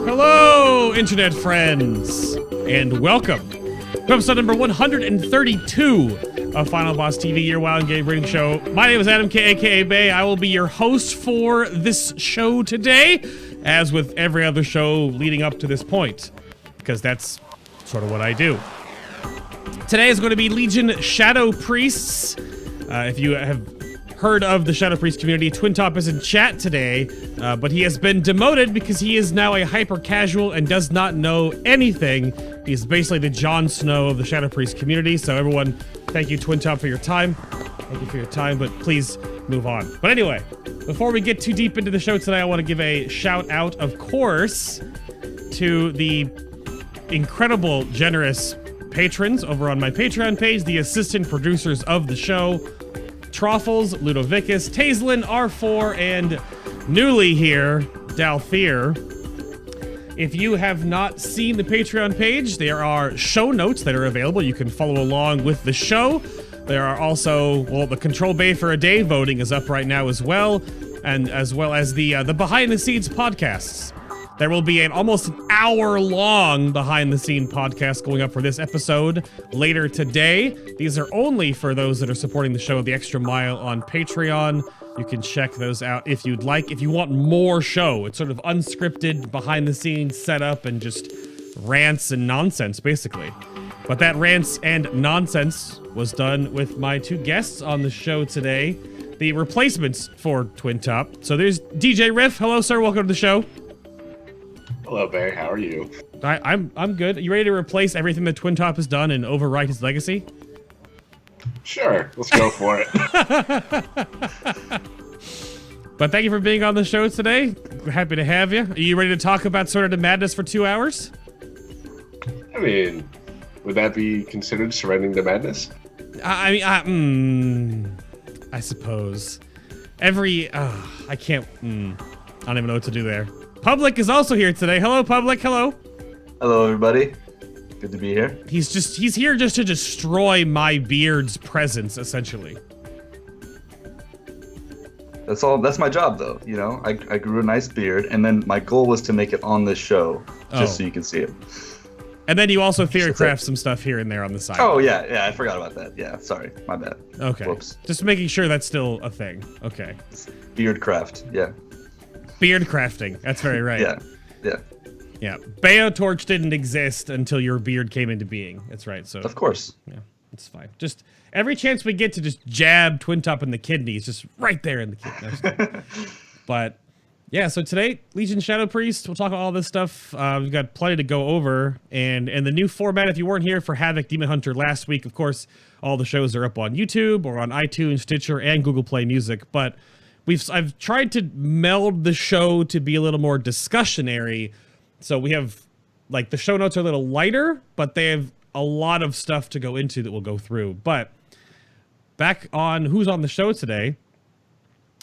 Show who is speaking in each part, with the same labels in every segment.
Speaker 1: Hello, internet friends, and welcome to episode number 132 of Final Boss TV, your WoW and game rating show. My name is Adam K, aka Bay. I will be your host for this show today, as with every other show leading up to this point, because that's sort of what I do. Today is going to be Legion Shadow Priests. If you have heard of the Shadow Priest community, Twintop is in chat today, but he has been demoted because he is now a hyper-casual and does not know anything. He's basically the Jon Snow of the Shadow Priest community, so everyone, thank you, Twintop, for your time. Thank you for your time, but please move on. But anyway, before we get too deep into the show today, I want to give a shout-out, of course, to the incredible, generous patrons over on my Patreon page, the assistant producers of the show, Troffles, Ludovicus, Taislin, R4, and newly here, Dalthier. If you have not seen the Patreon page, there are show notes that are available. You can follow along with the show. There are also, well, the Control Bay for a Day voting is up right now as well, and as well as the Behind the Scenes podcasts. There will be an almost hour-long behind-the-scene podcast going up for this episode later today. These are only for those that are supporting the show The Extra Mile on Patreon. You can check those out if you'd like. If you want more show, it's sort of unscripted, behind-the-scenes setup, and just rants and nonsense, basically. But that rants and nonsense was done with my two guests on the show today, the replacements for Twintop. So there's Djriff. Hello, sir. Welcome to the show.
Speaker 2: Hello, Bay. How are you?
Speaker 1: I'm good. You ready to replace everything that Twintop has done and overwrite his legacy?
Speaker 2: Sure. Let's go for it.
Speaker 1: But thank you for being on the show today. We're happy to have you. Are you ready to talk about Sword of Madness for 2 hours?
Speaker 2: I mean, would that be considered surrendering to madness?
Speaker 1: I suppose. I can't. I don't even know what to do there. Publik is also here today. Hello, Publik. Hello.
Speaker 3: Hello, everybody. Good to be here.
Speaker 1: He's here just to destroy my beard's presence, essentially.
Speaker 3: That's all. That's my job, though. You know, I grew a nice beard, and then my goal was to make it on this show, just so you can see it.
Speaker 1: And then you also theorycraft some stuff here and there on the side.
Speaker 3: Oh, yeah, I forgot about that. Yeah, sorry, my bad.
Speaker 1: Okay.
Speaker 3: Whoops.
Speaker 1: Just making sure that's still a thing. Okay.
Speaker 3: Beard craft, yeah.
Speaker 1: Beard crafting. That's very right.
Speaker 3: Yeah.
Speaker 1: Bayotorch didn't exist until your beard came into being. That's right. So
Speaker 3: of course.
Speaker 1: Yeah, it's fine. Just every chance we get to just jab Twintop in the kidneys, just right there in the kidney. But yeah, so today, Legion Shadow Priest, we'll talk about all this stuff. We've got plenty to go over. And the new format, if you weren't here for Havoc Demon Hunter last week, of course, all the shows are up on YouTube or on iTunes, Stitcher, and Google Play Music. But I've tried to meld the show to be a little more discussionary. So we have, like, the show notes are a little lighter, but they have a lot of stuff to go into that we'll go through. But back on who's on the show today,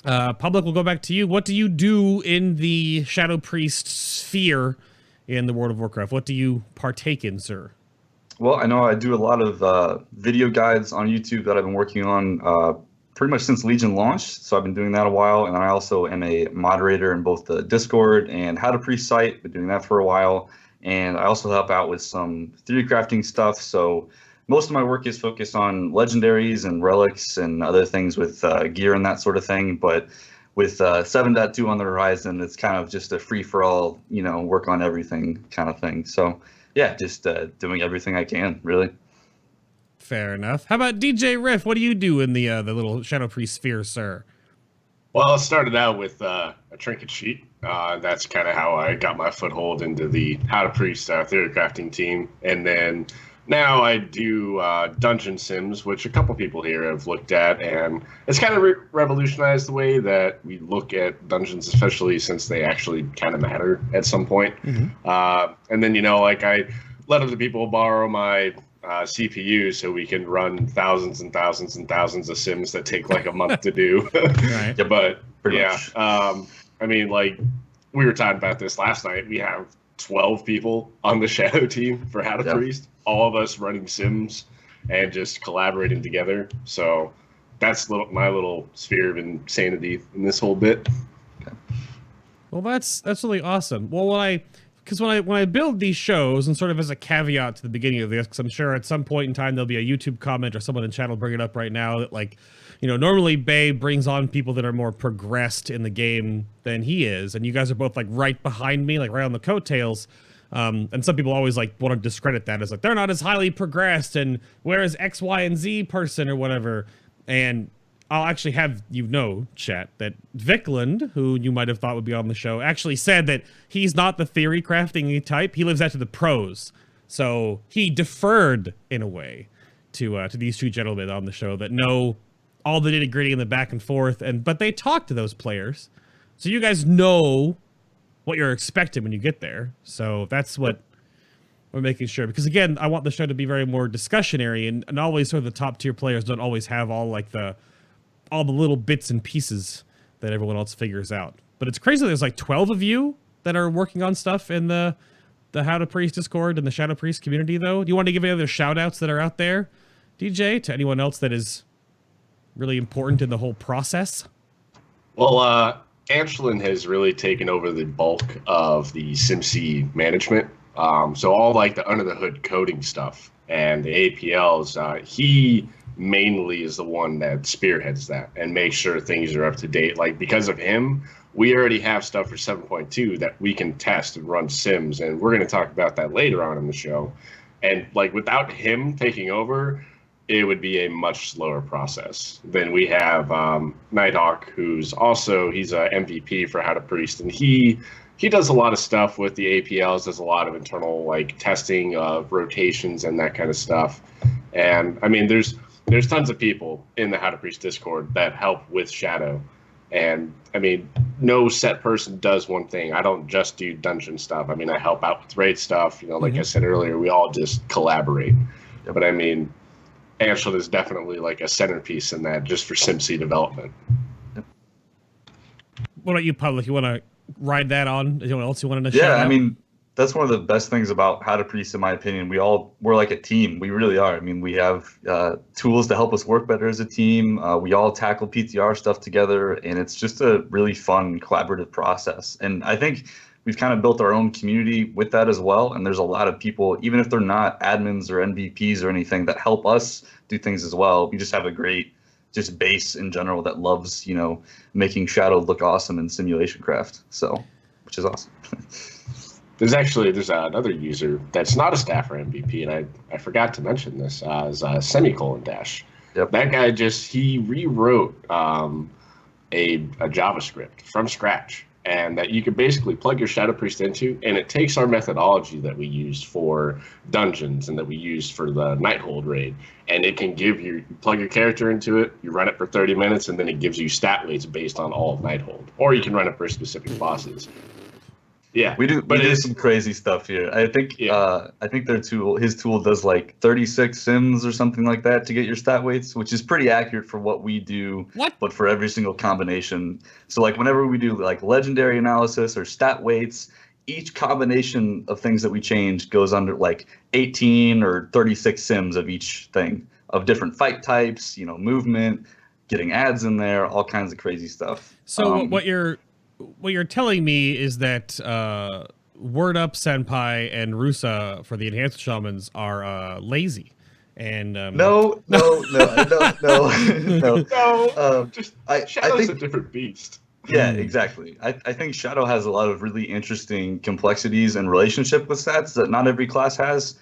Speaker 1: Publik, will go back to you. What do you do in the Shadow Priest sphere in the World of Warcraft? What do you partake in, sir?
Speaker 3: Well, I know I do a lot of video guides on YouTube that I've been working on pretty much since Legion launched, so I've been doing that a while, and I also am a moderator in both the Discord and How to Priest site. Been doing that for a while, and I also help out with some theory crafting stuff, so most of my work is focused on legendaries and relics and other things with gear and that sort of thing, but with 7.2 on the horizon, it's kind of just a free-for-all, you know, work on everything kind of thing. So yeah, just doing everything I can, really.
Speaker 1: Fair enough. How about Djriff? What do you do in the little Shadow Priest sphere, sir?
Speaker 2: Well, I started out with a trinket sheet. That's kind of how I got my foothold into the How to Priest theory crafting team. And then now I do dungeon sims, which a couple people here have looked at. And it's kind of revolutionized the way that we look at dungeons, especially since they actually kind of matter at some point. Mm-hmm. And then, you know, like I let other people borrow my CPU so we can run thousands and thousands and thousands of sims that take like a month to do.
Speaker 1: Right.
Speaker 2: But
Speaker 3: Pretty
Speaker 2: yeah,
Speaker 3: much.
Speaker 2: I mean, like we were talking about this last night. We have 12 people on the Shadow team for How to Priest, all of us running sims and just collaborating together. So that's my little sphere of insanity in this whole bit.
Speaker 1: Well, that's really awesome. Well, when I build these shows, and sort of as a caveat to the beginning of this, because I'm sure at some point in time there'll be a YouTube comment or someone in chat will bring it up right now that, like, you know, normally Bay brings on people that are more progressed in the game than he is, and you guys are both like right behind me, like right on the coattails. And some people always like want to discredit that as like they're not as highly progressed, and whereas X, Y, and Z person or whatever. And I'll actually have you know, chat, that Vikland, who you might have thought would be on the show, actually said that he's not the theory crafting type. He lives out to the pros. So he deferred in a way to these two gentlemen on the show that know all the nitty gritty and the back and forth, but they talk to those players. So you guys know what you're expecting when you get there. So that's what we're making sure. Because again, I want the show to be very more discussionary, and always sort of the top tier players don't always have all the little bits and pieces that everyone else figures out. But it's crazy there's like 12 of you that are working on stuff in the How to Priest Discord and the Shadow Priest community, though. Do you want to give any other shout outs that are out there, DJ, to anyone else that is really important in the whole process?
Speaker 2: Well, Anshlin has really taken over the bulk of the SimC management. So all like the under the hood coding stuff and the APLs, he mainly is the one that spearheads that and makes sure things are up to date. Like, because of him, we already have stuff for 7.2 that we can test and run sims, and we're going to talk about that later on in the show. And like, without him taking over, it would be a much slower process. Then we have Nighthawk, he's a MVP for How to Priest, and he does a lot of stuff with the APLs, does a lot of internal like testing of rotations and that kind of stuff. And I mean, there's tons of people in the How to Priest Discord that help with Shadow. And I mean, no set person does one thing. I don't just do dungeon stuff. I mean, I help out with raid stuff. You know, like I said earlier, we all just collaborate. But I mean, Ansel is definitely like a centerpiece in that, just for SimC development.
Speaker 1: What about you, Public? You want to ride that on? Anyone else you want to shout out?
Speaker 3: I mean, that's one of the best things about How to Priest, in my opinion. We're like a team. We really are. I mean, we have tools to help us work better as a team. We all tackle PTR stuff together, and it's just a really fun collaborative process. And I think we've kind of built our own community with that as well. And there's a lot of people, even if they're not admins or MVPs or anything, that help us do things as well. We just have a great just base in general that loves, you know, making Shadow look awesome in simulation craft. So, which is awesome.
Speaker 2: There's another user that's not a staffer MVP, and I forgot to mention this, is Semicolon Dash.
Speaker 3: Yep.
Speaker 2: That guy he rewrote a JavaScript from scratch, and that you could basically plug your Shadow Priest into, and it takes our methodology that we used for dungeons and that we used for the Nighthold raid, and it can you plug your character into it, you run it for 30 minutes, and then it gives you stat weights based on all of Nighthold, or you can run it for specific bosses. Yeah,
Speaker 3: we do some crazy stuff here. I think his tool does like 36 sims or something like that to get your stat weights, which is pretty accurate for what we do. But for every single combination. So like whenever we do like legendary analysis or stat weights, each combination of things that we change goes under like 18 or 36 sims of each thing, of different fight types, you know, movement, getting ads in there, all kinds of crazy stuff.
Speaker 1: So what you're telling me is that Word Up Senpai and Rusa for the Enhanced Shamans are lazy. And
Speaker 2: no. Shadow's a different beast.
Speaker 3: Yeah, exactly. I think Shadow has a lot of really interesting complexities and relationship with stats that not every class has.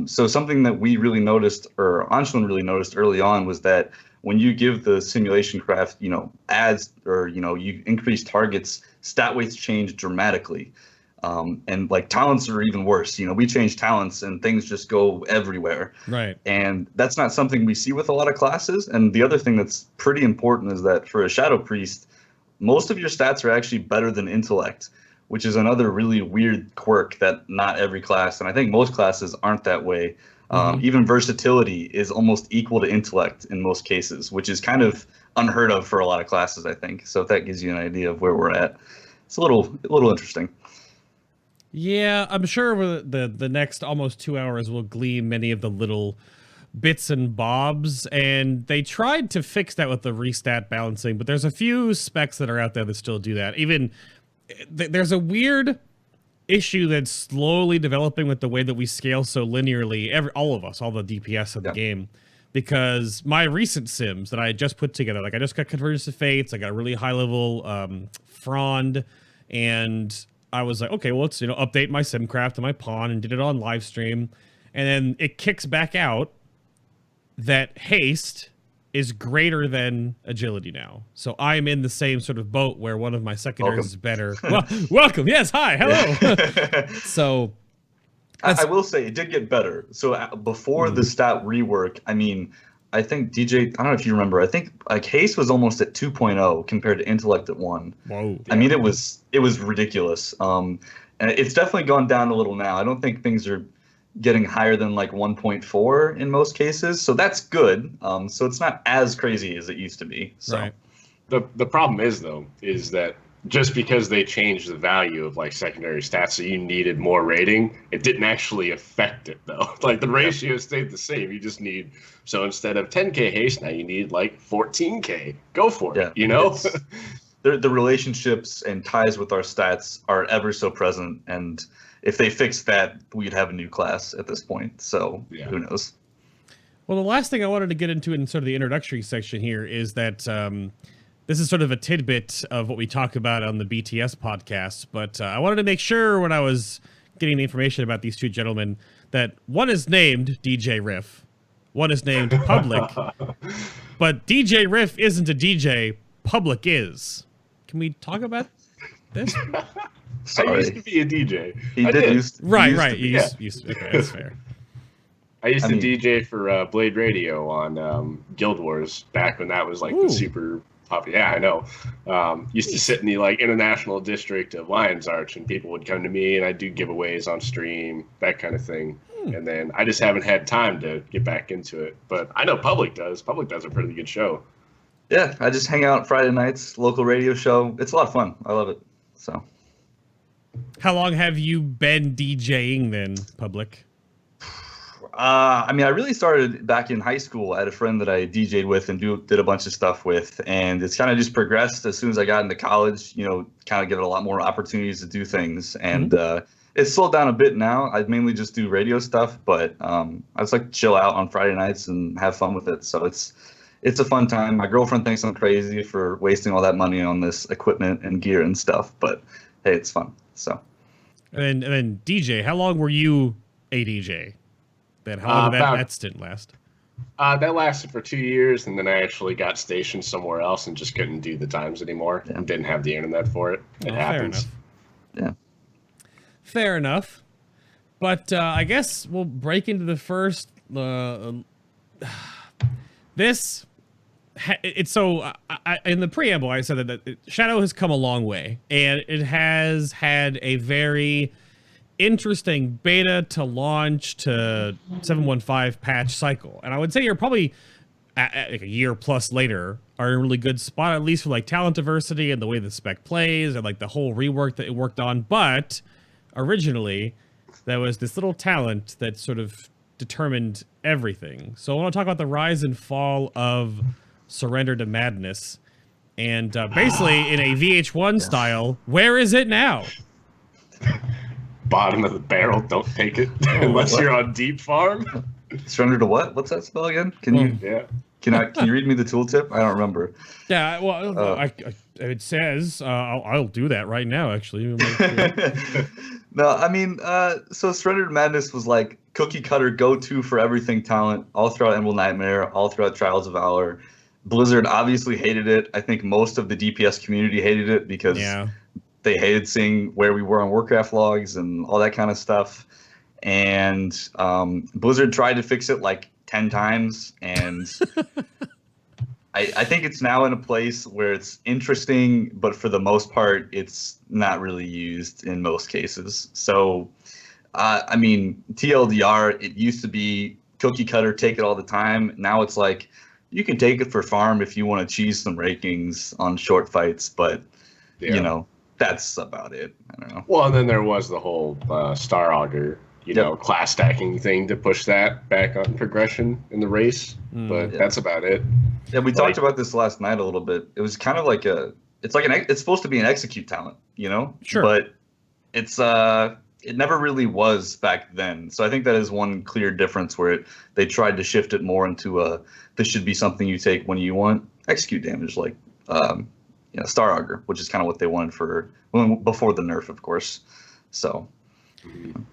Speaker 3: So something that we really noticed, or Anshlin really noticed early on, was that when you give the simulation craft, you know, ads, or, you know, you increase targets, stat weights change dramatically. And like talents are even worse. You know, we change talents and things just go everywhere.
Speaker 1: Right.
Speaker 3: And that's not something we see with a lot of classes. And the other thing that's pretty important is that for a Shadow Priest, most of your stats are actually better than intellect, which is another really weird quirk that not every class, and I think most classes aren't that way. Even versatility is almost equal to intellect in most cases, which is kind of unheard of for a lot of classes, I think. So if that gives you an idea of where we're at. it's a little interesting.
Speaker 1: Yeah, I'm sure over the next almost 2 hours we'll glean many of the little bits and bobs, and they tried to fix that with the restat balancing, but there's a few specs that are out there that still do that. Even there's a weird issue that's slowly developing with the way that we scale so linearly, all of us, all the DPS of the game, because my recent sims that I just put together, like I just got Convergence of Fates, I got a really high level Frond, and I was like, okay, well, let's update my Simcraft and my pawn, and did it on live stream, and then it kicks back out that haste is greater than agility now. So I'm in the same sort of boat where one of my secondaries is better. Well, welcome. Yes. Hi. Hello. So
Speaker 3: I will say it did get better. So before the stat rework, I mean, I think DJ, I don't know if you remember, I think like haste was almost at 2.0 compared to intellect at 1.
Speaker 1: Whoa.
Speaker 3: I mean, it was ridiculous. And it's definitely gone down a little now. I don't think things are getting higher than like 1.4 in most cases, so that's good. So it's not as crazy as it used to be. So
Speaker 1: right.
Speaker 2: The problem is that just because they changed the value of like secondary stats, so you needed more rating, it didn't actually affect it though. Like the ratio stayed the same. You just need, so instead of 10k haste, now you need like 14k. Go for it.
Speaker 3: The relationships and ties with our stats are ever so present, and if they fixed that, we'd have a new class at this point. So who knows?
Speaker 1: Well, the last thing I wanted to get into in sort of the introductory section here is that this is sort of a tidbit of what we talk about on the BTS podcast. But I wanted to make sure when I was getting the information about these two gentlemen that one is named Djriff, one is named Publik, but Djriff isn't a DJ, Publik is. Can we talk about this?
Speaker 3: Sorry.
Speaker 2: I used to be a DJ.
Speaker 1: Right. You used to, okay, that's fair.
Speaker 2: I used to DJ for Blade Radio on Guild Wars back when that was like the super popular. Yeah, I know. Used to sit in the like international district of Lion's Arch, and people would come to me, and I'd do giveaways on stream, that kind of thing. And then I just haven't had time to get back into it. But I know Publik does. Publik does a pretty good show.
Speaker 3: Yeah, I just hang out Friday nights, local radio show. It's a lot of fun. I love it. So.
Speaker 1: How long have you been DJing then, Publik?
Speaker 3: I mean, I really started back in high school. I had a friend that I DJ'd with and did a bunch of stuff with, and it's kind of just progressed as soon as I got into college, kind of get a lot more opportunities to do things. And it's slowed down a bit now. I mainly just do radio stuff, but I just like to chill out on Friday nights and have fun with it. So it's a fun time. My girlfriend thinks I'm crazy for wasting all that money on this equipment and gear and stuff, but hey, it's fun. So.
Speaker 1: And then DJ, how long were you a DJ? How long did that stint last?
Speaker 2: That lasted for 2 years, and then I actually got stationed somewhere else and just couldn't do the times anymore and didn't have the internet for it. It happens.
Speaker 1: Fair enough. Fair enough. But I guess we'll break into the first. It's so in the preamble I said that Shadow has come a long way, and it has had a very interesting beta to launch to 7.15 patch cycle, and I would say you're probably like a year plus later are in a really good spot, at least for like talent diversity and the way the spec plays and like the whole rework that it worked on. But originally there was this little talent that sort of determined everything. So I want to talk about the rise and fall of Surrender to Madness, and basically in a VH1 style, where is it now?
Speaker 2: Bottom of the barrel, don't take it unless you're on deep farm.
Speaker 3: Surrender to what? What's that spell again? Can you read me the tooltip? I don't remember.
Speaker 1: Yeah, well, it says I'll do that right now. Actually,
Speaker 3: no, I mean, so Surrender to Madness was like cookie cutter go-to for everything talent all throughout Emerald Nightmare, all throughout Trials of Valor. Blizzard obviously hated it. I think most of the DPS community hated it because they hated seeing where we were on Warcraft logs and all that kind of stuff. And Blizzard tried to fix it like 10 times, and I think it's now in a place where it's interesting, but for the most part, it's not really used in most cases. So, I mean, TLDR, it used to be cookie cutter, take it all the time. Now it's like, you can take it for farm if you want to cheese some rankings on short fights, but, that's about it. I don't know.
Speaker 2: Well, and then there was the whole Star Augur, class stacking thing to push that back on progression in the race. But that's about it.
Speaker 3: Yeah, we talked about this last night a little bit. It was kind of like it's supposed to be an execute talent,
Speaker 1: Sure.
Speaker 3: But it's it never really was back then. So I think that is one clear difference where they tried to shift it more into this should be something you take when you want execute damage, like Star Augur, which is kind of what they wanted before the nerf, of course. So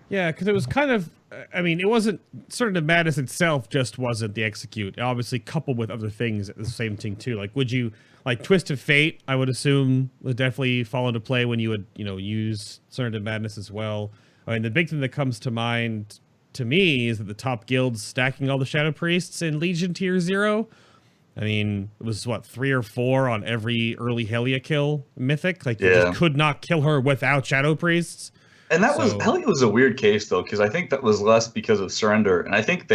Speaker 1: yeah, because it was kind of, it wasn't, Certain Madness itself just wasn't the execute. Obviously coupled with other things at the same thing too. Like, would you, like Twist of Fate, I would assume would definitely fall into play when you would, use Certain Madness as well. The big thing that comes to mind to me is that the top guilds stacking all the Shadow Priests in Legion Tier 0. It was, 3 or 4 on every early Helia kill mythic? Like, you just could not kill her without Shadow Priests.
Speaker 3: And Helia was a weird case, though, because I think that was less because of Surrender. And I think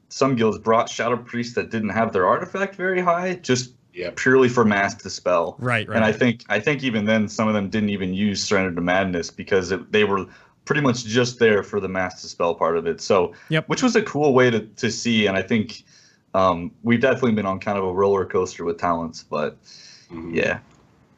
Speaker 3: some guilds brought Shadow Priests that didn't have their artifact very high, just purely for Mass Dispel.
Speaker 1: Right.
Speaker 3: And I think even then, some of them didn't even use Surrender to Madness because they were pretty much just there for the Mass Dispel part of it. So, which was a cool way to see. And I think we've definitely been on kind of a roller coaster with talents, but yeah.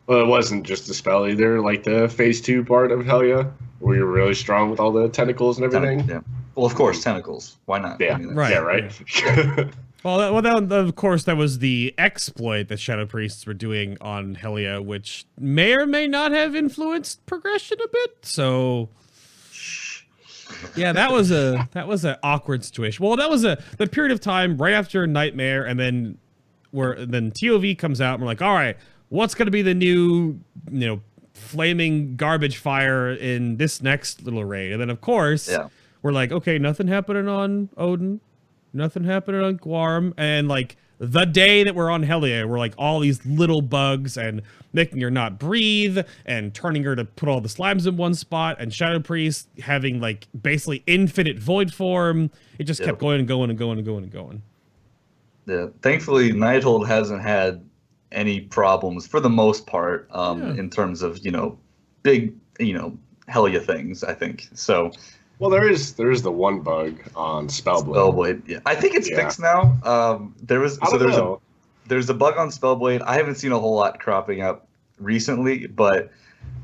Speaker 2: Well, it wasn't just the spell either, like the phase 2 part of Helia, where you're really strong with all the tentacles and everything.
Speaker 3: Yeah. Well, of course, tentacles. Why not?
Speaker 2: Yeah,
Speaker 1: right.
Speaker 2: Yeah, right.
Speaker 1: Yeah. Of course, that was the exploit that Shadow Priests were doing on Helia, which may or may not have influenced progression a bit. So, yeah, that was an awkward situation. Well, that was the period of time right after Nightmare, and then TOV comes out, and we're like, all right, what's going to be the new, flaming garbage fire in this next little raid? And then, of course, we're like, okay, nothing happening on Odin, nothing happening on Guarm, and like the day that we're on Helia, we're like all these little bugs and making her not breathe and turning her to put all the slimes in one spot, and Shadow Priest having like basically infinite void form. It just kept going and going and going and going and going.
Speaker 3: Yeah, thankfully, Nighthold hasn't had any problems for the most part in terms of big Helia things, I think. So
Speaker 2: well, there's the one bug on Spellblade.
Speaker 3: Spellblade, I think it's fixed now. There's a bug on Spellblade. I haven't seen a whole lot cropping up recently, but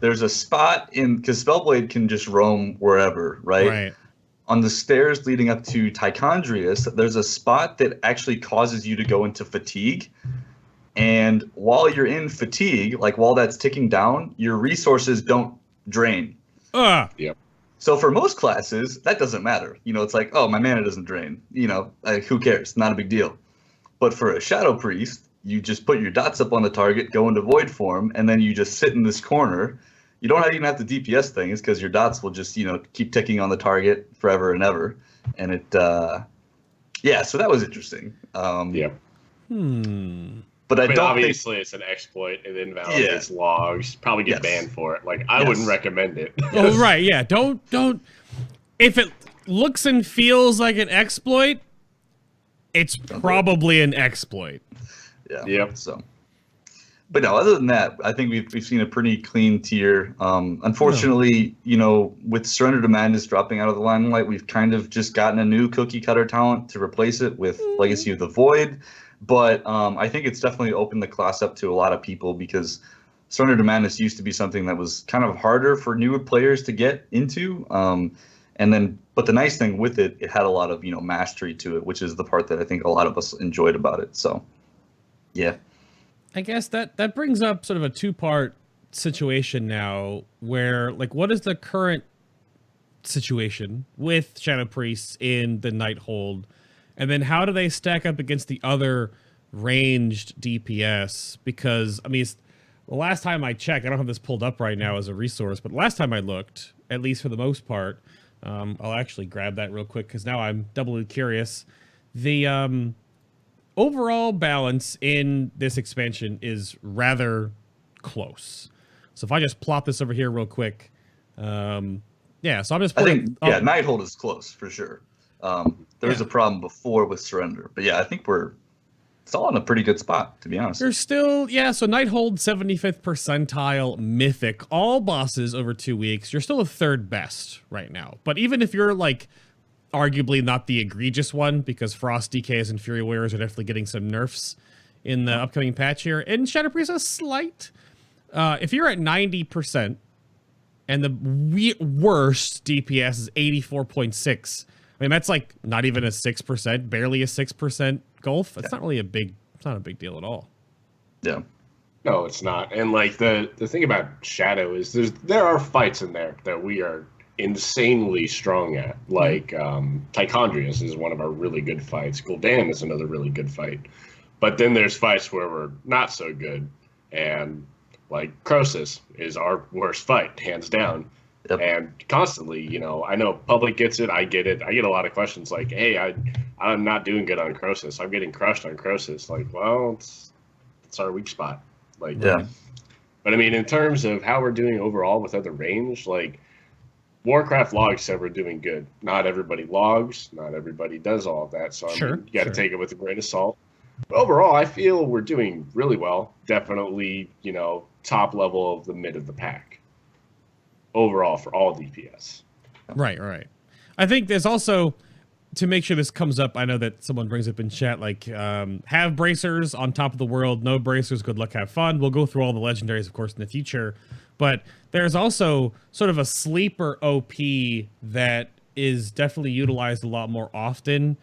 Speaker 3: there's a spot because Spellblade can just roam wherever, right? On the stairs leading up to Tichondrius, there's a spot that actually causes you to go into fatigue. And while you're in fatigue, like while that's ticking down, your resources don't drain.
Speaker 2: Yep.
Speaker 3: So for most classes, that doesn't matter. It's like, oh, my mana doesn't drain. Like, who cares? Not a big deal. But for a Shadow Priest, you just put your dots up on the target, go into void form, and then you just sit in this corner. You don't even have to DPS things because your dots will just, keep ticking on the target forever and ever. And it, so that was interesting. But I don't
Speaker 2: obviously it's an exploit. It invalidates logs. Probably get banned for it. Like, I wouldn't recommend it.
Speaker 1: Oh, right. Yeah. Don't. If it looks and feels like an exploit, it's probably an exploit.
Speaker 3: Yeah.
Speaker 2: Yep.
Speaker 3: So, but no, other than that, I think we've seen a pretty clean tier. Unfortunately, with Surrender to Madness dropping out of the limelight, we've kind of just gotten a new cookie cutter talent to replace it with Legacy of the Void. But I think it's definitely opened the class up to a lot of people because Surrender to Madness used to be something that was kind of harder for newer players to get into. But the nice thing with it, it had a lot of, mastery to it, which is the part that I think a lot of us enjoyed about it. So, yeah.
Speaker 1: I guess that brings up sort of a two-part situation now where, like, what is the current situation with Shadow Priests in the Nighthold? And then how do they stack up against the other ranged DPS? Because, the last time I checked, I don't have this pulled up right now as a resource, but last time I looked, at least for the most part, I'll actually grab that real quick because now I'm doubly curious. The overall balance in this expansion is rather close. So if I just plop this over here real quick, so I'm just putting...
Speaker 3: Nighthold is close for sure. There was a problem before with Surrender, but I think we're it's all in a pretty good spot, to be honest.
Speaker 1: There's still, so Nighthold 75th percentile mythic, all bosses over 2 weeks. You're still a third best right now. But even if you're like arguably not the egregious one, because Frost DKs and Fury Warriors are definitely getting some nerfs in the upcoming patch here, and Shadow Priest a slight. If you're at 90% and the worst DPS is 84.6, I mean, that's like not even a 6%, barely a 6% gulf. It's not really it's not a big deal at all.
Speaker 3: Yeah.
Speaker 2: No, it's not. And like the thing about Shadow is there are fights in there that we are insanely strong at. Like Tichondrius is one of our really good fights. Gul'dan is another really good fight. But then there's fights where we're not so good. And like Croesus is our worst fight, hands down. Yep. And constantly, you know, I know Public gets it. I get it. I get a lot of questions like, hey, I'm not doing good on Croesus. I'm getting crushed on Croesus. Like, well, it's our weak spot. Like,
Speaker 3: yeah.
Speaker 2: But I mean, in terms of how we're doing overall with other range, like Warcraft logs said we're doing good. Not everybody logs. Not everybody does all of that. So I mean, you got to take it with a grain of salt. But overall, I feel we're doing really well. Definitely, you know, top level of the mid of the pack. Overall for all DPS.
Speaker 1: Right. I think there's also, to make sure this comes up, I know that someone brings up in chat, like, have bracers on top of the world, no bracers, good luck, have fun. We'll go through all the legendaries, of course, in the future. But there's also sort of a sleeper OP that is definitely utilized a lot more often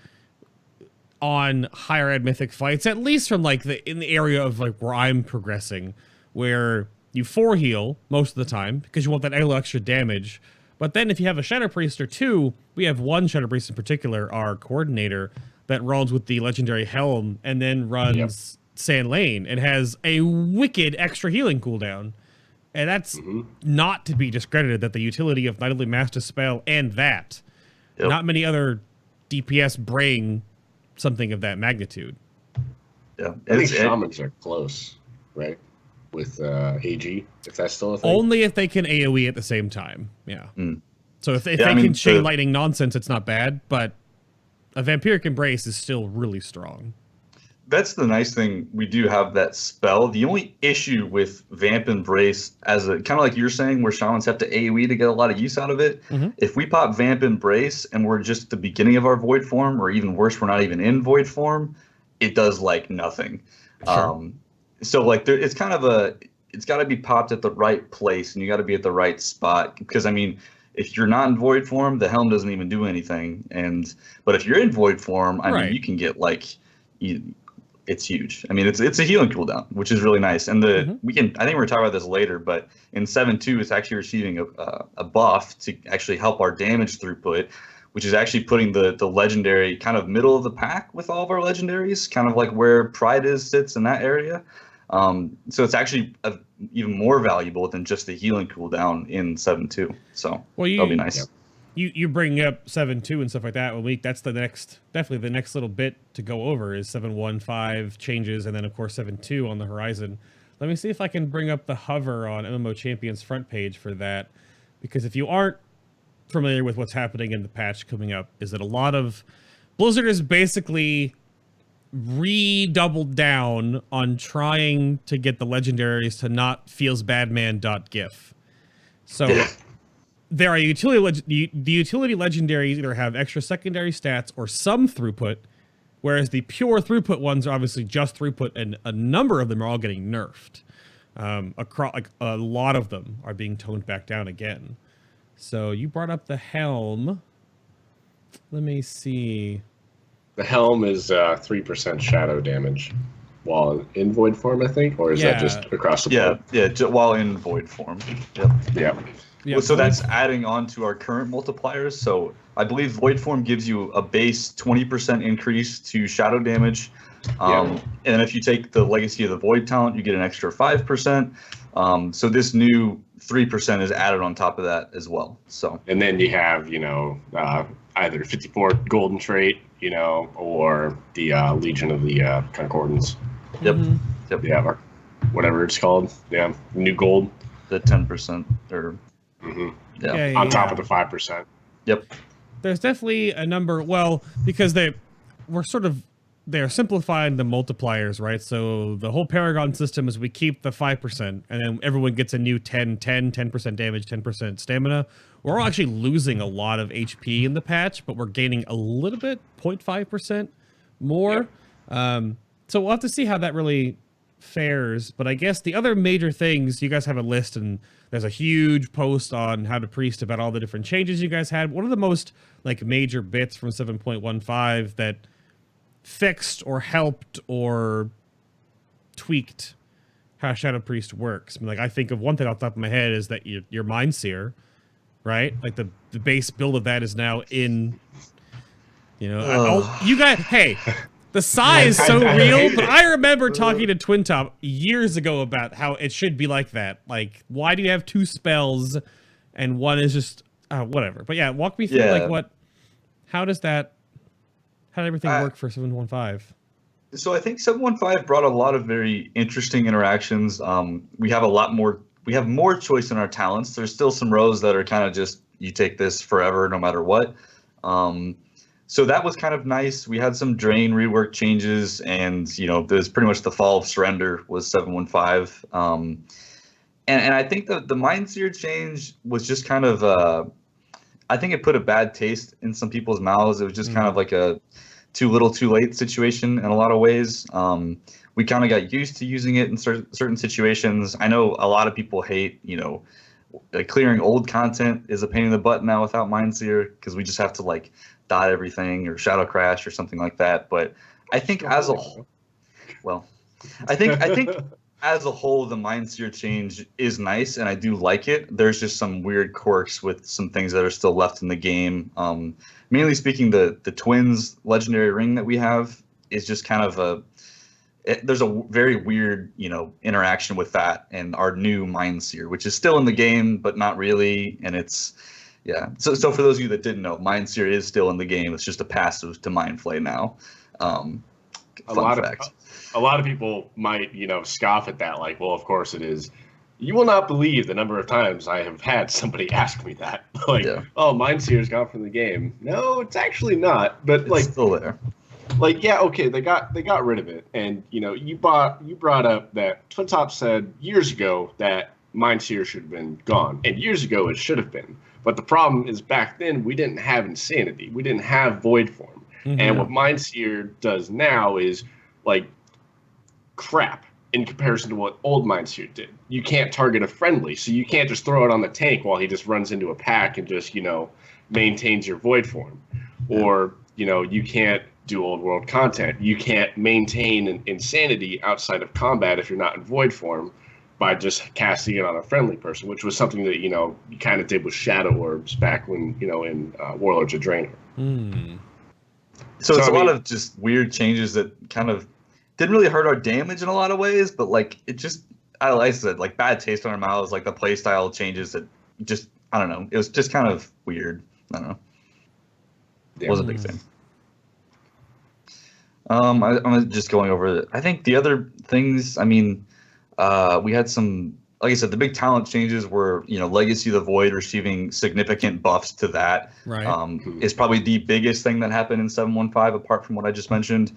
Speaker 1: on higher ed mythic fights, at least from like in the area of like where I'm progressing, where you 4 heal most of the time because you want that little extra damage. But then if you have a Shadow Priest or 2, we have one Shadow Priest in particular, our coordinator, that runs with the legendary Helm and then runs Sand Lane and has a wicked extra healing cooldown. And that's not to be discredited, that the utility of Knightly Master Spell and that. Not many other DPS bring something of that magnitude.
Speaker 3: Yeah,
Speaker 2: I think Shamans are close, right? With AG, if that's still a thing.
Speaker 1: Only if they can AoE at the same time. Yeah. So if they can chain lightning nonsense, it's not bad, but a Vampiric Embrace is still really strong.
Speaker 3: That's the nice thing. We do have that spell. The only issue with Vamp Embrace, as a kind of like you're saying, where Shamans have to AoE to get a lot of use out of it. If we pop Vamp Embrace and we're just at the beginning of our Void form, or even worse, we're not even in Void form, it does like nothing. Sure. So like it's kind of it's got to be popped at the right place, and you got to be at the right spot. Because I mean, if you're not in Void form, the Helm doesn't even do anything. But if you're in Void form, I mean, you can get like, it's huge. I mean, it's a healing cooldown, which is really nice. And I think we're gonna talk about this later, but in 7.2, it's actually receiving a buff to actually help our damage throughput, which is actually putting the legendary kind of middle of the pack with all of our legendaries, kind of like where Pride sits in that area. So it's actually even more valuable than just the healing cooldown in 7.2. So that'll be nice.
Speaker 1: You bring up 7.2 and stuff like that. That's definitely the next little bit to go over is 7.1.5 changes, and then of course 7.2 on the horizon. Let me see if I can bring up the hover on MMO Champions front page for that, because if you aren't familiar with what's happening in the patch coming up, is that a lot of Blizzard is basically redoubled down on trying to get the legendaries to not feelsbadman.gif. So there are the utility legendaries either have extra secondary stats or some throughput, whereas the pure throughput ones are obviously just throughput, and a number of them are all getting nerfed. Across, like a lot of them are being toned back down again. So you brought up the Helm. Let me see.
Speaker 2: The Helm is 3% shadow damage while in Void form, I think, or is that just across the board?
Speaker 3: Yeah, while in Void form. Yep. Well, so that's adding on to our current multipliers. So I believe Void form gives you a base 20% increase to shadow damage. And then if you take the Legacy of the Void talent, you get an extra 5%. So this new 3% is added on top of that as well. So
Speaker 2: and then you have, either 54 golden trait, or the Legion of the Concordance.
Speaker 3: Yep.
Speaker 2: Yeah, or whatever it's called. Yeah, new gold.
Speaker 3: The 10% or
Speaker 2: on top of the 5%.
Speaker 3: Yep.
Speaker 1: There's definitely a number. Well, because we're sort of they're simplifying the multipliers, right? So the whole Paragon system is we keep the 5%, and then everyone gets a new 10% damage, 10% stamina. We're actually losing a lot of HP in the patch, but we're gaining a little bit, 0.5% more. Yep. So we'll have to see how that really fares. But I guess the other major things, you guys have a list, and there's a huge post on How to Priest about all the different changes you guys had. One of the most like major bits from 7.15 that fixed or helped or tweaked how Shadow Priest works. I mean, like, I think of one thing off the top of my head is that your Mind Seer, right? Like the base build of that is now in, you know, you guys, hey, the sigh is so real, but I remember talking to Twin Top years ago about how it should be like that. Like, why do you have 2 spells and one is just, whatever. But yeah, walk me through like how did everything work for 7.15?
Speaker 3: So I think 7.15 brought a lot of very interesting interactions. We have more choice in our talents. There's still some rows that are kind of just, you take this forever no matter what. So that was kind of nice. We had some drain rework changes, and you know, there's pretty much the fall of surrender was 7.15. And I think the Mind Seer change was just kind of I think it put a bad taste in some people's mouths. It was just kind of like a too little too late situation in a lot of ways. We kind of got used to using it in certain situations. I know a lot of people hate, you know, like clearing old content is a pain in the butt now without Mind Seer, because we just have to like dot everything or shadow crash or something like that. But I think as a whole, I think as a whole, the Mind Seer change is nice, and I do like it. There's just some weird quirks with some things that are still left in the game. Mainly speaking, the Twins legendary ring that we have is just kind of there's a very weird, you know, interaction with that and our new Mind Seer, which is still in the game, but not really. And it's, yeah. So for those of you that didn't know, Mind Seer is still in the game. It's just a passive to Mind Flay now. Fun fact.
Speaker 2: A lot of people might, you know, scoff at that. Like, well, of course it is. You will not believe the number of times I have had somebody ask me that. Like, oh, Mind Seer's gone from the game. No, it's actually not. But it's like,
Speaker 3: still there.
Speaker 2: Like, yeah, okay, they got rid of it. And, you know, you brought up that Twin Top said years ago that Mind Seer should have been gone. And years ago it should have been. But the problem is back then we didn't have Insanity. We didn't have Void Form. Mm-hmm. And what Mind Seer does now is, like, crap in comparison to what old Mind Seer did. You can't target a friendly, so you can't just throw it on the tank while he just runs into a pack and just, you know, maintains your Void Form. Yeah. Or, you know, you can't do old world content. You can't maintain an Insanity outside of combat if you're not in Void Form by just casting it on a friendly person, which was something that, you know, you kind of did with Shadow Orbs back when, you know, in Warlords of Draenor.
Speaker 3: So it's a lot of just weird changes that kind of didn't really hurt our damage in a lot of ways, but like it just, like I said, like bad taste on our mouths, like the playstyle changes that just, I don't know, it was just kind of weird. I don't know. Yeah. Wasn't a big fan. I'm just going over it. I think the other things, I mean, we had some, like I said, the big talent changes were, you know, Legacy of the Void receiving significant buffs to that.
Speaker 1: Right.
Speaker 3: Is probably the biggest thing that happened in 7.15, apart from what I just mentioned.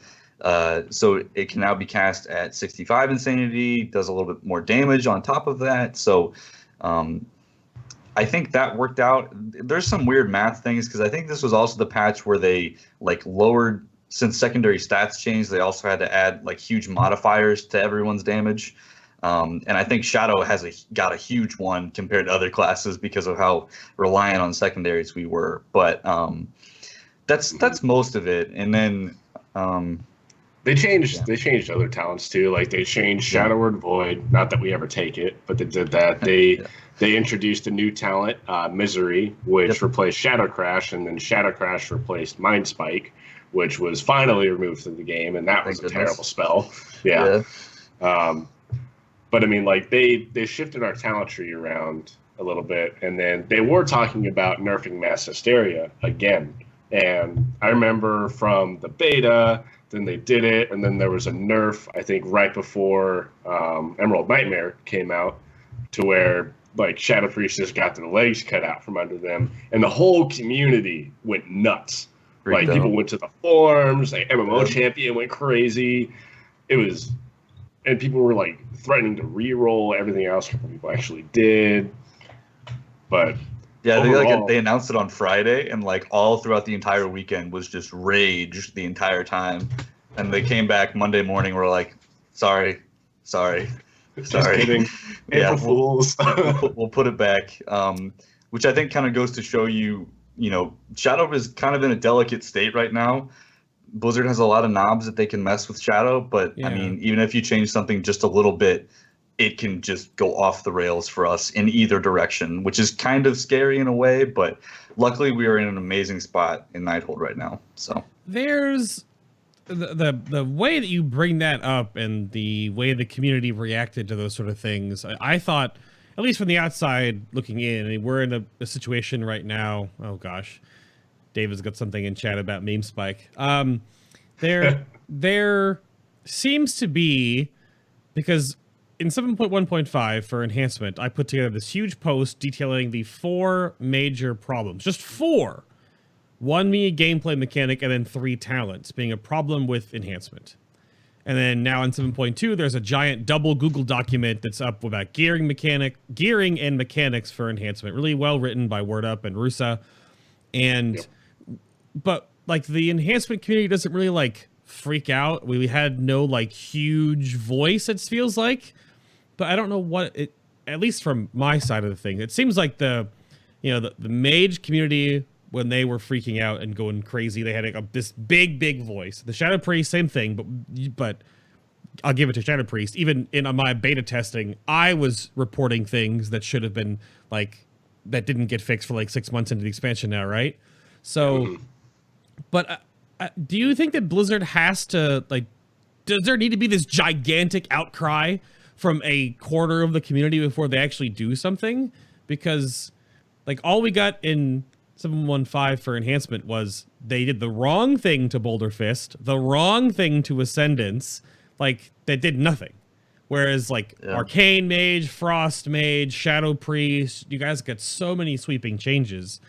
Speaker 3: So it can now be cast at 65 Insanity, does a little bit more damage on top of that. So I think that worked out. There's some weird math things, because I think this was also the patch where they like lowered, since secondary stats changed, they also had to add like huge modifiers to everyone's damage. And I think Shadow got a huge one compared to other classes because of how reliant on secondaries we were. But that's most of it. And then
Speaker 2: they changed other talents too. Like they changed Shadow Word Void. Not that we ever take it, but they did that. They introduced a new talent, Misery, which replaced Shadow Crash, and then Shadow Crash replaced Mind Spike, which was finally removed from the game, and that was a terrible spell. Yeah. But I mean, like they shifted our talent tree around a little bit, and then they were talking about nerfing Mass Hysteria again. And I remember from the beta, then they did it, and then there was a nerf, I think, right before Emerald Nightmare came out, to where like Shadow Priestess got their legs cut out from under them, and the whole community went nuts.
Speaker 3: Freaked
Speaker 2: Like, people
Speaker 3: out.
Speaker 2: went to the forums, like, MMO
Speaker 3: Yeah.
Speaker 2: Champion went crazy. It was, and people were, like, threatening to re-roll everything else a couple people actually did. But
Speaker 3: Yeah,
Speaker 2: overall,
Speaker 3: they announced it on Friday, and like all throughout the entire weekend was just rage the entire time. And they came back Monday morning. We're like, sorry, sorry,
Speaker 2: just
Speaker 3: sorry.
Speaker 2: kidding.
Speaker 3: Yeah,
Speaker 2: April Fools.
Speaker 3: we'll put it back. Which I think kind of goes to show you, Shadow is kind of in a delicate state right now. Blizzard has a lot of knobs that they can mess with Shadow, but I
Speaker 1: Yeah.
Speaker 3: mean, even if you change something just a little bit, it can just go off the rails for us in either direction, which is kind of scary in a way, but luckily we are in an amazing spot in Nighthold right now. So
Speaker 1: There's the way that you bring that up and the way the community reacted to those sort of things. I thought, at least from the outside looking in, I mean, we're in a situation right now. Oh gosh, David's got something in chat about meme spike. There seems to be, because in 7.1.5 for enhancement, I put together this huge post detailing the 4 major problems. Just 4. 1 being a gameplay mechanic, and then 3 talents being a problem with enhancement. And then now in 7.2, there's a giant double Google document that's up about gearing and mechanics for enhancement. Really well written by WordUp and Rusa. And but like the enhancement community doesn't really like freak out. We had no like huge voice, it feels like. But I don't know what it, at least from my side of the thing, it seems like the mage community, when they were freaking out and going crazy, they had this big voice. The Shadow Priest, same thing, but I'll give it to Shadow Priest. Even in my beta testing, I was reporting things that should have been like, that didn't get fixed for like 6 months into the expansion now, right? So, but do you think that Blizzard has to, like, does there need to be this gigantic outcry from a quarter of the community before they actually do something? Because, like, all we got in 7.1.5 for enhancement was they did the wrong thing to Boulder Fist, the wrong thing to Ascendance, like, that did nothing. Whereas, like, Arcane Mage, Frost Mage, Shadow Priest, you guys got so many sweeping changes.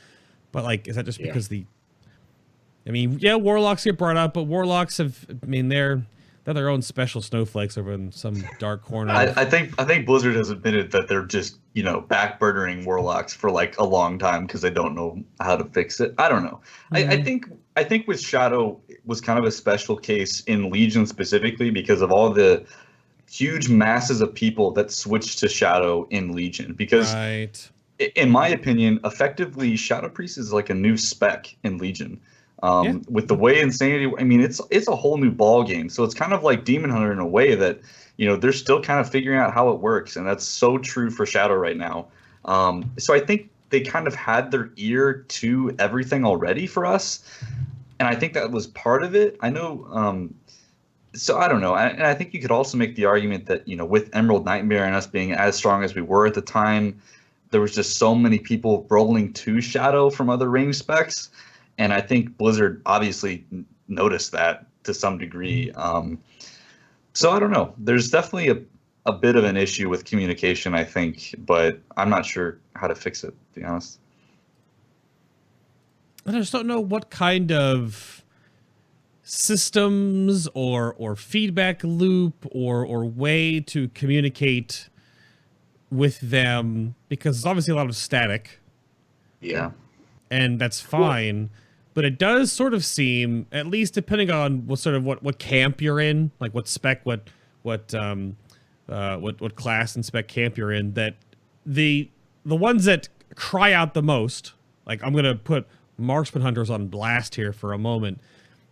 Speaker 1: But, like, is that just because I mean, yeah, Warlocks get brought up, but Warlocks have, I mean, they're their own special snowflakes over in some dark corner.
Speaker 3: I think Blizzard has admitted that they're just, backburnering Warlocks for like a long time because they don't know how to fix it. I don't know.
Speaker 1: Mm-hmm.
Speaker 3: I think with Shadow was kind of a special case in Legion specifically because of all the huge masses of people that switched to Shadow in Legion. Because in my opinion, effectively Shadow Priest is like a new spec in Legion. With the way Insanity, I mean, it's a whole new ball game. So it's kind of like Demon Hunter in a way that, they're still kind of figuring out how it works. And that's so true for Shadow right now. So I think they kind of had their ear to everything already for us. And I think that was part of it. I know, so I don't know. And I think you could also make the argument that, with Emerald Nightmare and us being as strong as we were at the time, there was just so many people rolling to Shadow from other range specs. And I think Blizzard obviously noticed that to some degree. So I don't know. There's definitely a bit of an issue with communication, I think, but I'm not sure how to fix it, to be honest.
Speaker 1: I just don't know what kind of systems or feedback loop or way to communicate with them, because it's obviously a lot of static.
Speaker 2: Yeah.
Speaker 1: And that's fine. But it does sort of seem, at least depending on what camp you're in, like what spec, what class and spec camp you're in, that the ones that cry out the most, like I'm gonna put Marksman Hunters on blast here for a moment.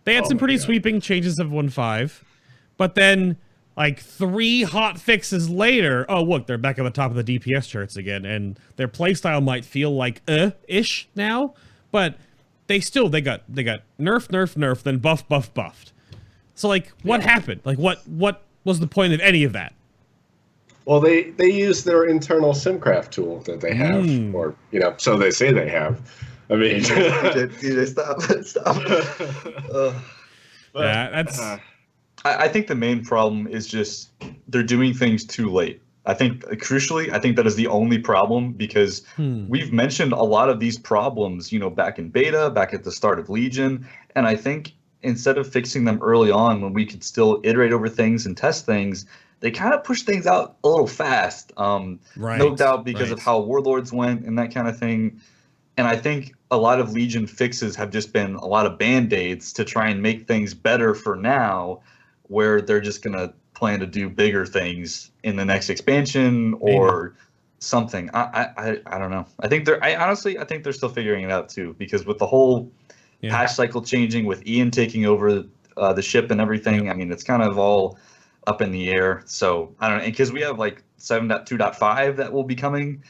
Speaker 1: They had some pretty sweeping changes of 1.5, but then like 3 hot fixes later, oh look, they're back at the top of the DPS charts again, and their playstyle might feel like ish now, but they got nerf, then buffed. So like, what happened? Like, what was the point of any of that?
Speaker 2: Well, they use their internal SimCraft tool that they have, or so they say they have. I mean,
Speaker 3: DJ, stop.
Speaker 1: That's.
Speaker 3: I think the main problem is just they're doing things too late. I think crucially, I think that is the only problem because we've mentioned a lot of these problems, back in beta, back at the start of Legion. And I think instead of fixing them early on when we could still iterate over things and test things, they kind of push things out a little fast. No doubt because of how Warlords went and that kind of thing. And I think a lot of Legion fixes have just been a lot of Band-Aids to try and make things better for now, where they're just going to plan to do bigger things in the next expansion or something. I don't know. I think I think they're still figuring it out too, because with the whole patch cycle changing, with Ian taking over the ship and everything, I mean, it's kind of all up in the air. So I don't know, because we have like 7.2.5 that will be coming.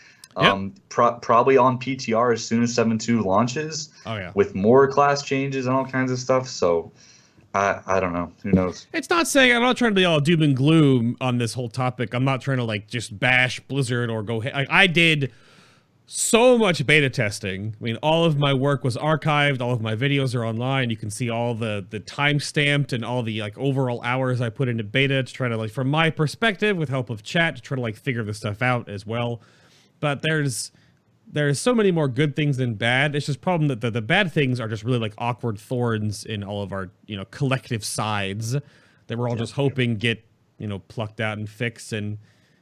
Speaker 3: Probably on PTR as soon as 7.2 launches. With more class changes and all kinds of stuff. So I don't know. Who knows?
Speaker 1: It's not saying, I'm not trying to be all doom and gloom on this whole topic. I'm not trying to like just bash Blizzard or go. I did so much beta testing. I mean, all of my work was archived. All of my videos are online. You can see all the time stamped and all the like overall hours I put into beta to try to like, from my perspective, with help of chat, to try to like figure this stuff out as well. But there's so many more good things than bad. It's just problem that the bad things are just really like awkward thorns in all of our, collective sides that we're all just hoping get, plucked out and fixed and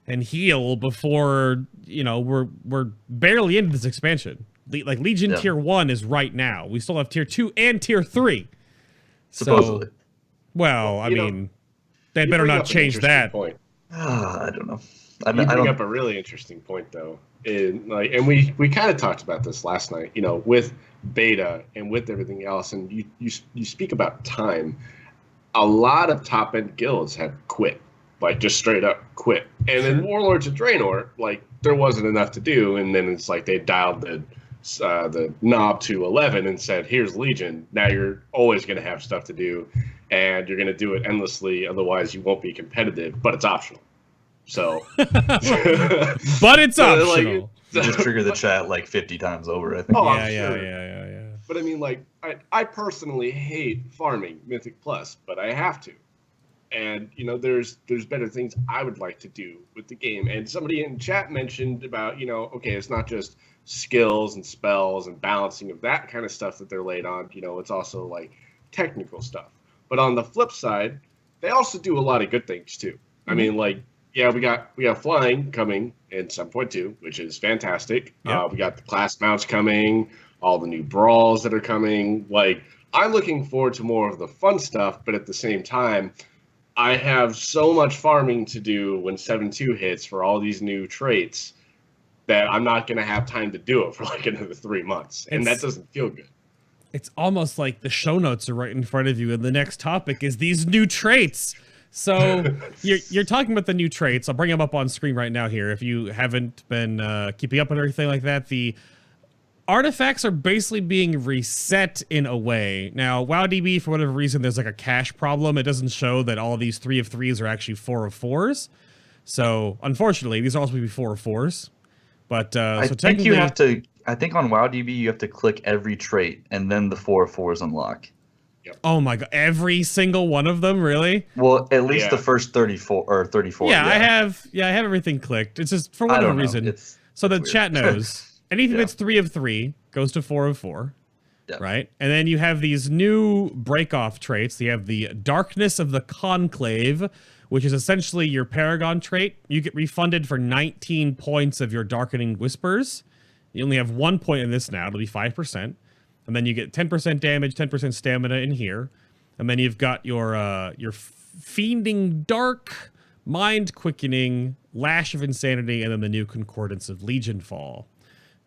Speaker 1: heal before, we're barely into this expansion. Like Legion Tier 1 is right now. We still have Tier 2 and Tier 3.
Speaker 3: Supposedly.
Speaker 1: So, well, I mean, they better not change that.
Speaker 2: Point.
Speaker 3: I don't know.
Speaker 2: You bring up a really interesting point, though. And we kind of talked about this last night, with beta and with everything else. And you speak about time. A lot of top end guilds have quit, like just straight up quit. And in Warlords of Draenor, like there wasn't enough to do. And then it's like they dialed the knob to 11 and said, "Here's Legion. Now you're always going to have stuff to do, and you're going to do it endlessly. Otherwise, you won't be competitive. But it's optional." So,
Speaker 1: but it's optional.
Speaker 3: You just trigger the chat like 50 times over, I think.
Speaker 1: Yeah.
Speaker 2: But I mean, like, I personally hate farming Mythic Plus, but I have to. And there's better things I would like to do with the game. And somebody in chat mentioned about okay, it's not just skills and spells and balancing of that kind of stuff that they're laid on. It's also like technical stuff. But on the flip side, they also do a lot of good things too. I mean, like. Yeah, we got flying coming in 7.2, which is fantastic.
Speaker 1: Yep.
Speaker 2: We got the class mounts coming, all the new brawls that are coming. Like, I'm looking forward to more of the fun stuff, but at the same time, I have so much farming to do when 7.2 hits for all these new traits that I'm not going to have time to do it for like another 3 months, and that doesn't feel good.
Speaker 1: It's almost like the show notes are right in front of you, and the next topic is these new traits. So you're talking about the new traits. I'll bring them up on screen right now here. If you haven't been keeping up with everything like that, the artifacts are basically being reset in a way. Now, WowDB, for whatever reason, there's like a cache problem. It doesn't show that all of these 3 of 3s are actually 4 of 4s. So unfortunately, these are also going to be 4 of 4s. But
Speaker 3: I think you have to. I think on WowDB you have to click every trait and then the 4 of 4s unlock.
Speaker 1: Oh my god! Every single one of them, really?
Speaker 3: Well, at least the first 34 or 34.
Speaker 1: Yeah, I have everything clicked. It's just for whatever reason. So the chat knows anything that's 3 of 3 goes to 4 of 4, right? And then you have these new break-off traits. You have the Darkness of the Conclave, which is essentially your Paragon trait. You get refunded for 19 points of your Darkening Whispers. You only have 1 point in this now. It'll be 5%. And then you get 10% damage, 10% stamina in here. And then you've got your Fiending Dark, Mind Quickening, Lash of Insanity, and then the new Concordance of Legion Fall.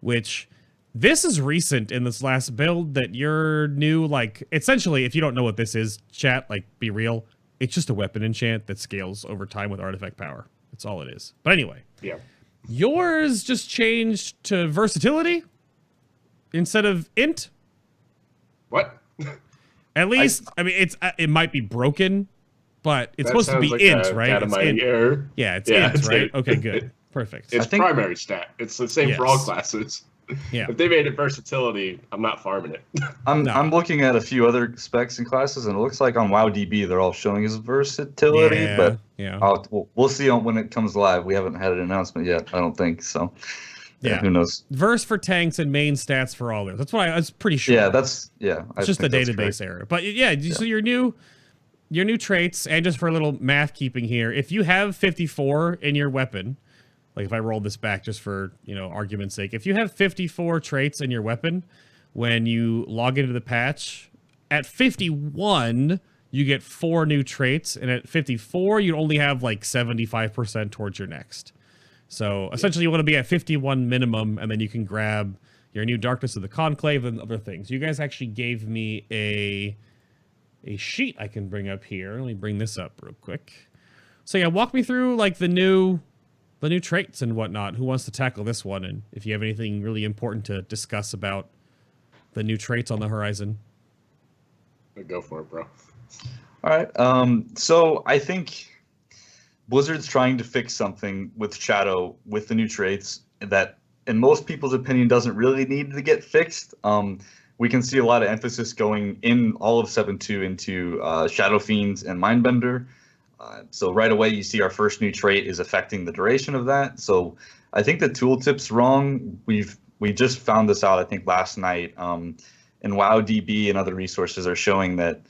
Speaker 1: Which, this is recent in this last build that your new, like, essentially, if you don't know what this is, chat, like, be real. It's just a weapon enchant that scales over time with artifact power. That's all it is. But anyway.
Speaker 2: Yeah.
Speaker 1: Yours just changed to versatility instead of int.
Speaker 2: What?
Speaker 1: At least, I mean, it might be broken, but it's supposed to be
Speaker 2: like
Speaker 1: int, right?
Speaker 2: It's int. Error.
Speaker 1: Yeah, it's int, right? Okay, good. Perfect.
Speaker 2: It's primary stat. It's the same for all classes.
Speaker 1: Yeah.
Speaker 2: If they made it versatility, I'm not farming it.
Speaker 3: I'm looking at a few other specs and classes, and it looks like on WoWDB they're all showing as versatility.
Speaker 1: Yeah,
Speaker 3: but
Speaker 1: yeah.
Speaker 3: we'll see when it comes live. We haven't had an announcement yet, I don't think. So
Speaker 1: Yeah,
Speaker 3: who knows?
Speaker 1: Verse for tanks and main stats for all those. That's what I was pretty sure.
Speaker 3: Yeah,
Speaker 1: it's just the database error. But yeah, so your new traits, and just for a little math keeping here, if you have 54 in your weapon, like if I roll this back just for, argument's sake, if you have 54 traits in your weapon, when you log into the patch, at 51, you get 4 new traits, and at 54, you only have like 75% towards your next. So essentially you want to be at 51 minimum, and then you can grab your new Darkness of the Conclave and other things. You guys actually gave me a sheet I can bring up here. Let me bring this up real quick. So yeah, walk me through like the new traits and whatnot. Who wants to tackle this one? And if you have anything really important to discuss about the new traits on the horizon.
Speaker 2: Go for it, bro.
Speaker 3: All right. So I think Blizzard's trying to fix something with Shadow with the new traits that, in most people's opinion, doesn't really need to get fixed. We can see a lot of emphasis going in all of 7.2 into Shadow Fiends and Mindbender. So right away, you see our first new trait is affecting the duration of that. So I think the tooltip's wrong. We just found this out, I think, last night. And WoWDB and other resources are showing that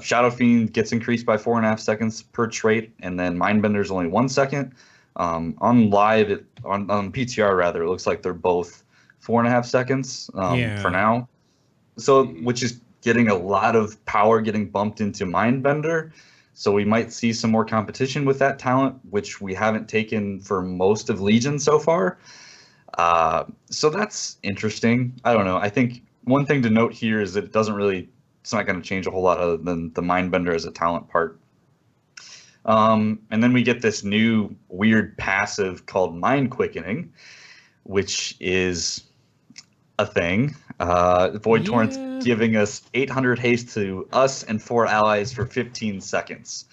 Speaker 3: Shadow Fiend gets increased by 4.5 seconds per trait, and then Mindbender's only 1 second. On live, on PTR rather, it looks like they're both 4.5 seconds for now. So, which is getting a lot of power getting bumped into Mindbender. So we might see some more competition with that talent, which we haven't taken for most of Legion so far. So that's interesting. I don't know. I think one thing to note here is that it's not going to change a whole lot other than the Mindbender as a talent part. And then we get this new weird passive called Mind Quickening, which is a thing. Void Torrent's giving us 800 haste to us and 4 allies for 15 seconds.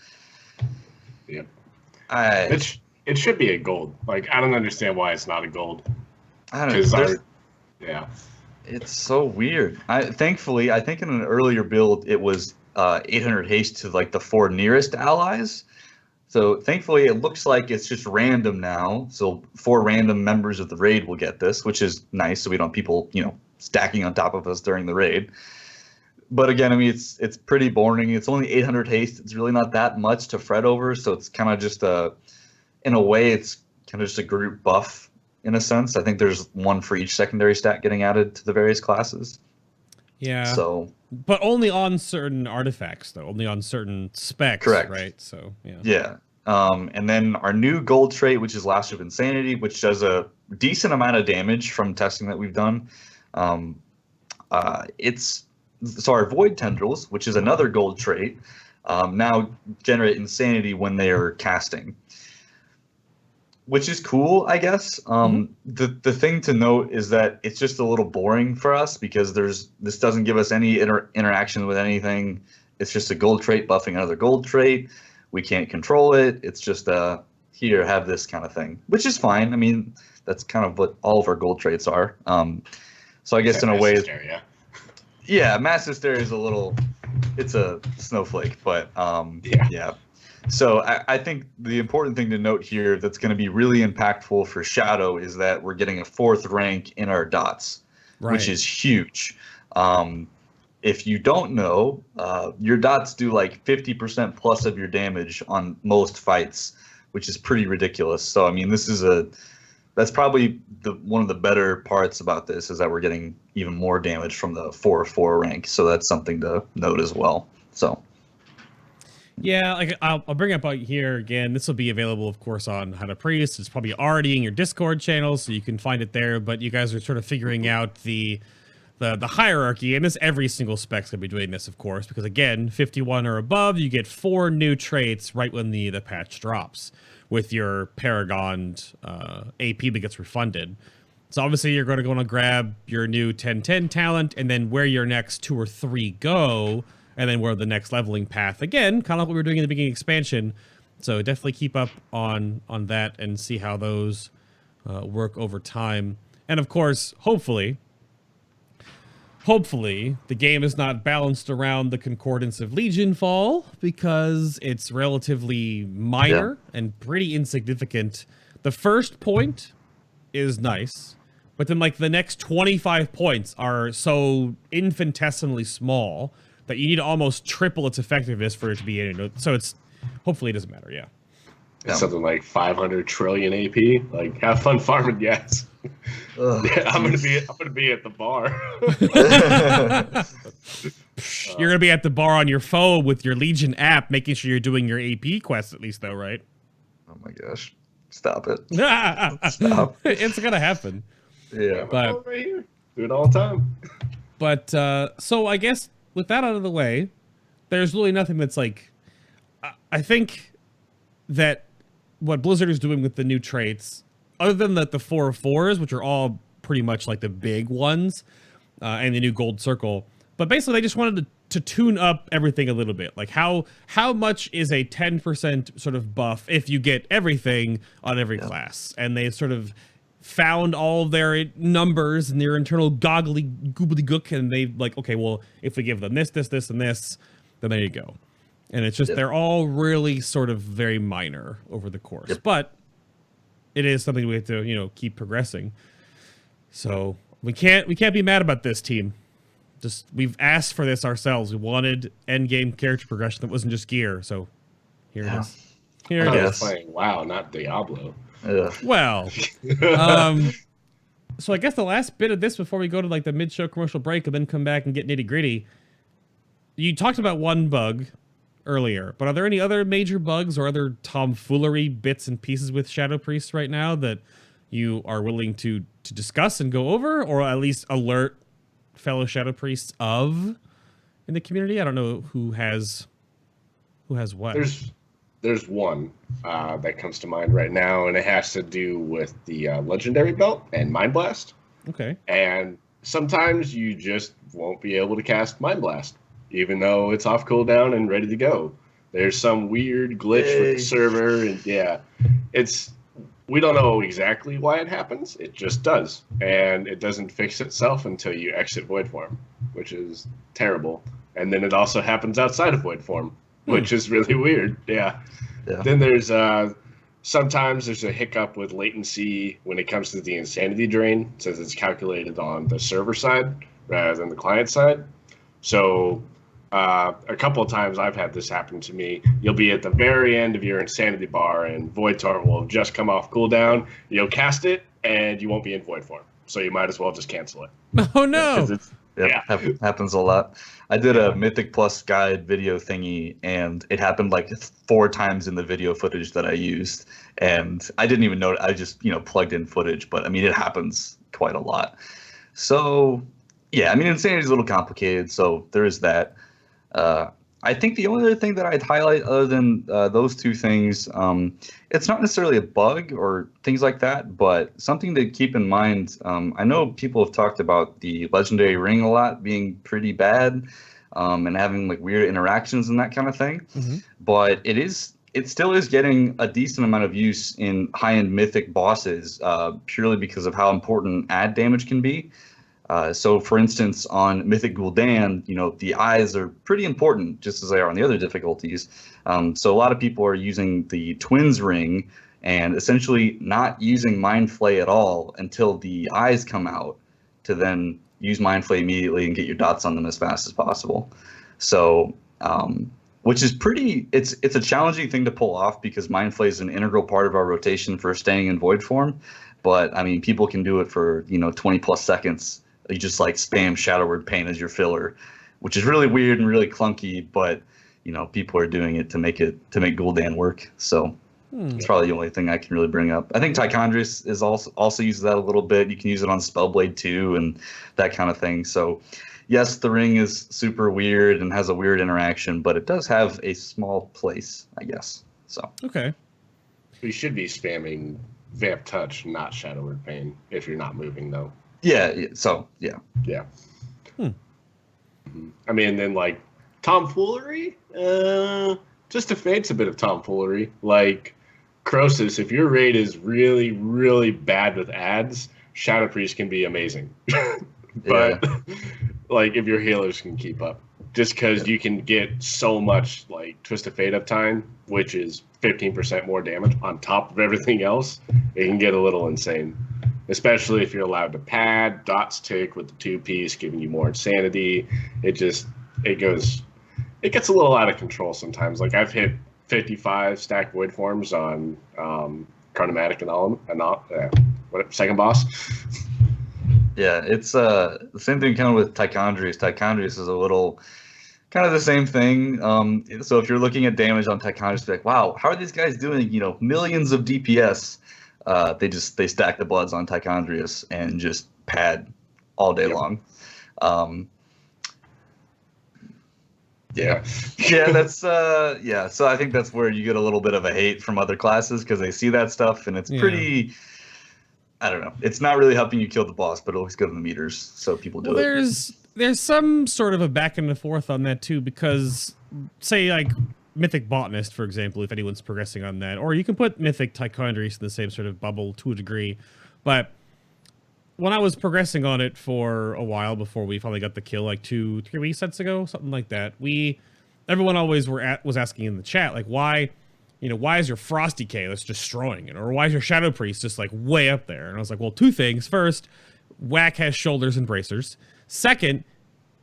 Speaker 2: Yep. It should be a gold. Like, I don't understand why it's not a gold.
Speaker 3: I don't know.
Speaker 2: Yeah.
Speaker 3: It's so weird. Thankfully, I think in an earlier build, it was 800 haste to like the 4 nearest allies. So thankfully, it looks like it's just random now. So 4 random members of the raid will get this, which is nice. So we don't have people, stacking on top of us during the raid. But again, I mean, it's pretty boring. It's only 800 haste. It's really not that much to fret over. So it's kind of just in a way, it's kind of just a group buff in a sense. I think there's one for each secondary stat getting added to the various classes.
Speaker 1: Yeah.
Speaker 3: So,
Speaker 1: but only on certain artifacts, though. Only on certain specs.
Speaker 3: Correct.
Speaker 1: Right. So yeah.
Speaker 3: Yeah. And then our new gold trait, which is Lash of Insanity, which does a decent amount of damage from testing that we've done. So our Void Tendrils, which is another gold trait, now generate Insanity when they are casting, which is cool, I guess. The thing to note is that it's just a little boring for us because this doesn't give us any interaction with anything. It's just a gold trait buffing another gold trait. We can't control it. It's just here, have this kind of thing, which is fine. I mean, that's kind of what all of our gold traits are. So I guess in a way, yeah, Mass Hysteria is it's a snowflake, but yeah. So I think the important thing to note here that's going to be really impactful for Shadow is that we're getting a 4th rank in our dots, which is huge. If you don't know, your dots do like 50% plus of your damage on most fights, which is pretty ridiculous. So I mean, that's probably one of the better parts about this is that we're getting even more damage from the 4/4 rank. So that's something to note as well. So.
Speaker 1: Yeah, like I'll bring up out here again. This will be available, of course, on How to Priest. It's probably already in your Discord channel, so you can find it there. But you guys are sort of figuring out the hierarchy, and every single spec's gonna be doing this, of course, because again, 51 or above, you get 4 new traits right when the patch drops with your Paragon AP that gets refunded. So obviously, you're going to grab your new 10/10 talent, and then where your next 2 or 3 go. And then where the next leveling path, again, kind of like what we were doing in the beginning expansion. So definitely keep up on that and see how those work over time. And of course, hopefully, the game is not balanced around the concordance of Legion Fall, because it's relatively minor and pretty insignificant. The first point is nice, but then like the next 25 points are so infinitesimally small that you need to almost triple its effectiveness for it to be in. So it's hopefully it doesn't matter. Yeah.
Speaker 2: It's something like 500 trillion AP. Like, have fun farming, guys. I'm gonna be at the bar.
Speaker 1: You're gonna be at the bar on your phone with your Legion app, making sure you're doing your AP quests at least, though, right?
Speaker 3: Oh my gosh! Stop it!
Speaker 1: Stop! It's gonna happen.
Speaker 3: Yeah,
Speaker 2: but right here, do it all the time.
Speaker 1: But so I guess with that out of the way, there's really nothing that's like. I think that what Blizzard is doing with the new traits, other than the 4 of 4s, which are all pretty much like the big ones, and the new gold circle, but basically they just wanted to tune up everything a little bit. Like how much is a 10% sort of buff if you get everything on every class, and they sort of found all their numbers and their internal gobbledygook, and they like, okay, well, if we give them this, and this, then there you go. And it's just, they're all really sort of very minor over the course. But it is something we have to, you know, keep progressing. So we can't be mad about this, team. Just, we've asked for this ourselves. We wanted endgame character progression that wasn't just gear. So here it is. Here it is.
Speaker 2: Playing WoW, not Diablo.
Speaker 1: Well, so I guess the last bit of this before we go to like the mid-show commercial break and then come back and get nitty-gritty. You talked about one bug earlier, but are there any other major bugs or other tomfoolery bits and pieces with Shadow Priests right now that you are willing to discuss and go over, or at least alert fellow Shadow Priests of in the community? I don't know who has what.
Speaker 2: There's one that comes to mind right now, and it has to do with the Legendary Belt and Mind Blast.
Speaker 1: Okay.
Speaker 2: And sometimes you just won't be able to cast Mind Blast, even though it's off cooldown and ready to go. There's some weird glitch with the server, and we don't know exactly why it happens. It just does, and it doesn't fix itself until you exit Void Form, which is terrible. And then it also happens outside of Void Form, which is really weird. Yeah. Then there's sometimes there's a hiccup with latency when it comes to the Insanity Drain, since it's calculated on the server side rather than the client side. So a couple of times I've had this happen to me. You'll be at the very end of your Insanity bar, and Void Torrent will have just come off cooldown. You'll cast it, and you won't be in Void Form. So you might as well just cancel it.
Speaker 1: Oh, no.
Speaker 3: Happens a lot. I did a Mythic Plus guide video thingy, and it happened like 4 times in the video footage that I used. And I didn't even know. I just, plugged in footage. But, I mean, it happens quite a lot. So, yeah, I mean, Insanity is a little complicated, so there is that. I think the only other thing that I'd highlight other than those 2 things, it's not necessarily a bug or things like that, but something to keep in mind. I know people have talked about the Legendary Ring a lot being pretty bad and having like weird interactions and that kind of thing, but it still is getting a decent amount of use in high-end Mythic bosses purely because of how important ad damage can be. So, for instance, on Mythic Gul'dan, the eyes are pretty important, just as they are on the other difficulties. So a lot of people are using the Twins Ring and essentially not using Mind Flay at all until the eyes come out, to then use Mind Flay immediately and get your dots on them as fast as possible. So, which is it's a challenging thing to pull off, because Mind Flay is an integral part of our rotation for staying in Void Form. But, I mean, people can do it for, 20 plus seconds. You just like spam Shadow Word Pain as your filler, which is really weird and really clunky, but people are doing it to make Gul'dan work. So it's probably the only thing I can really bring up. I think Tychondrius is also uses that a little bit. You can use it on Spellblade too, and that kind of thing. So yes, the ring is super weird and has a weird interaction, but it does have a small place, I guess. So
Speaker 1: okay,
Speaker 2: we should be spamming Vamp Touch, not Shadow Word Pain, if you're not moving though.
Speaker 3: Yeah.
Speaker 2: I mean, then like tomfoolery, just to fades a bit of tomfoolery. Like Croesus, if your raid is really, really bad with ads, Shadow Priest can be amazing. But like if your healers can keep up, just because you can get so much like Twisted Fate uptime, which is 15% more damage on top of everything else, it can get a little insane. Especially if you're allowed to pad, dots tick with the 2-piece, giving you more insanity. It gets a little out of control sometimes. Like I've hit 55 stacked void forms on Chronomatic and second boss.
Speaker 3: Yeah, it's the same thing kind of with Tichondrius. Tichondrius is a little kind of the same thing. So if you're looking at damage on Tichondrius, be like, wow, how are these guys doing, millions of DPS? They stack the bloods on Tichondrius and just pad all day long. That's so I think that's where you get a little bit of a hate from other classes because they see that stuff and it's pretty, I don't know, it's not really helping you kill the boss, but it looks good in the meters, so people do it.
Speaker 1: There's some sort of a back and forth on that too, because say like Mythic Botanist, for example, if anyone's progressing on that, or you can put Mythic Tichondrius in the same sort of bubble to a degree, but when I was progressing on it for a while before we finally got the kill, like 2-3 resets ago, something like that, everyone always was asking in the chat, like, why is your Frosty K that's destroying it, or why is your Shadow Priest just like way up there? And I was like, well, two things. First, Whack has shoulders and bracers. Second,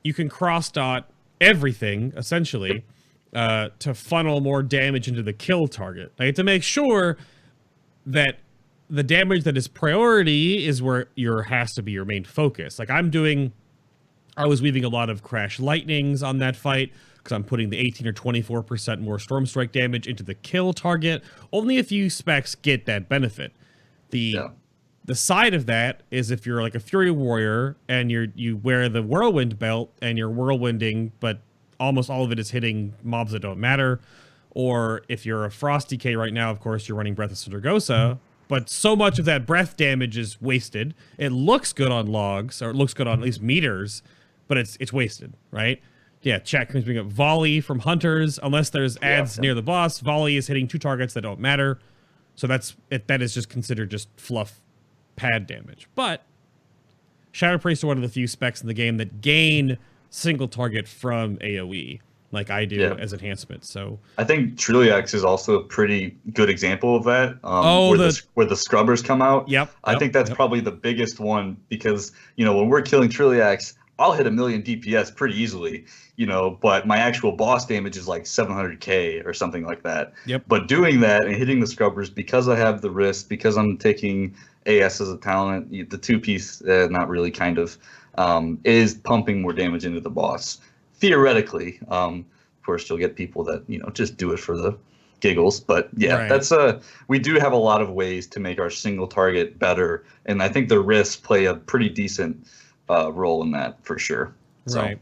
Speaker 1: you can cross dot everything essentially to funnel more damage into the kill target. Like, to make sure that the damage that is priority is where has to be your main focus. Like I was weaving a lot of Crash Lightnings on that fight because I'm putting the 18 or 24% more Storm Strike damage into the kill target. Only a few specs get that benefit. The side of that is if you're like a Fury Warrior and you wear the Whirlwind belt and you're whirlwinding, but almost all of it is hitting mobs that don't matter. Or if you're a Frosty K right now, of course, you're running Breath of Sindragosa. But so much of that breath damage is wasted. It looks good on logs, or it looks good on at least meters, but it's wasted, right? Yeah, chat can bring up Volley from Hunters. Unless there's ads near the boss, Volley is hitting 2 targets that don't matter. So that is just considered just fluff pad damage. But Shadow Priest are one of the few specs in the game that gain single target from AoE. Like I do as enhancement. So
Speaker 3: I think Trilliax is also a pretty good example of that. Where the scrubbers come out. I think that's probably the biggest one because, when we're killing Trilliax, I'll hit 1 million DPS pretty easily, but my actual boss damage is like 700k or something like that. But doing that and hitting the scrubbers because I have the wrist, because I'm taking AS as a talent, the 2-piece, not really kind of, is pumping more damage into the boss. Theoretically, of course, you'll get people that just do it for the giggles. But that's we do have a lot of ways to make our single target better, and I think the risks play a pretty decent role in that for sure.
Speaker 1: Right.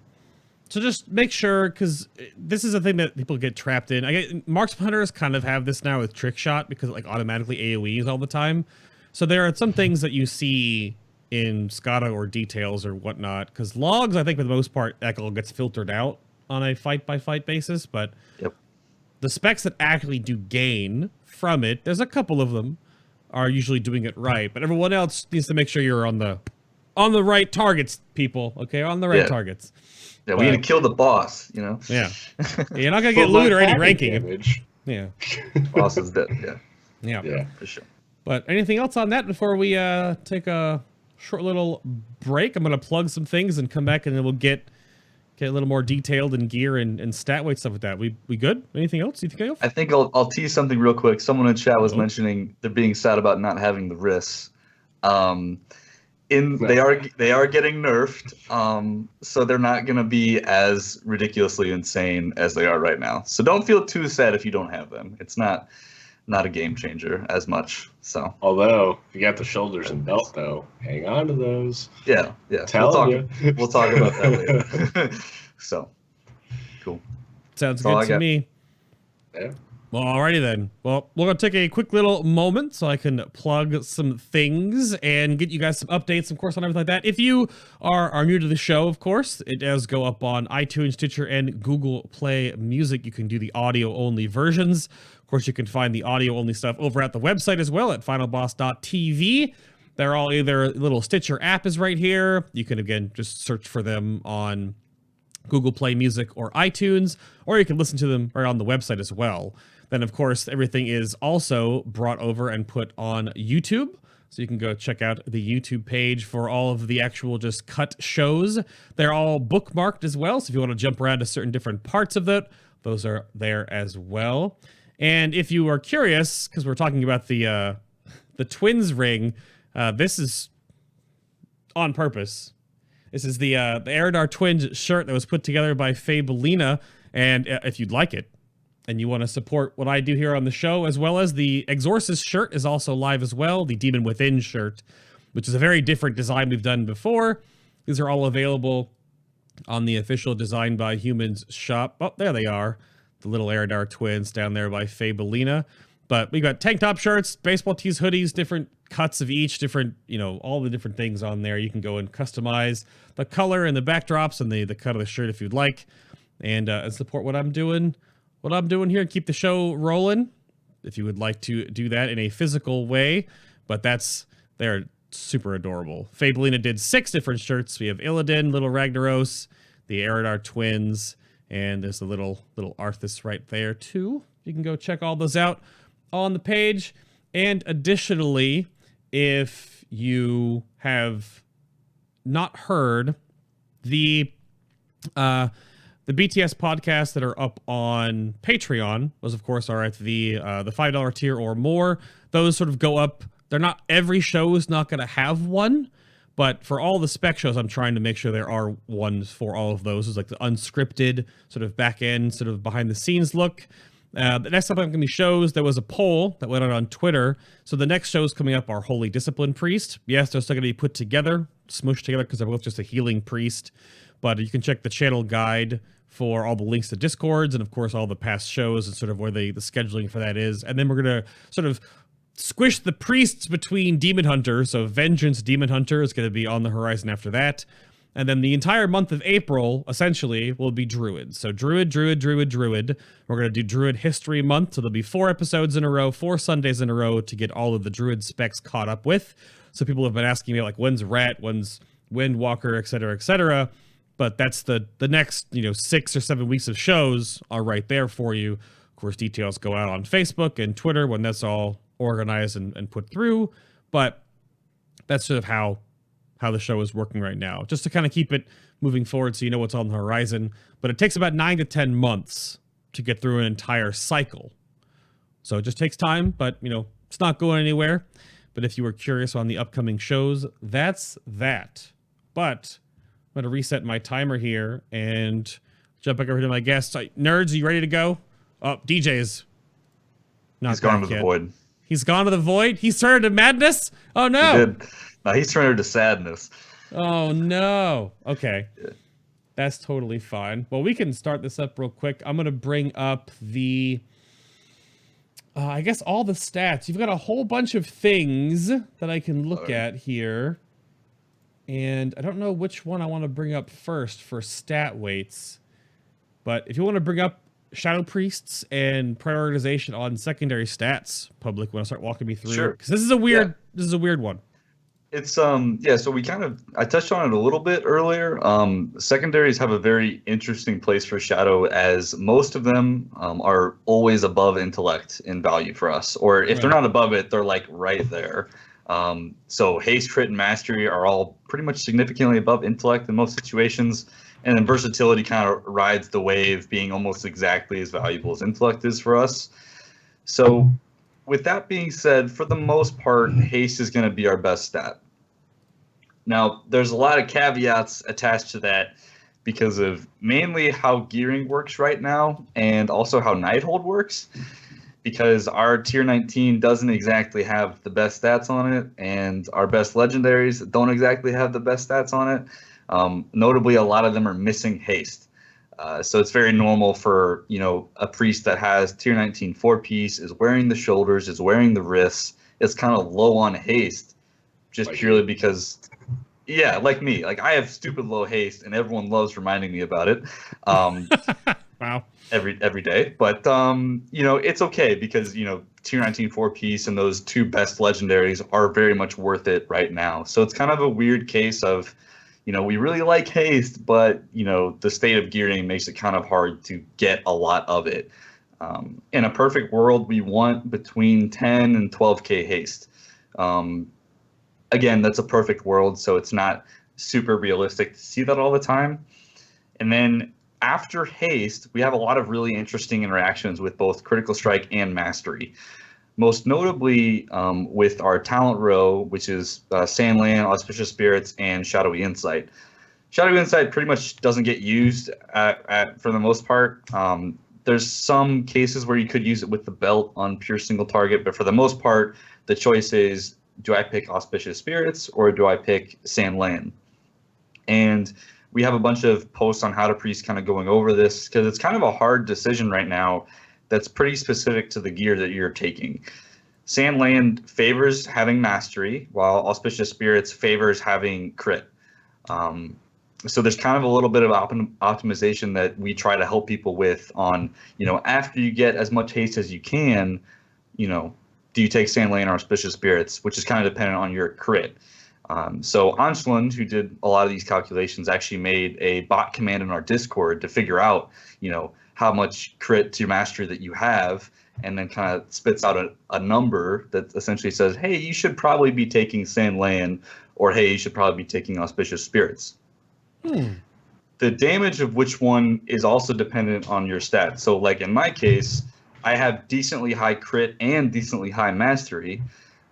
Speaker 1: So just make sure, because this is a thing that people get trapped in. Marksman Hunters kind of have this now with Trick Shot because it like automatically AoEs all the time. So there are some things that you see in Skada or details or whatnot, because logs, I think for the most part, that all gets filtered out on a fight-by-fight basis, but the specs that actually do gain from it, there's a couple of them, are usually doing it right, but everyone else needs to make sure you're on the right targets, people, okay? On the right targets.
Speaker 3: Yeah, we need to kill the boss,
Speaker 1: Yeah. You're not going to get loot or any ranking.
Speaker 2: Damage.
Speaker 3: Boss is dead,
Speaker 1: Yeah,
Speaker 3: for sure.
Speaker 1: But anything else on that before we take a short little break? I'm going to plug some things and come back, and then we'll get a little more detailed in gear and stat weight stuff with that. We good? Anything else you think of?
Speaker 3: I think I'll tease something real quick. Someone in chat was mentioning they're being sad about not having the wrists. They are getting nerfed, so they're not going to be as ridiculously insane as they are right now. So don't feel too sad if you don't have them. It's not a game changer as much. So
Speaker 2: although if you got the shoulders and belt though, hang on to those.
Speaker 3: Yeah. We'll talk about that later. So cool.
Speaker 1: Sounds good to me.
Speaker 2: Yeah.
Speaker 1: Well, alrighty then. Well, we're going to take a quick little moment so I can plug some things and get you guys some updates, of course, on everything like that. If you are new to the show, of course, it does go up on iTunes, Stitcher, and Google Play Music. You can do the audio-only versions. Of course, you can find the audio-only stuff over at the website as well at FinalBoss.tv. They're all either little Stitcher app is right here. You can, again, just search for them on Google Play Music or iTunes, or you can listen to them right on the website as well. Then, of course, everything is also brought over and put on YouTube. So you can go check out the YouTube page for all of the actual just cut shows. They're all bookmarked as well. So if you want to jump around to certain different parts of that, those are there as well. And if you are curious, because we're talking about the twins ring, this is on purpose. This is the Eridar Twins shirt that was put together by Fabelina. And if you'd like it, and you want to support what I do here on the show, as well as the Exorcist shirt is also live as well, the Demon Within shirt, which is a very different design we've done before. These are all available on the official Design by Humans shop. Oh, there they are. The little Eridar Twins down there by Fabelina. But we got tank top shirts, baseball tees, hoodies, different cuts of each, different, all the different things on there. You can go and customize the color and the backdrops and the cut of the shirt if you'd like, and support what I'm doing. What I'm doing here and keep the show rolling, if you would like to do that in a physical way. But they're super adorable. Fabelina did 6 different shirts. We have Illidan, Little Ragnaros, the Eridar Twins, and there's a little Arthas right there too. You can go check all those out on the page. And additionally, if you have not heard the BTS podcasts that are up on Patreon, those of course are at the $5 tier or more. Those sort of go up. They're not, every show is not going to have one, but for all the spec shows, I'm trying to make sure there are ones for all of those. It's like the unscripted sort of back end, sort of behind the scenes look. The next up upcoming shows, there was a poll that went out on Twitter. So the next shows coming up are Holy Discipline Priest. Yes, they're still going to be put together, smooshed together, because they're both just a healing priest. But you can check the channel guide for all the links to Discords and, of course, all the past shows and sort of where the scheduling for that is. And then we're going to sort of squish the priests between Demon Hunter. So Vengeance Demon Hunter is going to be on the horizon after that. And then the entire month of April, essentially, will be Druid. So Druid. We're going to do Druid History Month. So there'll be 4 episodes in a row, 4 Sundays in a row to get all of the Druid specs caught up with. So people have been asking me, like, when's Rat, when's Windwalker, et cetera. But that's the next, 6 or 7 weeks of shows are right there for you. Of course, details go out on Facebook and Twitter when that's all organized and put through. But that's sort of how the show is working right now, just to kind of keep it moving forward so you know what's on the horizon. But it takes about 9 to 10 months to get through an entire cycle. So it just takes time, but, it's not going anywhere. But if you were curious on the upcoming shows, that's that. But I'm going to reset my timer here and jump back over to my guests. Nerds, are you ready to go? Oh, DJ's not.
Speaker 3: He's gone to the void.
Speaker 1: He's gone to the void? He's turned to madness? Oh, no.
Speaker 3: He did. No, he's turned to sadness.
Speaker 1: Oh, no. Okay. Yeah. That's totally fine. Well, we can start this up real quick. I'm going to bring up the, I guess, all the stats. You've got a whole bunch of things that I can look at here. And I don't know which one I want to bring up first for stat weights. But if you want to bring up Shadow Priests and prioritization on secondary stats, Public, want to start walking me through?
Speaker 3: Sure.
Speaker 1: Because this is a weird one.
Speaker 3: It's so I touched on it a little bit earlier. Secondaries have a very interesting place for Shadow, as most of them are always above intellect in value for us, or if they're not above it, they're like right there. So haste, crit, and mastery are all pretty much significantly above intellect in most situations, and then versatility kind of rides the wave, being almost exactly as valuable as intellect is for us. So with that being said, for the most part, haste is going to be our best stat. Now, there's a lot of caveats attached to that because of mainly how gearing works right now, and also how Nighthold works, because our tier 19 doesn't exactly have the best stats on it, and our best legendaries don't exactly have the best stats on it. Notably, a lot of them are missing haste. So it's very normal for, a priest that has tier 19 4-piece, is wearing the shoulders, is wearing the wrists, is kind of low on haste, just like purely because, like me. Like, I have stupid low haste, and everyone loves reminding me about it.
Speaker 1: Wow.
Speaker 3: every day. But it's okay because tier 19 4-piece and those two best legendaries are very much worth it right now. So it's kind of a weird case of, we really like haste, but the state of gearing makes it kind of hard to get a lot of it. In a perfect world, we want between 10 and 12k haste. Again, that's a perfect world, so it's not super realistic to see that all the time. And then after haste, we have a lot of really interesting interactions with both critical strike and mastery. Most notably with our talent row, which is Sandland, Auspicious Spirits, and Shadowy Insight. Shadowy Insight pretty much doesn't get used for the most part. There's some cases where you could use it with the belt on pure single target, but for the most part, the choice is, do I pick Auspicious Spirits or do I pick Sandland? And we have a bunch of posts on How to Priest kind of going over this because it's kind of a hard decision right now that's pretty specific to the gear that you're taking. Sandland favors having mastery, while Auspicious Spirits favors having crit. So there's kind of a little bit of optimization that we try to help people with on, after you get as much haste as you can, do you take Sandland or Auspicious Spirits, which is kind of dependent on your crit. So Anshland, who did a lot of these calculations, actually made a bot command in our Discord to figure out, how much crit to mastery that you have, and then kind of spits out a number that essentially says, hey, you should probably be taking Sandland, or hey, you should probably be taking Auspicious Spirits. The damage of which one is also dependent on your stats. So like in my case, I have decently high crit and decently high mastery,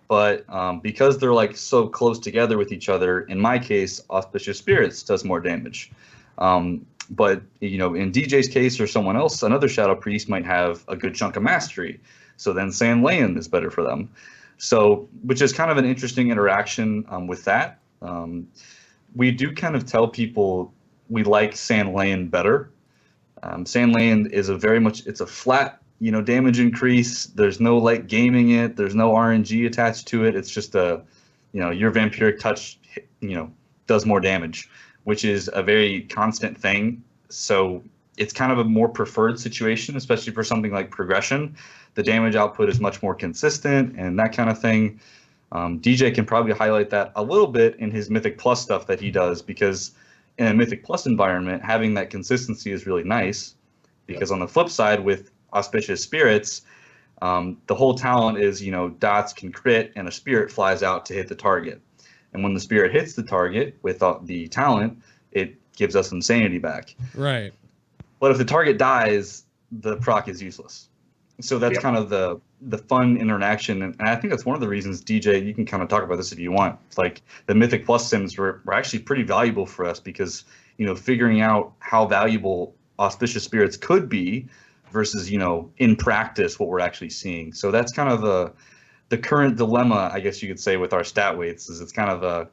Speaker 3: but because they're like so close together with each other, in my case, Auspicious Spirits does more damage. But in DJ's case or someone else, another Shadow Priest might have a good chunk of mastery. So then Sandland is better for them. So, which is kind of an interesting interaction with that. We do kind of tell people we like Sandland better. Sandland is it's a flat, damage increase. There's no like gaming it. There's no RNG attached to it. It's just your vampiric touch, does more damage, which is a very constant thing. So it's kind of a more preferred situation, especially for something like progression. The damage output is much more consistent and that kind of thing. DJ can probably highlight that a little bit in his Mythic Plus stuff that he does, because in a Mythic Plus environment, having that consistency is really nice. Because on the flip side, with Auspicious Spirits, the whole talent is, dots can crit and a spirit flies out to hit the target. And when the spirit hits the target with the talent, it gives us insanity back.
Speaker 1: Right.
Speaker 3: But if the target dies, the proc is useless. So that's kind of the fun interaction. And I think that's one of the reasons, DJ, you can kind of talk about this if you want. It's like the Mythic Plus sims were actually pretty valuable for us because, figuring out how valuable Auspicious Spirits could be versus, in practice, what we're actually seeing. So that's kind of the current dilemma, I guess you could say, with our stat weights, is it's kind of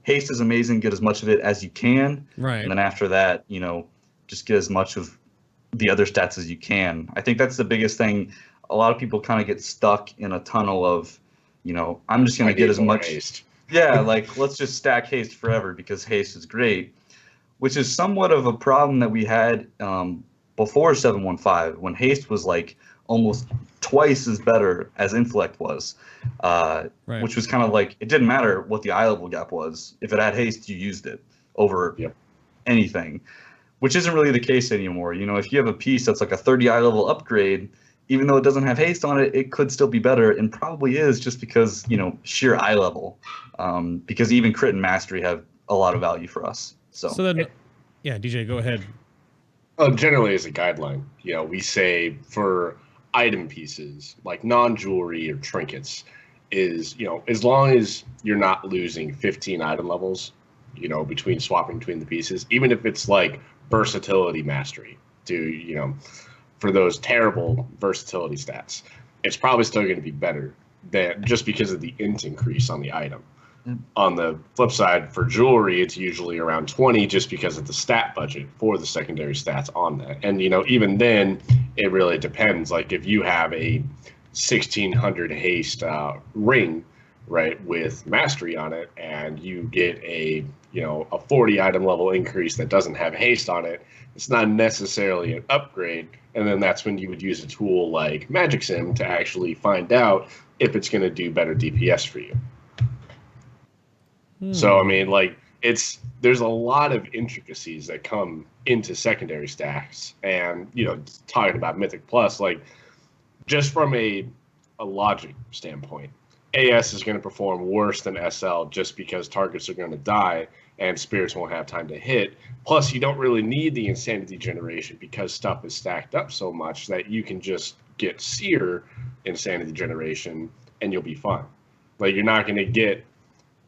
Speaker 3: haste is amazing, get as much of it as you can.
Speaker 1: Right.
Speaker 3: And then after that, just get as much of the other stats as you can. I think that's the biggest thing. A lot of people kind of get stuck in a tunnel of, I'm just going to get as much haste. Yeah, like let's just stack haste forever because haste is great, which is somewhat of a problem that we had before 715 when haste was like almost twice as better as intellect was, which was kind of like, it didn't matter what the eye level gap was. If it had haste, you used it over anything. Which isn't really the case anymore. If you have a piece that's like a 30 eye level upgrade, even though it doesn't have haste on it, it could still be better, and probably is just because, sheer eye level. Because even crit and mastery have a lot of value for us. So
Speaker 1: then, yeah, DJ, go ahead.
Speaker 2: Generally, as a guideline, we say for item pieces like non-jewelry or trinkets is, as long as you're not losing 15 item levels, between swapping between the pieces, even if it's like versatility mastery for those terrible versatility stats, it's probably still going to be better than just because of the int increase on the item. On the flip side, for jewelry, it's usually around 20 just because of the stat budget for the secondary stats on that. And, even then, it really depends. Like if you have a 1600 haste ring, right, with mastery on it, and you get a a 40 item level increase that doesn't have haste on it, it's not necessarily an upgrade. And then that's when you would use a tool like Magic Sim to actually find out if it's going to do better DPS for you. So, I mean, like, there's a lot of intricacies that come into secondary stacks. And, talking about Mythic Plus, like, just from a logic standpoint, AS is going to perform worse than SL just because targets are going to die and spirits won't have time to hit. Plus, you don't really need the insanity generation because stuff is stacked up so much that you can just get seer insanity generation and you'll be fine. Like, you're not going to get,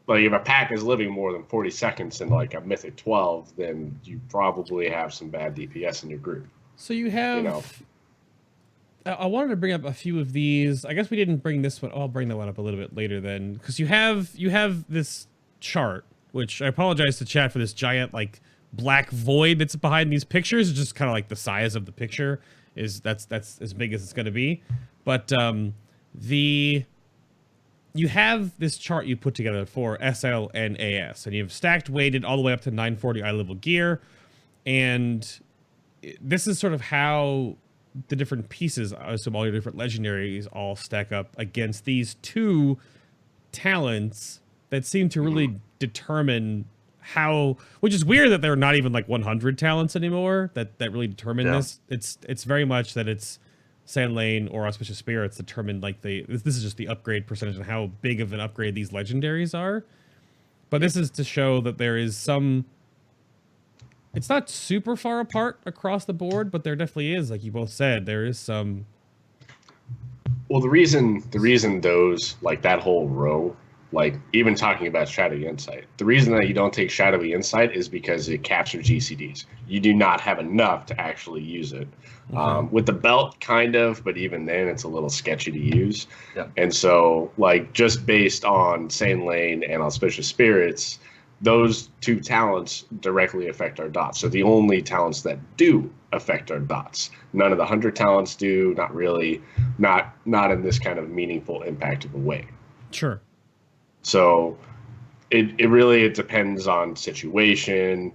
Speaker 2: like, if a pack is living more than 40 seconds in like a Mythic 12, then you probably have some bad DPS in your group.
Speaker 1: So you have, I wanted to bring up a few of these. I guess we didn't bring this one. I'll bring that one up a little bit later then, because you have this chart, which I apologize to chat for this giant like black void that's behind these pictures. It's just kind of like the size of the picture that's as big as it's going to be. But you have this chart you put together for SL and AS, and you've stacked weighted all the way up to 940 eye level gear, and this is sort of how the different pieces, I assume all your different legendaries, all stack up against these two talents that seem to really determine how, which is weird that they're not even like 100 talents anymore that really determine this. It's very much that it's Sand Lane or Auspicious Spirits determine like this is just the upgrade percentage and how big of an upgrade these legendaries are. But this is to show that there is some, it's not super far apart across the board, but there definitely is, like you both said, there is some.
Speaker 2: Well, the reason those, like that whole row, like even talking about Shadowy Insight, the reason that you don't take Shadowy Insight is because it captures GCDs. You do not have enough to actually use it. With the belt, kind of, but even then it's a little sketchy to use. Yep. And so, like, just based on Sand Lane and Auspicious Spirits, those two talents directly affect our dots. So the only talents that do affect our dots. None of the 100 talents do, not really, not in this kind of meaningful, impact of a way.
Speaker 1: Sure.
Speaker 2: So it really depends on situation,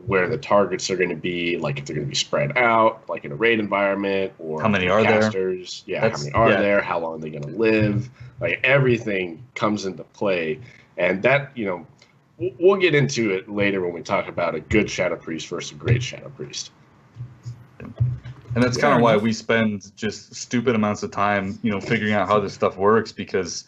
Speaker 2: where the targets are going to be, like if they're going to be spread out, like in a raid environment, or
Speaker 3: how many are
Speaker 2: casters, there? Yeah, how many are there? How long are they going to live? Like everything comes into play, and that we'll get into it later when we talk about a good Shadow Priest versus a great Shadow Priest.
Speaker 3: And that's kind of why we spend just stupid amounts of time, figuring out how this stuff works, because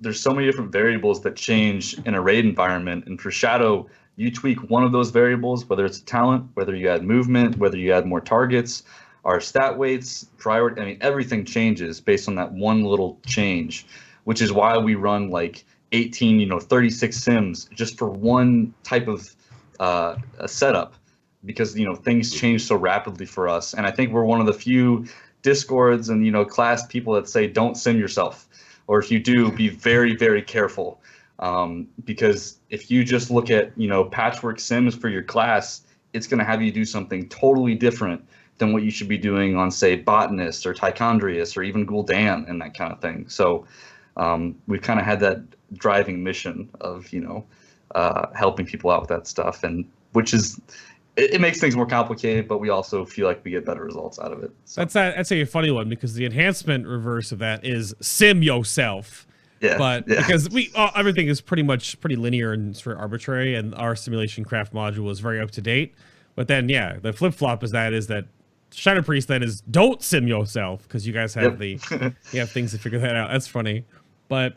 Speaker 3: there's so many different variables that change in a raid environment. And for Shadow, you tweak one of those variables, whether it's a talent, whether you add movement, whether you add more targets, our stat weights, priority, I mean, everything changes based on that one little change, which is why we run like 18, 36 sims just for one type of a setup, because, things change so rapidly for us. And I think we're one of the few discords and, class people that say, don't sim yourself. Or if you do, be very, very careful. Because if you just look at, patchwork sims for your class, it's going to have you do something totally different than what you should be doing on, say, Botanist or Tichondrius or even Gul'dan and that kind of thing. So we've kind of had that driving mission of, helping people out with that stuff, and which is, it makes things more complicated, but we also feel like we get better results out of it. So.
Speaker 1: That's a funny one, because the enhancement reverse of that is sim yourself. Yeah. But because everything is pretty linear and sort of arbitrary, and our simulation craft module is very up to date. But then, the flip flop is that Shadow Priest then is don't sim yourself, because you guys have you have things to figure that out. That's funny. But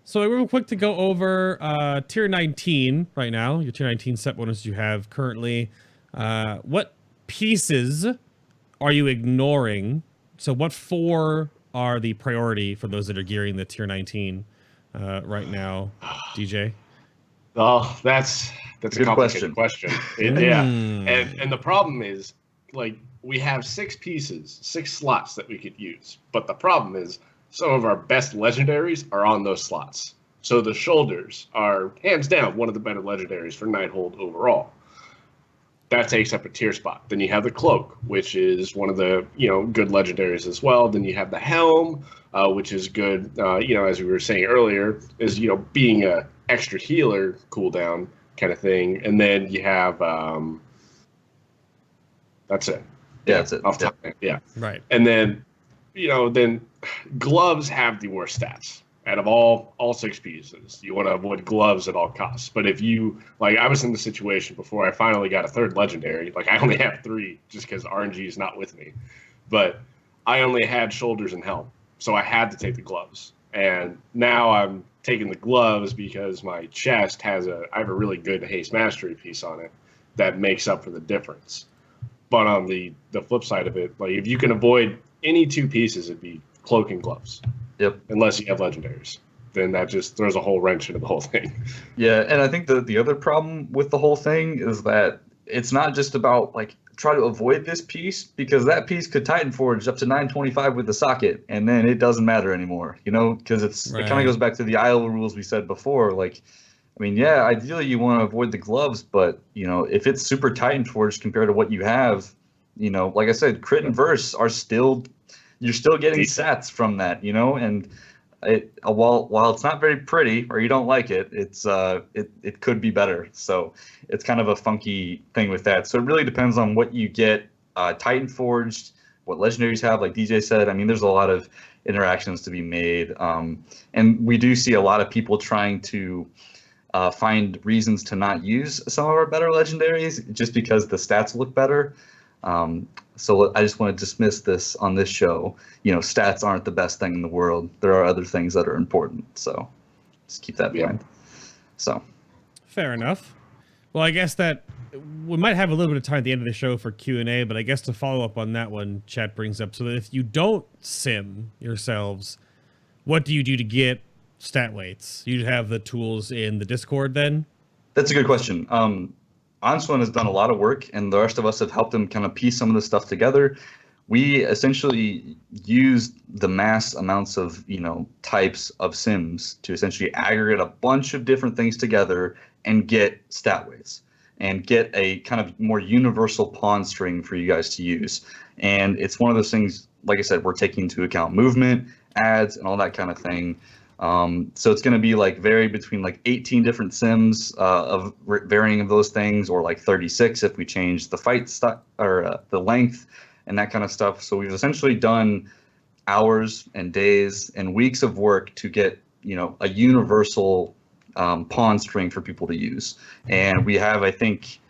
Speaker 1: so real quick to go over tier 19 right now, your tier 19 set bonus you have currently. What pieces are you ignoring? So what 4 are the priority for those that are gearing the tier 19 right now, DJ?
Speaker 2: Oh, that's a complicated question. Yeah. And the problem is, like, we have 6 pieces, 6 slots that we could use. But the problem is, some of our best legendaries are on those slots. So the shoulders are, hands down, one of the better legendaries for Nighthold overall. That takes up a tier spot. Then you have the cloak, which is one of the good legendaries as well. Then you have the helm, which is good. As we were saying earlier, is being a extra healer cooldown kind of thing, and then you have that's it.
Speaker 3: That's it.
Speaker 2: Off top, yeah.
Speaker 1: Right.
Speaker 2: And then, then gloves have the worst stats out of all 6 pieces. You want to avoid gloves at all costs. But if you, like, I was in the situation before I finally got a 3rd legendary. Like, I only have 3 just because RNG is not with me. But I only had shoulders and helm, so I had to take the gloves. And now I'm taking the gloves because my chest I have a really good haste mastery piece on it that makes up for the difference. But on the flip side of it, like, if you can avoid any 2 pieces, it'd be cloak and gloves.
Speaker 3: Yep.
Speaker 2: Unless you have legendaries, then that just throws a whole wrench into the whole thing.
Speaker 3: Yeah, and I think the other problem with the whole thing is that it's not just about, like, try to avoid this piece, because that piece could Titan Forge up to 925 with the socket, and then it doesn't matter anymore, because it kind of goes back to the IL rules we said before. Like, I mean, yeah, ideally you want to avoid the gloves, but, if it's super Titan Forged compared to what you have, like I said, crit and verse are still, you're still getting stats from that, and while it's not very pretty, or you don't like it, it could be better. So it's kind of a funky thing with that. So it really depends on what you get Titan Forged, what legendaries have, like DJ said. I mean, there's a lot of interactions to be made, and we do see a lot of people trying to find reasons to not use some of our better legendaries just because the stats look better. So I just want to dismiss this on this show. Stats aren't the best thing in the world. There are other things that are important. So just keep that in mind. So
Speaker 1: fair enough. Well, I guess that we might have a little bit of time at the end of the show for Q&A, but I guess to follow up on that one, chat brings up, so that if you don't sim yourselves, what do you do to get stat weights? You have the tools in the Discord then?
Speaker 3: That's a good question. Answan has done a lot of work, and the rest of us have helped him kind of piece some of this stuff together. We essentially used the mass amounts of, types of sims to essentially aggregate a bunch of different things together and get stat weights and get a kind of more universal pawn string for you guys to use. And it's one of those things, like I said, we're taking into account movement, ads, and all that kind of thing. So it's going to be vary between 18 different sims of varying of those things, or 36 if we change the fight or the length and that kind of stuff. So we've essentially done hours and days and weeks of work to get a universal pawn string for people to use. And we have, I think,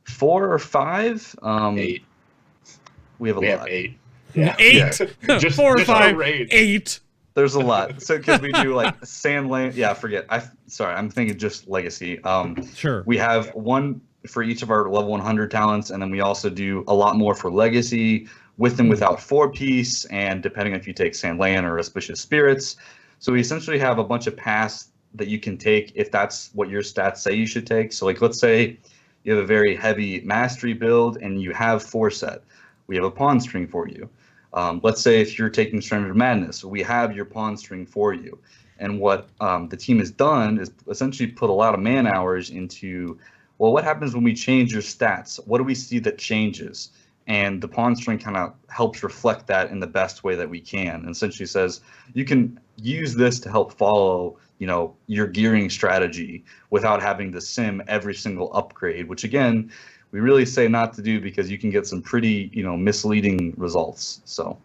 Speaker 3: 4 or 5.
Speaker 2: 8.
Speaker 3: We have
Speaker 2: have 8.
Speaker 1: Yeah. 8.
Speaker 2: Yeah. Just
Speaker 1: 4 or 5. 8.
Speaker 3: There's a lot. So because we do sand lane, I'm thinking just legacy.
Speaker 1: Sure.
Speaker 3: We have 1 for each of our level 100 talents, and then we also do a lot more for legacy, with and without 4-piece, and depending if you take sand lane or auspicious spirits. So we essentially have a bunch of paths that you can take if that's what your stats say you should take. So let's say you have a very heavy mastery build and you have 4 set. We have a pawn string for you. Let's say if you're taking Stranded Madness, we have your pawn string for you. And what the team has done is essentially put a lot of man hours into, well, what happens when we change your stats? What do we see that changes? And the pawn string kind of helps reflect that in the best way that we can. And essentially says, you can use this to help follow, your gearing strategy without having to sim every single upgrade, which again, we really say not to do because you can get some pretty, misleading results. So,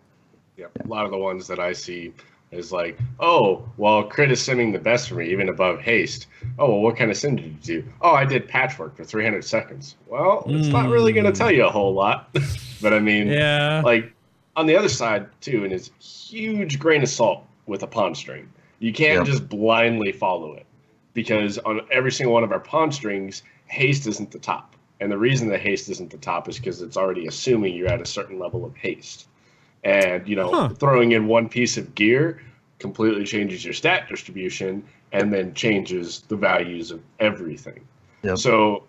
Speaker 2: yeah, a lot of the ones that I see is oh, well, crit is simming the best for me, even above haste. Oh, well, what kind of sim did you do? Oh, I did patchwork for 300 seconds. Well, it's not really going to tell you a whole lot. But I mean,
Speaker 1: yeah.
Speaker 2: On the other side, too, and it's huge grain of salt with a pawn string. You can't just blindly follow it, because on every single one of our pawn strings, haste isn't the top. And the reason that haste isn't the top is because it's already assuming you're at a certain level of haste. And, throwing in 1 piece of gear completely changes your stat distribution and then changes the values of everything.
Speaker 3: Yep.
Speaker 2: So,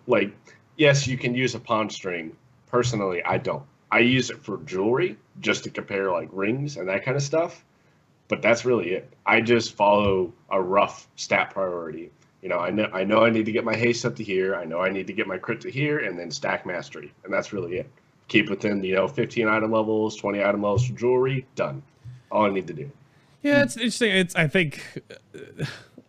Speaker 2: yes, you can use a pawn string. Personally, I don't. I use it for jewelry just to compare, rings and that kind of stuff. But that's really it. I just follow a rough stat priority. I know I need to get my haste up to here. I know I need to get my crit to here, and then stack mastery, and that's really it. Keep within 15 item levels, 20 item levels for jewelry. Done. All I need to do.
Speaker 1: Yeah, it's interesting. I think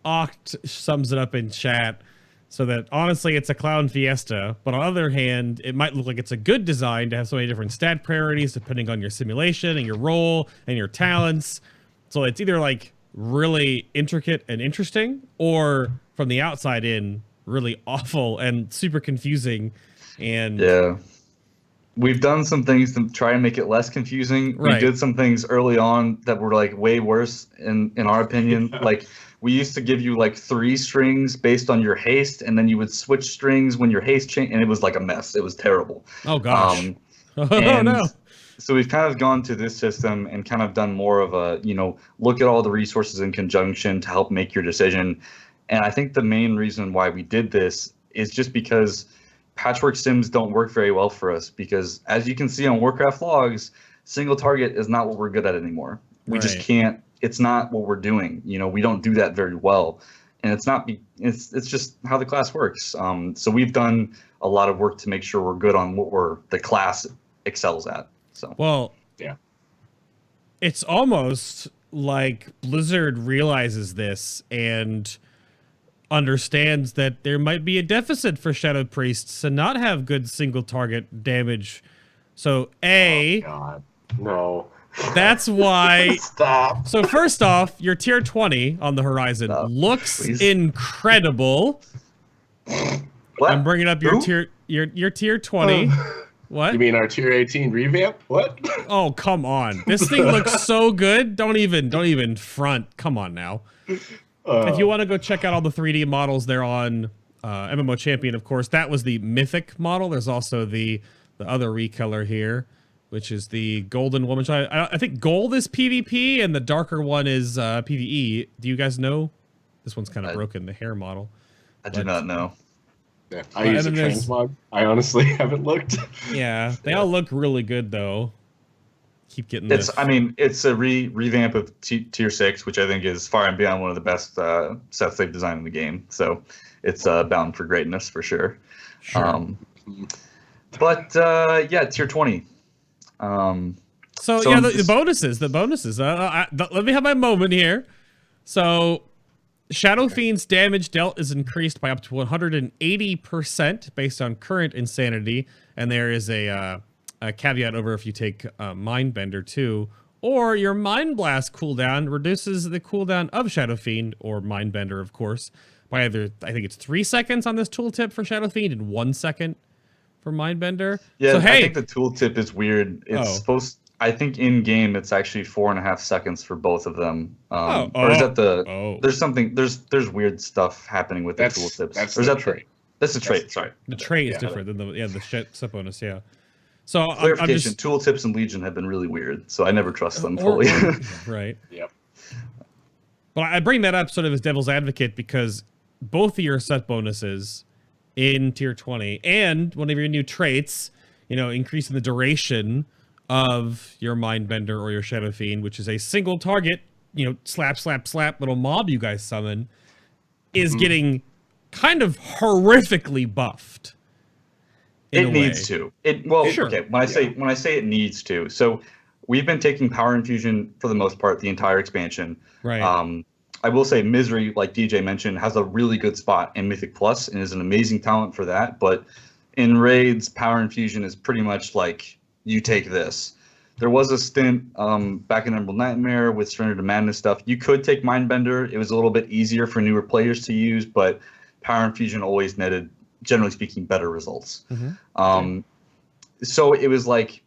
Speaker 1: Oct sums it up in chat. So that honestly, it's a clown fiesta. But on the other hand, it might look like it's a good design to have so many different stat priorities depending on your simulation and your role and your talents. So it's either like really intricate and interesting, or from the outside in, really awful and super confusing. And
Speaker 3: yeah, we've done some things to try and make it less confusing.
Speaker 1: Right.
Speaker 3: We did some things early on that were like way worse in our opinion. Like we used to give you like 3 strings based on your haste, and then you would switch strings when your haste changed, and it was like a mess. It was terrible.
Speaker 1: Oh gosh.
Speaker 3: Oh
Speaker 1: no.
Speaker 3: So we've kind of gone to this system and kind of done more of a, look at all the resources in conjunction to help make your decision. And I think the main reason why we did this is just because patchwork sims don't work very well for us, because as you can see on Warcraft logs, single target is not what we're good at anymore. We just can't. It's not what we're doing. We don't do that very well, and it's just how the class works. So we've done a lot of work to make sure we're good on what the class excels at. So
Speaker 1: well,
Speaker 2: yeah,
Speaker 1: it's almost like Blizzard realizes this and understands that there might be a deficit for Shadow Priests to not have good single target damage. So
Speaker 2: oh God, no.
Speaker 1: That's why.
Speaker 2: Stop.
Speaker 1: So first off, your tier 20 on the horizon looks incredible.
Speaker 3: What?
Speaker 1: I'm bringing up your tier 20. What?
Speaker 2: You mean our tier 18 revamp? What?
Speaker 1: Oh, come on. This thing looks so good. Don't even front. Come on now. If you want to go check out all the 3D models, they're on MMO Champion, of course. That was the Mythic model. There's also the other recolor here, which is the golden one. Which I think gold is PvP and the darker one is PvE. Do you guys know? This one's kind of broken, the hair model.
Speaker 3: I do not know.
Speaker 2: Yeah, I use a transmog. I honestly haven't looked.
Speaker 1: Yeah, they all look really good though. Keep getting this.
Speaker 3: It's a revamp of tier 6, which I think is far and beyond one of the best sets they've designed in the game. So it's bound for greatness for sure. But yeah, tier 20.
Speaker 1: So yeah, the bonuses. Let me have my moment here. So Shadow Fiend's damage dealt is increased by up to 180% based on current insanity, and there is a caveat over if you take Mindbender too, or your Mind Blast cooldown reduces the cooldown of Shadow Fiend or Mindbender, of course, by either, I think it's 3 seconds on this tooltip for Shadow Fiend and 1 second for Mindbender.
Speaker 3: Yeah,
Speaker 1: so, hey,
Speaker 3: I think the tooltip is weird. It's supposed. I think in game it's actually 4.5 seconds for both of them. Or is that there's something. There's weird stuff happening with the tooltips.
Speaker 2: That's the trait.
Speaker 3: That's the trait. Sorry.
Speaker 1: The trait is different than the set bonus. Yeah. So
Speaker 3: clarification: tooltips and Legion have been really weird, so I never trust them fully.
Speaker 1: Right.
Speaker 2: Yep.
Speaker 1: But I bring that up sort of as devil's advocate because both of your set bonuses in tier 20 and one of your new traits, increasing the duration of your Mindbender or your Shadow Fiend, which is a single target, slap, slap, slap little mob you guys summon, is getting kind of horrifically buffed.
Speaker 3: It needs to.
Speaker 1: Sure.
Speaker 3: Okay. When I say it needs to, so we've been taking Power Infusion for the most part the entire expansion.
Speaker 1: Right.
Speaker 3: I will say Misery, like DJ mentioned, has a really good spot in Mythic Plus and is an amazing talent for that. But in raids, Power Infusion is pretty much like you take this. There was a stint back in Emerald Nightmare with Surrender to Madness stuff. You could take Mindbender. It was a little bit easier for newer players to use, but Power Infusion always netted, generally speaking, better results. So it was like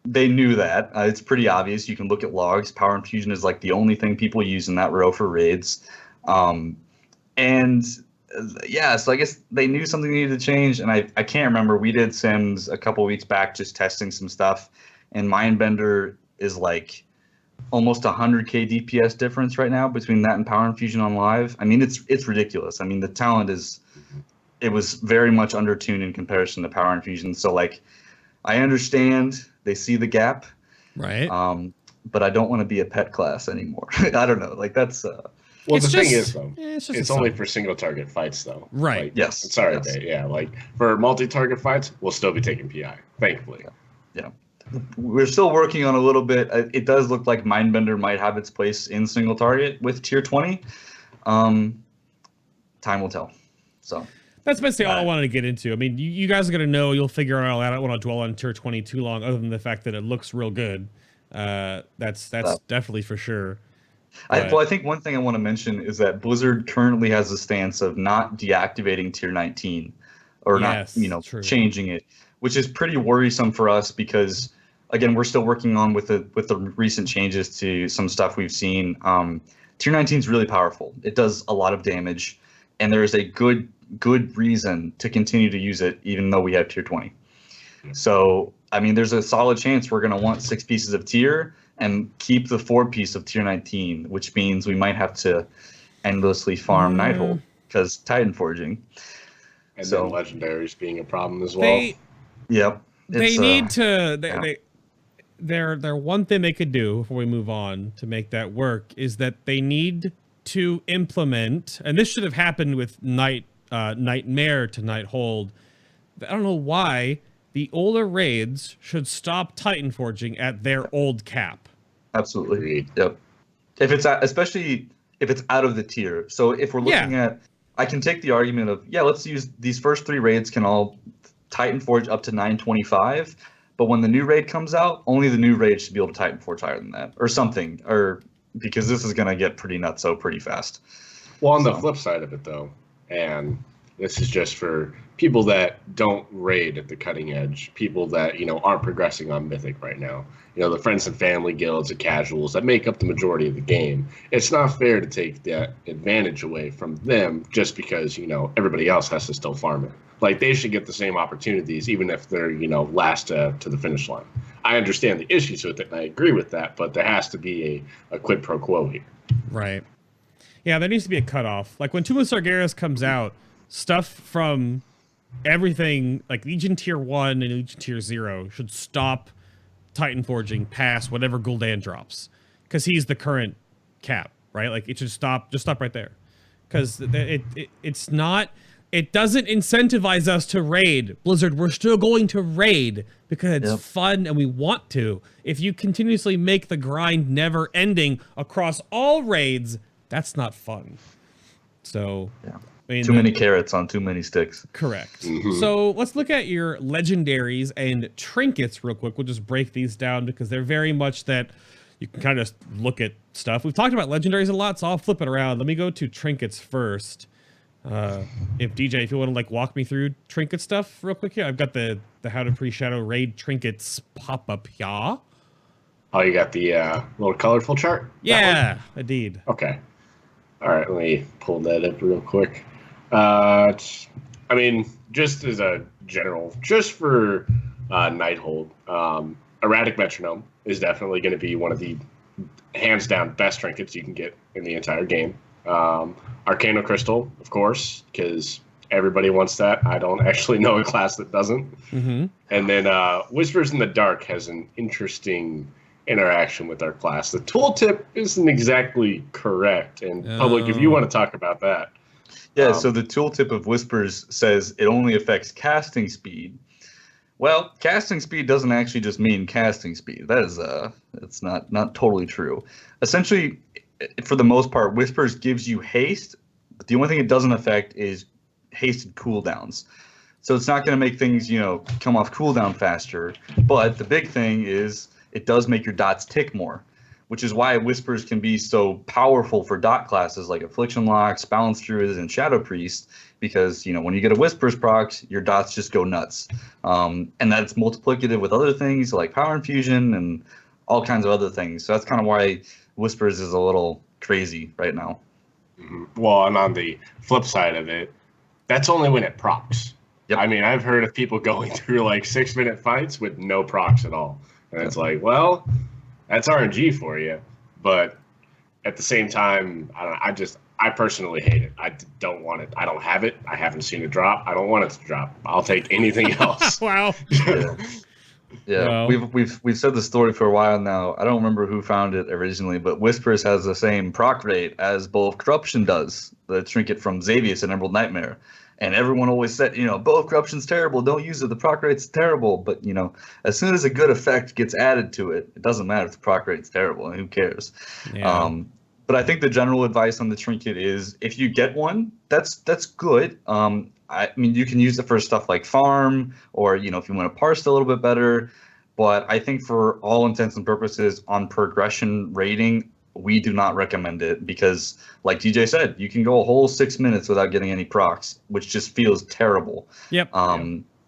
Speaker 3: they knew that. It's pretty obvious. You can look at logs. Power Infusion is like the only thing people use in that row for raids. Yeah, so I guess they knew something needed to change, and I can't remember. We did Sims a couple weeks back just testing some stuff, and Mindbender is like almost 100k DPS difference right now between that and Power Infusion on live. I mean, it's ridiculous. I mean, the talent it was very much undertuned in comparison to Power Infusion. So like, I understand they see the gap,
Speaker 1: right?
Speaker 3: But I don't want to be a pet class anymore. I don't know. Like that's.
Speaker 2: Well, the thing is, though, it's only for single-target fights, though.
Speaker 1: Right.
Speaker 2: Like,
Speaker 3: yes.
Speaker 2: Sorry, yes. Yeah. Like, for multi-target fights, we'll still be taking PI, thankfully.
Speaker 3: Yeah. we're still working on a little bit. It does look like Mindbender might have its place in single target with tier 20. Time will tell. So
Speaker 1: that's basically all I wanted to get into. I mean, you guys are going to know. You'll figure it all out. I don't want to dwell on tier 20 too long, other than the fact that it looks real good. That's definitely for sure.
Speaker 3: I think one thing I want to mention is that Blizzard currently has a stance of not deactivating tier 19 or changing it, which is pretty worrisome for us because, again, we're still working on with the recent changes to some stuff we've seen. Tier 19 is really powerful. It does a lot of damage, and there is a good reason to continue to use it even though we have tier 20. So, I mean, there's a solid chance we're going to want 6 pieces of tier and keep the 4 piece of tier 19, which means we might have to endlessly farm Nighthold because Titan forging.
Speaker 2: And then legendaries being a problem as well.
Speaker 1: They need to. Their one thing they could do before we move on to make that work is that they need to implement, and this should have happened with Nightmare to Nighthold. I don't know why the older raids should stop Titan forging at their old cap.
Speaker 3: Absolutely. Yep. Especially if it's out of the tier. So if we're looking at, I can take the argument of, let's use these first 3 raids can all Titan forge up to 925, but when the new raid comes out, only the new raid should be able to Titan forge higher than that or something, or because this is going to get pretty nutso pretty fast.
Speaker 2: Well, on the flip side of it, though, and this is just for people that don't raid at the cutting edge, people that, aren't progressing on Mythic right now, the friends and family guilds and casuals that make up the majority of the game. It's not fair to take that advantage away from them just because, everybody else has to still farm it. Like, they should get the same opportunities, even if they're, last to the finish line. I understand the issues with it, and I agree with that, but there has to be a quid pro quo here.
Speaker 1: Right. Yeah, there needs to be a cutoff. Like, when Tomb of Sargeras comes out, stuff from everything, like Legion Tier 1 and Legion Tier 0, should stop Titan forging past whatever Gul'dan drops. Because he's the current cap, right? Like, it should stop, just stop right there. Because it's not... It doesn't incentivize us to raid. Blizzard, we're still going to raid because it's fun and we want to. If you continuously make the grind never ending across all raids, that's not fun. So, I mean,
Speaker 3: too many carrots on too many sticks.
Speaker 1: Correct. So let's look at your legendaries and trinkets real quick. We'll just break these down because they're very much that you can kind of look at stuff. We've talked about legendaries a lot, so I'll flip it around. Let me go to trinkets first. If DJ, if you want to walk me through trinket stuff real quick here, I've got the How to Pre-Shadow Raid trinkets pop up here.
Speaker 2: Oh, you got the little colorful chart?
Speaker 1: Yeah, indeed.
Speaker 2: Okay. All right, let me pull that up real quick. I mean, just as a general, just for Nighthold, Erratic Metronome is definitely going to be one of the hands down best trinkets you can get in the entire game. Arcano Crystal, of course, because everybody wants that. I don't actually know a class that doesn't. And then Whispers in the Dark has an interesting interaction with our class. The tooltip isn't exactly correct. And Public, if you want to talk about that.
Speaker 3: Yeah, so the tooltip of Whispers says it only affects casting speed. Well, casting speed doesn't actually just mean casting speed. That is it's not totally true. Essentially, for the most part, Whispers gives you haste, but the only thing it doesn't affect is hasted cooldowns. So it's not going to make things, come off cooldown faster. But the big thing is it does make your dots tick more, which is why Whispers can be so powerful for dot classes like Affliction Locks, Balance Druids, and Shadow Priest, because, when you get a Whispers proc, your dots just go nuts. And that's multiplicative with other things like Power Infusion and all kinds of other things. So that's kind of why Whispers is a little crazy right now.
Speaker 2: Well, and on the flip side of it, that's only when it procs. I mean, I've heard of people going through like 6-minute fights with no procs at all. And it's like, well, that's RNG for you. But at the same time, I personally hate it. I don't want it. I don't have it. I haven't seen it drop. I don't want it to drop. I'll take anything else.
Speaker 1: Wow.
Speaker 3: Yeah, well, we've said the story for a while now. I don't remember who found it originally, but Whispers has the same proc rate as Bowl of Corruption does, the trinket from Xavius and Emerald Nightmare. And everyone always said, Bow of Corruption's terrible. Don't use it. The proc rate's terrible. But, as soon as a good effect gets added to it, it doesn't matter if the proc rate's terrible. Who cares?
Speaker 1: Yeah.
Speaker 3: But I think the general advice on the trinket is if you get one, that's good. I mean, you can use it for stuff like farm or, if you want to parse it a little bit better. But I think for all intents and purposes on progression rating, we do not recommend it because, like DJ said, you can go a whole 6 minutes without getting any procs, which just feels terrible.
Speaker 1: Yep.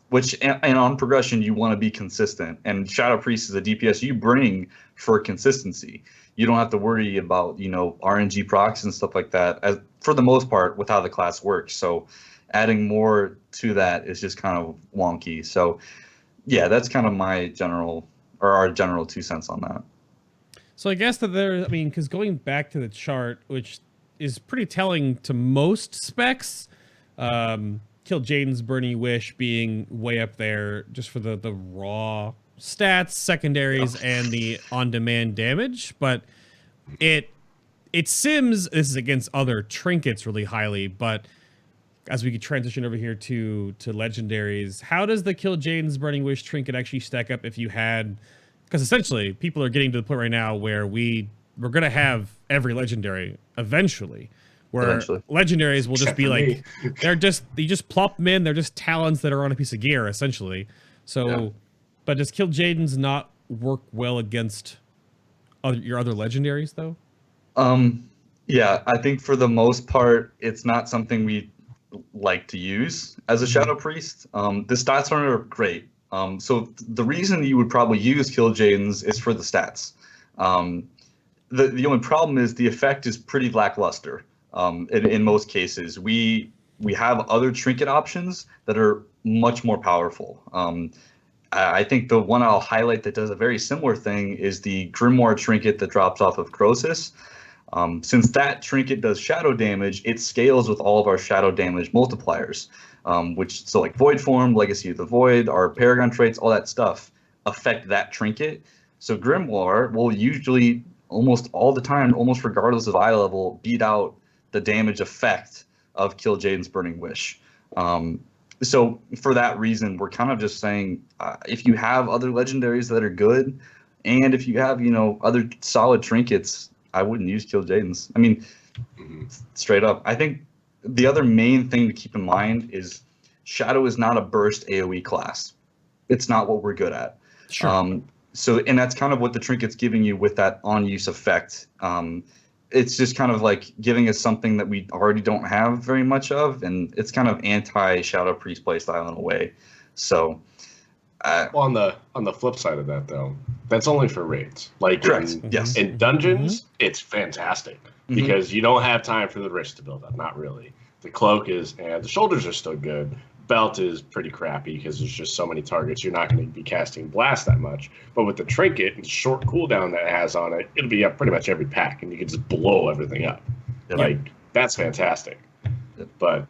Speaker 3: Which and on progression, you want to be consistent. And Shadow Priest is a DPS you bring for consistency. You don't have to worry about, RNG procs and stuff like that, for the most part, with how the class works. So adding more to that is just kind of wonky. So, yeah, that's kind of our general 2 cents on that.
Speaker 1: So I guess that because going back to the chart, which is pretty telling to most specs, Kill Jaden's Burning Wish being way up there just for the raw stats, secondaries, and the on-demand damage. But it sims, this is against other trinkets really highly, but as we could transition over here to legendaries, how does the Kill Jaden's Burning Wish trinket actually stack up if you had... Because essentially, people are getting to the point right now where we're going to have every legendary eventually. Where legendaries will just be like, you just plop them in. They're just talents that are on a piece of gear, essentially. So, but does Kill Jaden's not work well against your other legendaries, though?
Speaker 3: Yeah, I think for the most part, it's not something we like to use as a Shadow Priest. The stats aren't great. So the reason you would probably use Kill Jaden's is for the stats. The only problem is the effect is pretty lackluster. In most cases, we have other trinket options that are much more powerful. I think the one I'll highlight that does a very similar thing is the Grimoire trinket that drops off of Croesus. Since that trinket does shadow damage, it scales with all of our shadow damage multipliers. So like Void Form, Legacy of the Void, our Paragon traits, all that stuff affect that trinket. So Grimoire will usually, almost all the time, almost regardless of eye level, beat out the damage effect of Kill Jaden's Burning Wish. So for that reason, we're kind of just saying, if you have other legendaries that are good, and if you have, other solid trinkets, I wouldn't use Kill Jaden's. I mean, straight up. I think the other main thing to keep in mind is Shadow is not a burst AoE class. It's not what we're good at. Sure. And that's kind of what the trinket's giving you with that on-use effect. It's just kind of like giving us something that we already don't have very much of, and it's kind of anti-Shadow Priest playstyle in a way. So,
Speaker 2: on the flip side of that, though, that's only for raids. Like
Speaker 3: yes.
Speaker 2: In dungeons, it's fantastic because you don't have time for the wrist to build up. Not really. The cloak and the shoulders are still good. Belt is pretty crappy because there's just so many targets. You're not going to be casting blast that much. But with the trinket and the short cooldown that it has on it, it'll be up pretty much every pack, and you can just blow everything up. Yep. Like, that's fantastic. Yep. But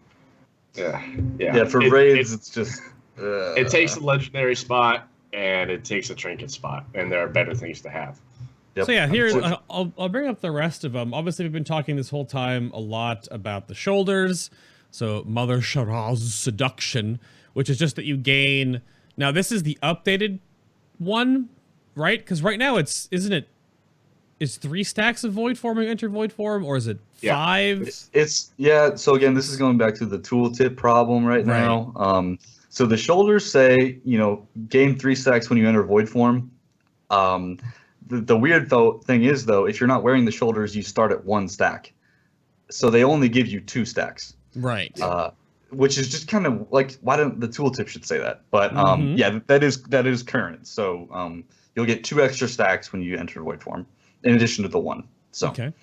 Speaker 3: for raids, it's just
Speaker 2: it takes a legendary spot and it takes a trinket spot, and there are better things to have.
Speaker 1: Yep. So yeah, here I'll bring up the rest of them. Obviously, we've been talking this whole time a lot about the shoulders. So Mother Sharaz's Seduction, which is just that you gain. Now this is the updated one, right? Because right now is 3 stacks of Void Form and Enter Void Form, or is it 5?
Speaker 3: So again, this is going back to the tooltip problem right now. So the shoulders say, gain 3 stacks when you enter Void Form. The weird thing is, though, if you're not wearing the shoulders, you start at 1 stack. So they only give you 2 stacks.
Speaker 1: Right.
Speaker 3: Which is just kind of like, why don't the tooltip should say that? But that is current. So you'll get 2 extra stacks when you enter Void Form, in addition to the 1. So
Speaker 1: okay.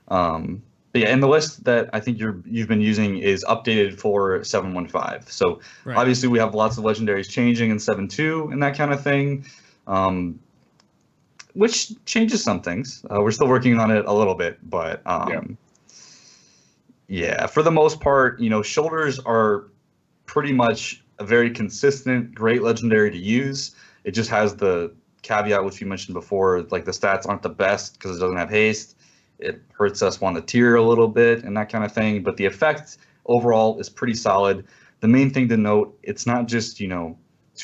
Speaker 3: But yeah, and the list that I think you've been using is updated for 7.15. So obviously we have lots of legendaries changing in 7.2 and that kind of thing, which changes some things. We're still working on it a little bit, but yeah, for the most part, shoulders are pretty much a very consistent, great legendary to use. It just has the caveat, which you mentioned before, like the stats aren't the best because it doesn't have haste. It hurts us on the tier a little bit and that kind of thing. But the effect overall is pretty solid. The main thing to note, it's not just, 2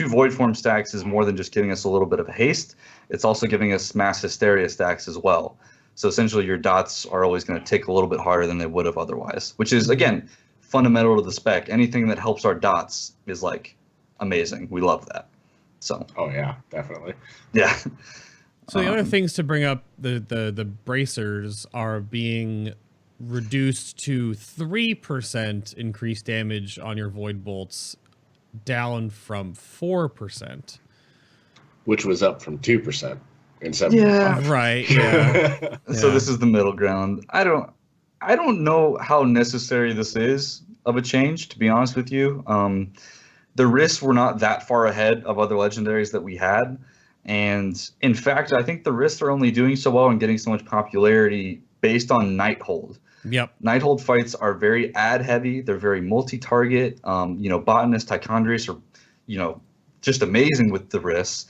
Speaker 3: void form stacks is more than just giving us a little bit of a haste. It's also giving us mass hysteria stacks as well. So essentially your dots are always going to tick a little bit harder than they would have otherwise, which is, again, fundamental to the spec. Anything that helps our dots is like amazing. We love that. So.
Speaker 2: Oh yeah, definitely.
Speaker 3: Yeah.
Speaker 1: So the other things to bring up, the bracers are being reduced to 3% increased damage on your void bolts, down from 4%.
Speaker 2: Which was up from 2% in 7.5.
Speaker 3: Yeah.
Speaker 1: Right, yeah.
Speaker 3: So this is the middle ground. I don't know how necessary this is of a change, to be honest with you. The risks were not that far ahead of other legendaries that we had. And in fact, I think the risks are only doing so well and getting so much popularity based on Nighthold.
Speaker 1: Yep.
Speaker 3: Nighthold fights are very ad heavy. They're very multi-target. Botanist, Tichondrius are, just amazing with the risks.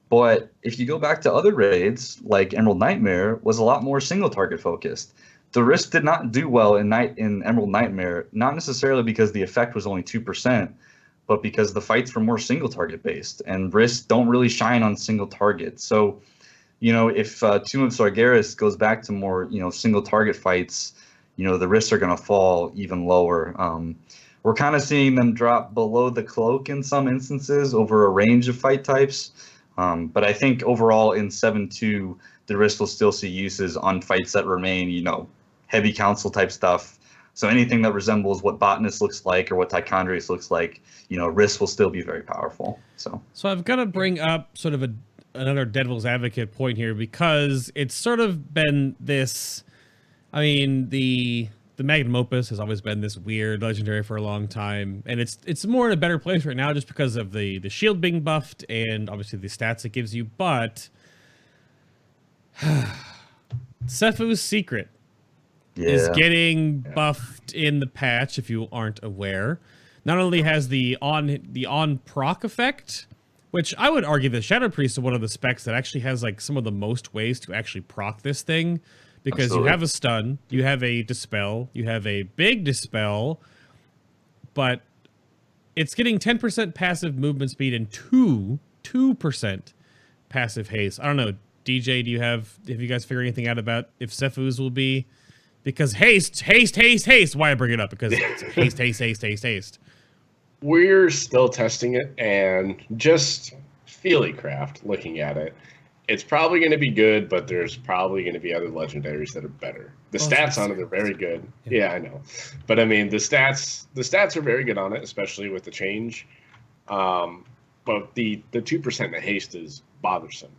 Speaker 3: But if you go back to other raids, like Emerald Nightmare was a lot more single target focused. The risk did not do well in Emerald Nightmare, not necessarily because the effect was only 2%, but because the fights were more single target based, and risks don't really shine on single target. So, if Tomb of Sargeras goes back to more, single target fights, the risks are going to fall even lower. We're kind of seeing them drop below the cloak in some instances over a range of fight types. But I think overall in 7.2, the risk will still see uses on fights that remain, heavy council type stuff. So anything that resembles what Botanist looks like or what Tichondrius looks like, risk will still be very powerful. So
Speaker 1: I've got to bring up sort of another devil's advocate point here, because it's sort of been this, the Magnum Opus has always been this weird legendary for a long time, and it's more in a better place right now just because of the shield being buffed and obviously the stats it gives you, but Sephu's Secret is getting buffed in the patch, if you aren't aware. Not only has the on proc effect, which I would argue the Shadow Priest is one of the specs that actually has like some of the most ways to actually proc this thing, because you have a stun, you have a dispel, you have a big dispel, but it's getting 10% passive movement speed and 2% passive haste. I don't know, DJ, have you guys figured anything out about if Sephu's will be? Because haste. Why I bring it up? Because it's haste.
Speaker 2: We're still testing it, and just Feelycraft, looking at it, it's probably going to be good, but there's probably going to be other legendaries that are better. The stats on it are very good. Yeah, I know. But the stats are very good on it, especially with the change. But the 2% in the haste is bothersome.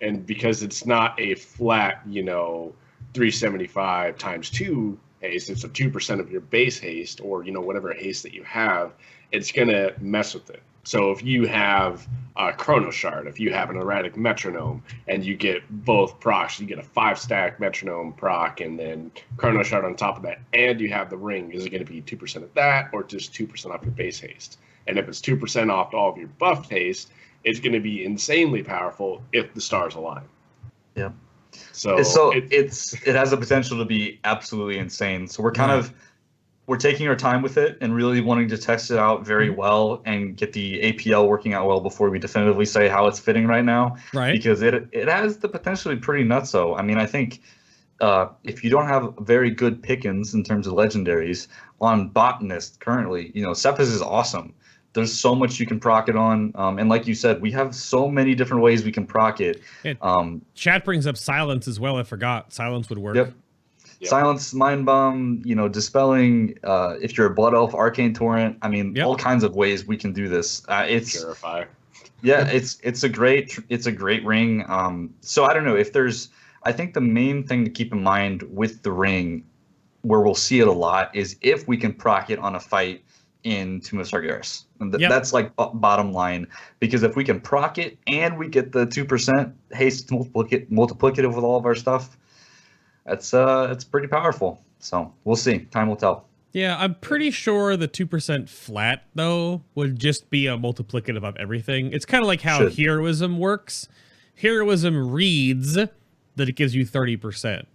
Speaker 2: And because it's not a flat, 375 times 2 haste, it's a 2% of your base haste, or whatever haste that you have, it's going to mess with it. So if you have a Chrono Shard, if you have an Erratic Metronome, and you get both procs, you get a 5-stack Metronome proc and then Chrono Shard on top of that, and you have the ring, is it going to be 2% of that or just 2% off your base haste? And if it's 2% off all of your buffed haste, it's going to be insanely powerful if the stars align.
Speaker 3: Yeah.
Speaker 2: So
Speaker 3: it has the potential to be absolutely insane. So we're taking our time with it and really wanting to test it out very well and get the APL working out well before we definitively say how it's fitting right now.
Speaker 1: Right.
Speaker 3: Because it has the potential to be pretty nutso. I think if you don't have very good pickings in terms of legendaries on Botanist currently, Cephas is awesome. There's so much you can proc it on. And like you said, we have so many different ways we can proc it.
Speaker 1: Chat brings up Silence as well. I forgot. Silence would work.
Speaker 3: Yep. Silence, Mind Bomb, Dispelling, if you're a Blood Elf, Arcane Torrent. All kinds of ways we can do this. It's
Speaker 2: Purify.
Speaker 3: Yeah, it's a great ring. So I don't know if I think the main thing to keep in mind with the ring, where we'll see it a lot, is if we can proc it on a fight in Tomb of Sargeras. That's like bottom line, because if we can proc it and we get the 2% haste multiplicative with all of our stuff, it's pretty powerful. So we'll see. Time will tell.
Speaker 1: Yeah, I'm pretty sure the 2% flat, though, would just be a multiplicative of everything. It's kind of like how Heroism works. Heroism reads that it gives you 30%,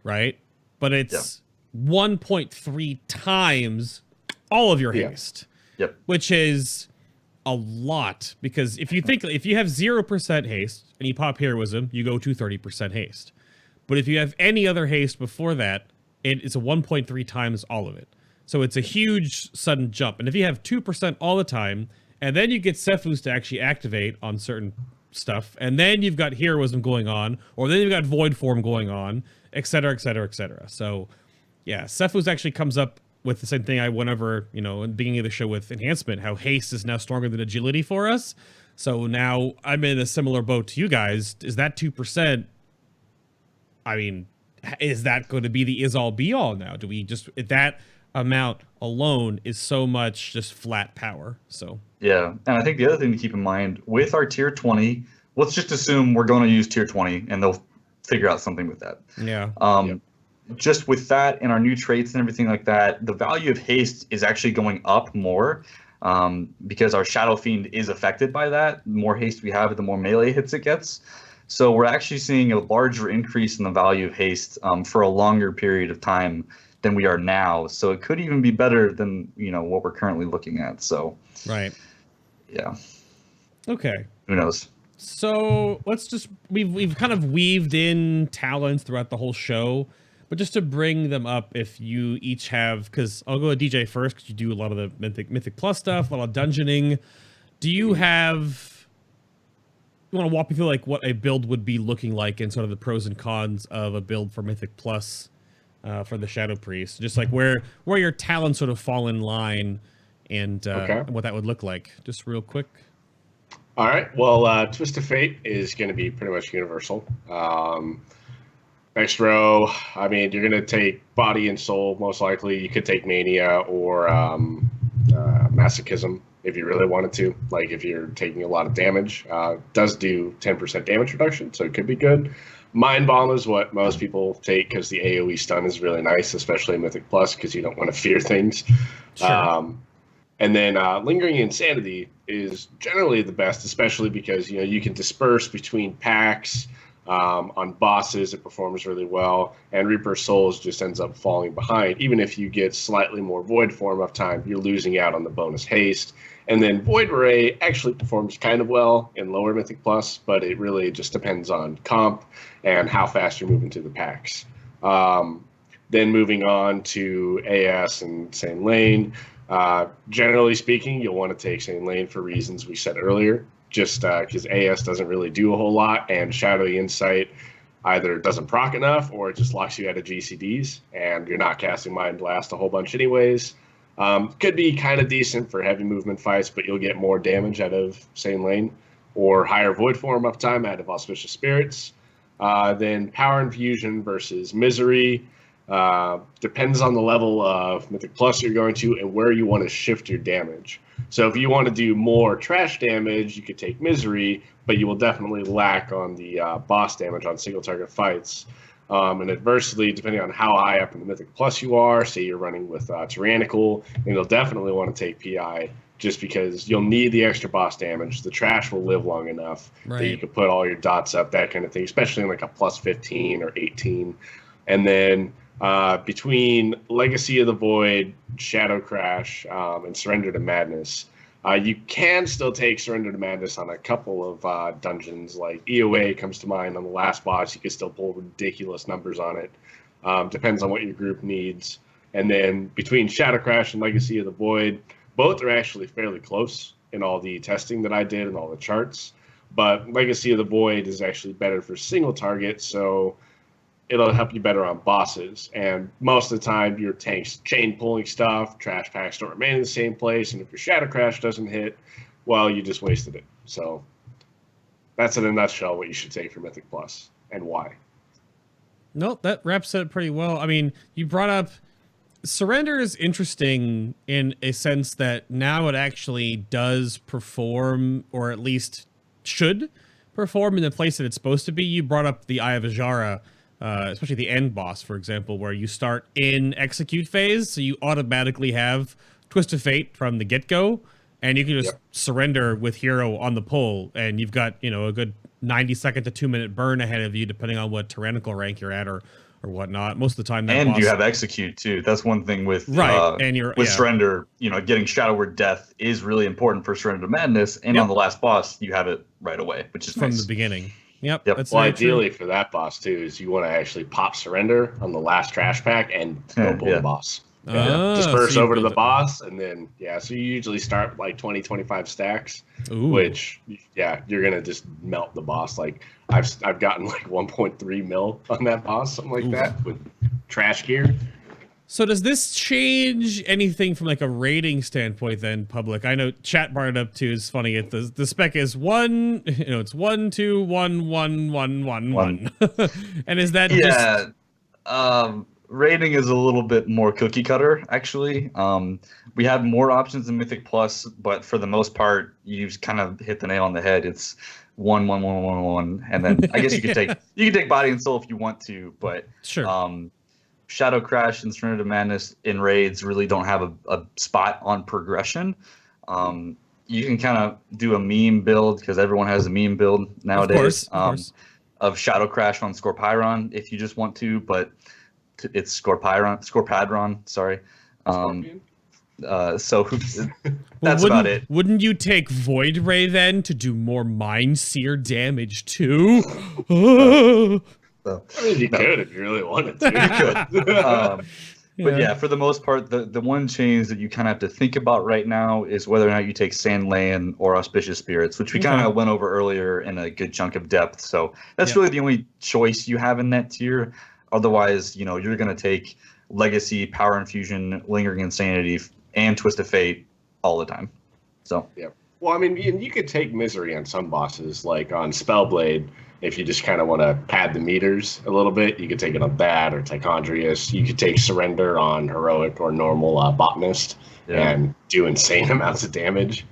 Speaker 1: right? But it's 1.3 times all of your haste.
Speaker 3: Yep.
Speaker 1: Which is a lot, because if you have 0% haste and you pop heroism, you go to 30% haste. But if you have any other haste before that, it is a 1.3 times all of it. So it's a huge sudden jump. And if you have 2% all the time, and then you get Sephuz to actually activate on certain stuff, and then you've got heroism going on, or then you've got void form going on, etc., etc., etc. So yeah, Sephuz actually comes up with the same thing I went over, in the beginning of the show with enhancement, how haste is now stronger than agility for us. So now I'm in a similar boat to you guys. Is that 2%? I mean, is that going to be the is all be all now? Do we just, that amount alone is so much just flat power? So
Speaker 3: yeah, and I think the other thing to keep in mind with our tier 20, let's just assume we're going to use tier 20 and they'll figure out something with that.
Speaker 1: Yeah.
Speaker 3: Just with that and our new traits and everything like that, the value of haste is actually going up more because our Shadow Fiend is affected by that. The more haste we have, the more melee hits it gets. So we're actually seeing a larger increase in the value of haste for a longer period of time than we are now. So it could even be better than what we're currently looking at. So
Speaker 1: right.
Speaker 3: Yeah.
Speaker 1: Okay.
Speaker 3: Who knows?
Speaker 1: So let's just we've kind of weaved in talents throughout the whole show. But just to bring them up, if you each have, because I'll go to DJ first, because you do a lot of the Mythic Plus stuff, a lot of dungeoning. Do you want to walk me through like what a build would be looking like and sort of the pros and cons of a build for Mythic Plus for the Shadow Priest? Just like where your talents sort of fall in line and what that would look like. Just real quick.
Speaker 2: All right. Well, Twist of Fate is going to be pretty much universal. Next row, I mean, you're going to take Body and Soul, most likely. You could take Mania or Masochism if you really wanted to. Like, if you're taking a lot of damage. Does do 10% damage reduction, so it could be good. Mind Bomb is what most people take because the AoE stun is really nice, especially in Mythic Plus, because you don't want to fear things.
Speaker 1: Sure.
Speaker 2: And then Lingering Insanity is generally the best, especially because, you can disperse between packs. On bosses, it performs really well, and Reaper Souls just ends up falling behind. Even if you get slightly more Void Form uptime, you're losing out on the bonus haste. And then Void Ray actually performs kind of well in lower Mythic Plus, but it really just depends on comp and how fast you're moving to the packs. Then moving on to AS and Sane Lane. Generally speaking, you'll want to take Sane Lane for reasons we said earlier. Just because AS doesn't really do a whole lot, and Shadowy Insight either doesn't proc enough or it just locks you out of GCDs, and you're not casting Mind Blast a whole bunch anyways. Could be kind of decent for heavy movement fights, but you'll get more damage out of Sane Lane, or higher Void Form uptime out of Auspicious Spirits. Then Power Infusion versus Misery. Depends on the level of Mythic Plus you're going to and where you want to shift your damage. So if you want to do more trash damage, you could take Misery, but you will definitely lack on the boss damage on single target fights. And adversely, depending on how high up in the Mythic Plus you are, say you're running with Tyrannical, and you'll definitely want to take PI just because you'll need the extra boss damage. The trash will live long enough that you can put all your dots up, that kind of thing, especially in like a plus 15 or 18. And then between Legacy of the Void, Shadow Crash, and Surrender to Madness, you can still take Surrender to Madness on a couple of dungeons. Like EOA comes to mind on the last boss. You can still pull ridiculous numbers on it. Depends on what your group needs. And then between Shadow Crash and Legacy of the Void, both are actually fairly close in all the testing that I did and all the charts. But Legacy of the Void is actually better for single target, so it'll help you better on bosses. And most of the time, your tank's chain pulling stuff, trash packs don't remain in the same place, and if your Shadow Crash doesn't hit, well, you just wasted it. So that's in a nutshell what you should take for Mythic Plus and why.
Speaker 1: No, that wraps it pretty well. I mean, you brought up Surrender is interesting in a sense that now it actually does perform, or at least should perform in the place that it's supposed to be. You brought up the Eye of Ajara, especially the end boss, for example, where you start in execute phase, so you automatically have Twist of Fate from the get-go, and you can just surrender with hero on the pull, and you've got, a good 90-second to 2-minute burn ahead of you, depending on what tyrannical rank you're at, or or whatnot. Most of the time, that
Speaker 3: and
Speaker 1: boss,
Speaker 3: you have execute too. That's one thing with
Speaker 1: and you're
Speaker 3: with surrender. You know, getting Shadow Word Death is really important for Surrender to Madness, and on the last boss, you have it right away, which is
Speaker 1: from
Speaker 3: nice.
Speaker 1: the beginning. Yep.
Speaker 3: Yep.
Speaker 1: That's
Speaker 2: well,
Speaker 1: very
Speaker 2: ideally
Speaker 1: true.
Speaker 2: for that boss too is you want to actually pop surrender on the last trash pack and go pull the boss. Disperse
Speaker 1: so you
Speaker 2: over to
Speaker 1: build
Speaker 2: the
Speaker 1: it.
Speaker 2: boss, and then so you usually start with like 20-25 stacks.
Speaker 1: Ooh.
Speaker 2: Which you're gonna just melt the boss. Like I've gotten like 1.3 mil on that boss, something like that, with trash gear.
Speaker 1: So does this change anything from like a rating standpoint then, Public? I know chat brought it up too. It's funny. The spec is 1, it's 1 2 1 1 1 1 1. And is that just
Speaker 3: rating is a little bit more cookie cutter, actually. We have more options in Mythic Plus, but for the most part, you've kind of hit the nail on the head. It's 1 1 1 1 1, and then I guess you could take Body and Soul if you want to, but
Speaker 1: sure.
Speaker 3: Shadow Crash and Surrender to Madness in raids really don't have a spot on progression. You can kind of do a meme build, because everyone has a meme build nowadays,
Speaker 1: of course.
Speaker 3: Of Shadow Crash on Scorpiron if you just want to, but it's Scorpadron, sorry. So that's about it.
Speaker 1: Wouldn't you take Void Ray then to do more Mind Seer damage too?
Speaker 2: I mean, you could if you really wanted to.
Speaker 3: You could. But yeah, for the most part, the one change that you kind of have to think about right now is whether or not you take Sandland or Auspicious Spirits, which we kind of went over earlier in a good chunk of depth. So that's really the only choice you have in that tier. Otherwise, you're going to take Legacy, Power Infusion, Lingering Insanity, and Twist of Fate all the time. So
Speaker 2: yeah. Well, I mean, you could take Misery on some bosses, like on Spellblade. If you just kind of want to pad the meters a little bit, you could take it on that, or Tichondrius. You could take Surrender on Heroic or normal Botanist and do insane amounts of damage.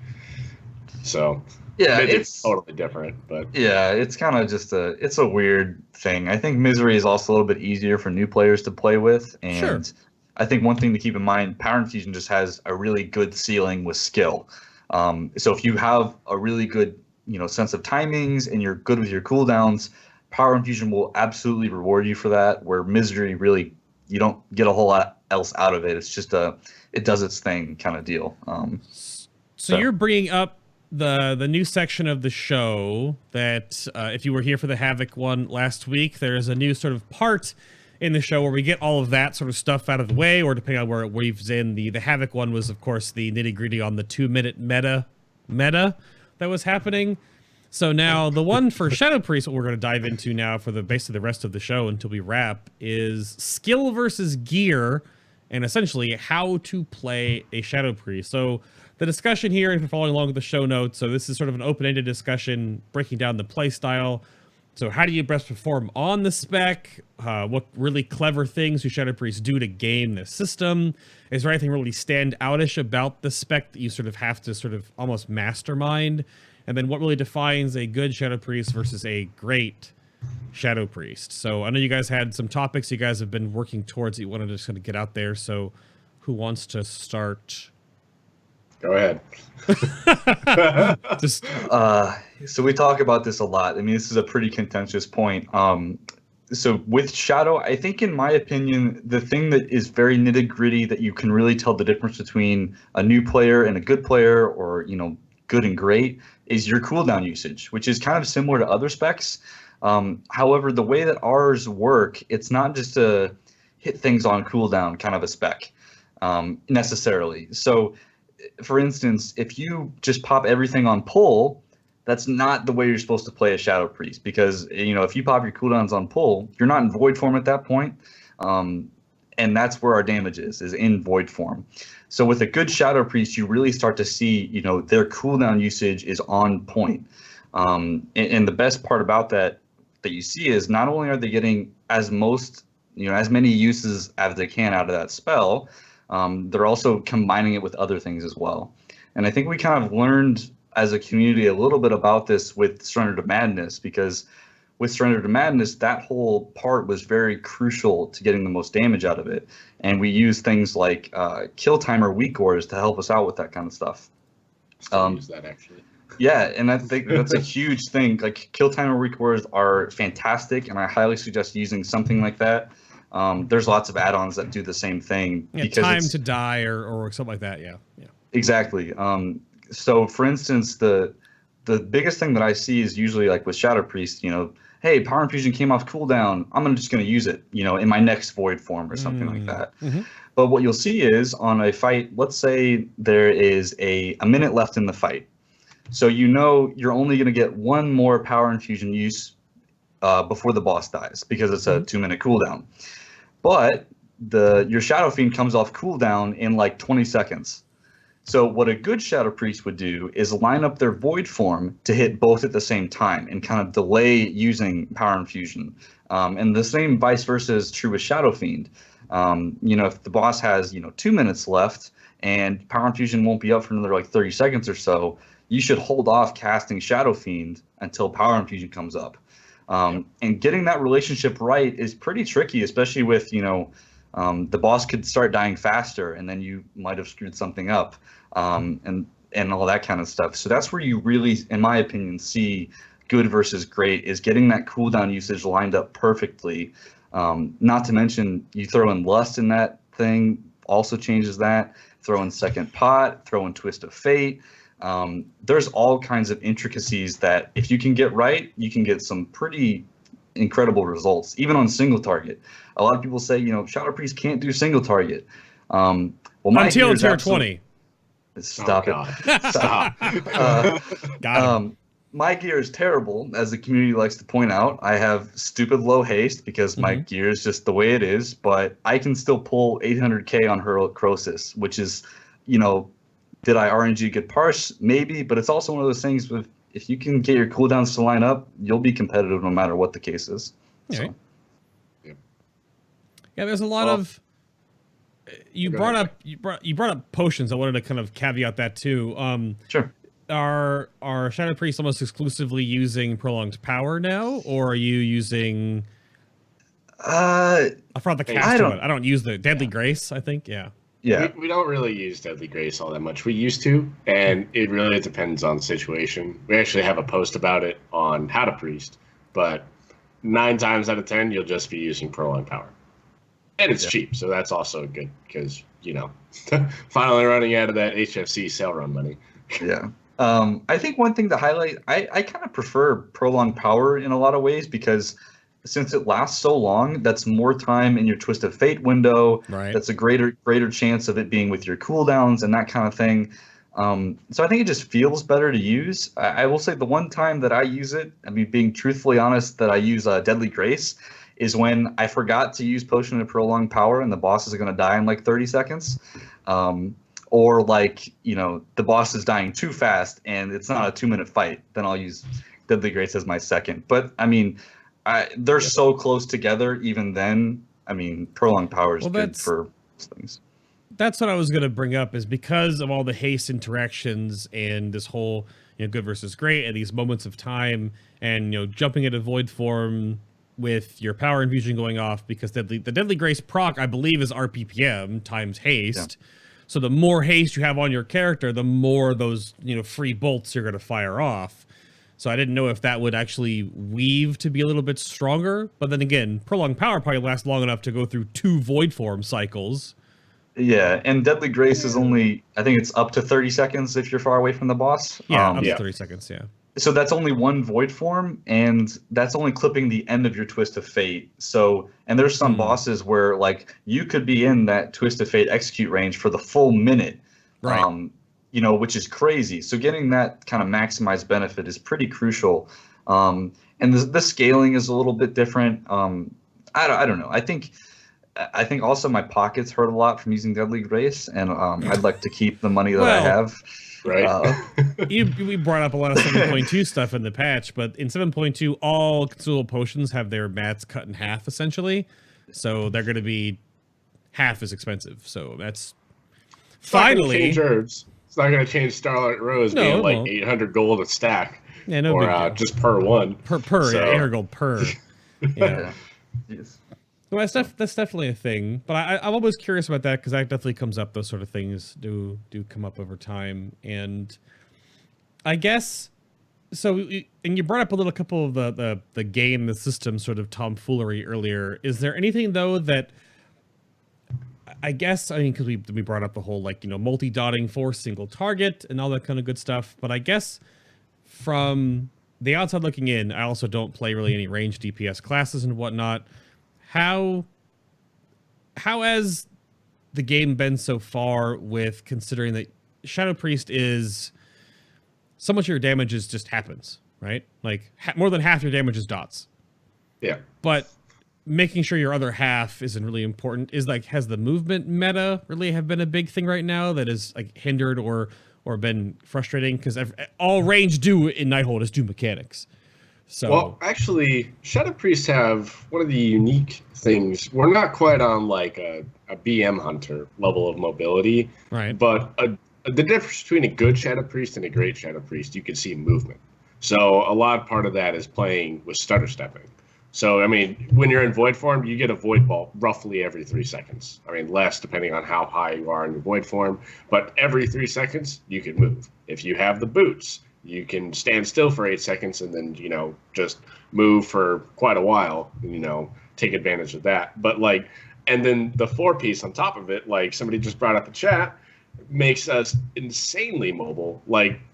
Speaker 2: So it's totally different, but
Speaker 3: it's kind of just it's a weird thing. I think Misery is also a little bit easier for new players to play with, and I think one thing to keep in mind, Power Infusion just has a really good ceiling with skill. So if you have a really good sense of timings and you're good with your cooldowns, Power Infusion will absolutely reward you for that, where Misery really, you don't get a whole lot else out of it. It's just it does its thing kind of deal.
Speaker 1: So you're bringing up the new section of the show that if you were here for the Havoc one last week, there is a new sort of part in the show where we get all of that sort of stuff out of the way, or depending on where it weaves in. The Havoc one was, of course, the nitty-gritty on the 2-minute meta that was happening. So now the one for Shadow Priest, what we're going to dive into now for basically the rest of the show until we wrap, is skill versus gear, and essentially how to play a Shadow Priest. So the discussion here, if you're following along with the show notes, so this is sort of an open-ended discussion breaking down the play style. So how do you best perform on the spec? What really clever things do Shadow Priests do to game the system? Is there anything really stand-outish about the spec that you sort of have to sort of almost mastermind? And then what really defines a good Shadow Priest versus a great Shadow Priest? So I know you guys had some topics you guys have been working towards that you wanted to just kind of get out there. So who wants to start?
Speaker 2: Go ahead.
Speaker 3: So we talk about this a lot. I mean, this is a pretty contentious point. So with Shadow, I think, in my opinion, the thing that is very nitty gritty that you can really tell the difference between a new player and a good player, or good and great, is your cooldown usage, which is kind of similar to other specs. However, the way that ours work, it's not just a hit things on cooldown kind of a spec necessarily. So, for instance, if you just pop everything on pull, that's not the way you're supposed to play a Shadow Priest, because if you pop your cooldowns on pull, you're not in void form at that point, and that's where our damage is in void form. So with a good Shadow Priest, you really start to see their cooldown usage is on point, and the best part about that you see is not only are they getting as many uses as they can out of that spell, they're also combining it with other things as well. And I think we kind of learned as a community a little bit about this with Surrender to Madness, because with Surrender to Madness, that whole part was very crucial to getting the most damage out of it. And we use things like kill timer weak ores to help us out with that kind of stuff.
Speaker 2: Use that actually.
Speaker 3: Yeah, and I think that's a huge thing. Like, kill timer weak ores are fantastic, and I highly suggest using something like that. There's lots of add-ons that do the same thing.
Speaker 1: Yeah,
Speaker 3: because
Speaker 1: time to die or something like that. Yeah.
Speaker 3: Exactly. So for instance, the biggest thing that I see is usually like with Shadow Priest, hey, Power Infusion came off cooldown. I'm just going to use it, in my next Void form or something like that.
Speaker 1: Mm-hmm.
Speaker 3: But what you'll see is on a fight, let's say there is a minute left in the fight. So you're only going to get one more Power Infusion use before the boss dies because it's a 2-minute cooldown. But your Shadow Fiend comes off cooldown in like 20 seconds. So what a good Shadow Priest would do is line up their Void form to hit both at the same time and kind of delay using Power Infusion. And the same vice versa is true with Shadow Fiend. If the boss has 2 minutes left and Power Infusion won't be up for another like 30 seconds or so, you should hold off casting Shadow Fiend until Power Infusion comes up. And getting that relationship right is pretty tricky, especially with the boss could start dying faster, and then you might have screwed something up, and all that kind of stuff. So that's where you really, in my opinion, see good versus great, is getting that cooldown usage lined up perfectly. Not to mention, you throw in Lust in that thing, also changes that. Throw in Second Pot, throw in Twist of Fate. There's all kinds of intricacies that if you can get right, you can get some pretty incredible results, even on single target. A lot of people say, Shadow Priest can't do single target. Well,
Speaker 1: until tier 20.
Speaker 3: Stop it.
Speaker 2: Stop.
Speaker 1: Got him.
Speaker 3: My gear is terrible, as the community likes to point out. I have stupid low haste because my gear is just the way it is, but I can still pull 800k on Heroic Croesus, which is, did I RNG get parse? Maybe, but it's also one of those things with, if you can get your cooldowns to line up, you'll be competitive no matter what the case is.
Speaker 1: Okay.
Speaker 3: So.
Speaker 1: Yeah, there's a lot of. You brought up potions. I wanted to kind of caveat that too.
Speaker 3: Sure.
Speaker 1: Are Shadow Priests almost exclusively using prolonged power now, or are you using? I forgot the caster one. I don't use the Deadly Grace. I think. Yeah.
Speaker 2: We don't really use Deadly Grace all that much. We used to, and it really depends on the situation. We actually have a post about it on How to Priest, but 9 times out of 10, you'll just be using Prolonged Power. And it's cheap, so that's also good, because, finally running out of that HFC sale run money.
Speaker 3: Yeah. I think one thing to highlight, I kind of prefer Prolonged Power in a lot of ways, because since it lasts so long, that's more time in your Twist of Fate window.
Speaker 1: Right. That's
Speaker 3: a greater chance of it being with your cooldowns and that kind of thing. So I think it just feels better to use. I will say the one time that I use it, being truthfully honest, that I use Deadly Grace is when I forgot to use Potion of Prolonged Power and the boss is going to die in like 30 seconds. Or like, the boss is dying too fast and it's not a 2-minute fight. Then I'll use Deadly Grace as my second. But they're so close together. Even then, Prolonged Power is good for things.
Speaker 1: That's what I was going to bring up, is because of all the haste interactions and this whole good versus great and these moments of time, and jumping into void form with your power infusion going off, because the Deadly Grace proc, I believe, is RPPM times haste. Yeah. So the more haste you have on your character, the more those free bolts you're going to fire off. So I didn't know if that would actually weave to be a little bit stronger. But then again, Prolonged Power probably lasts long enough to go through 2 Void Form cycles.
Speaker 3: Yeah, and Deadly Grace is only, I think it's up to 30 seconds if you're far away from the boss.
Speaker 1: Yeah, up to 30 seconds, yeah.
Speaker 3: So that's only 1 Void Form, and that's only clipping the end of your Twist of Fate. So, and there's some bosses where, like, you could be in that Twist of Fate execute range for the full minute.
Speaker 1: Right.
Speaker 3: Which is crazy. So getting that kind of maximized benefit is pretty crucial. And the scaling is a little bit different. I don't know. I think also my pockets hurt a lot from using Deadly Grace, and I'd like to keep the money that I have.
Speaker 2: Right.
Speaker 1: We brought up a lot of 7.2 stuff in the patch, but in 7.2, all consumable potions have their mats cut in half, essentially. So they're going to be half as expensive. So that's finally...
Speaker 2: It's not going to change Starlight Rose being like 800 gold a stack.
Speaker 1: Yeah, no
Speaker 2: or
Speaker 1: big deal.
Speaker 2: Just per one.
Speaker 1: Per, yeah, 800 gold per. Yeah.
Speaker 3: Yes.
Speaker 1: Well, that's definitely a thing. But I'm always curious about that, because that definitely comes up. Those sort of things do come up over time. And I guess And you brought up a couple of the game, the system sort of tomfoolery earlier. Is there anything though that because we brought up the whole multi-dotting for single target and all that kind of good stuff, but I guess from the outside looking in, I also don't play really any ranged DPS classes and whatnot. How has the game been so far, with considering that Shadow Priest is so much of your damage just happens, right? Like more than half your damage is dots.
Speaker 2: Yeah.
Speaker 1: But making sure your other half isn't really important. Has the movement meta really have been a big thing right now that is hindered or been frustrating? Because all range do in Nighthold is do mechanics. So,
Speaker 2: well, actually, Shadow Priests have one of the unique things. We're not quite on a BM Hunter level of mobility,
Speaker 1: right?
Speaker 2: But the difference between a good Shadow Priest and a great Shadow Priest, you can see movement. So a part of that is playing with stutter stepping. So, when you're in Void form, you get a Void Bolt roughly every 3 seconds. Less depending on how high you are in your Void form. But every 3 seconds, you can move. If you have the boots, you can stand still for 8 seconds and then, just move for quite a while, take advantage of that. But, and then the 4-piece on top of it, somebody just brought up the chat, makes us insanely mobile.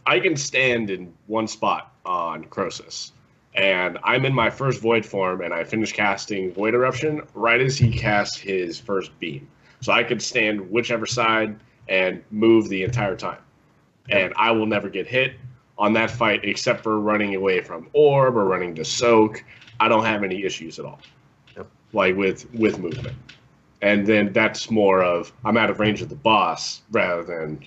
Speaker 2: I can stand in one spot on Croesus. And I'm in my first Void form, and I finish casting Void Eruption right as he casts his first beam. So I could stand whichever side and move the entire time. And I will never get hit on that fight except for running away from Orb or running to Soak. I don't have any issues at all, with movement. And then that's more of I'm out of range of the boss rather than,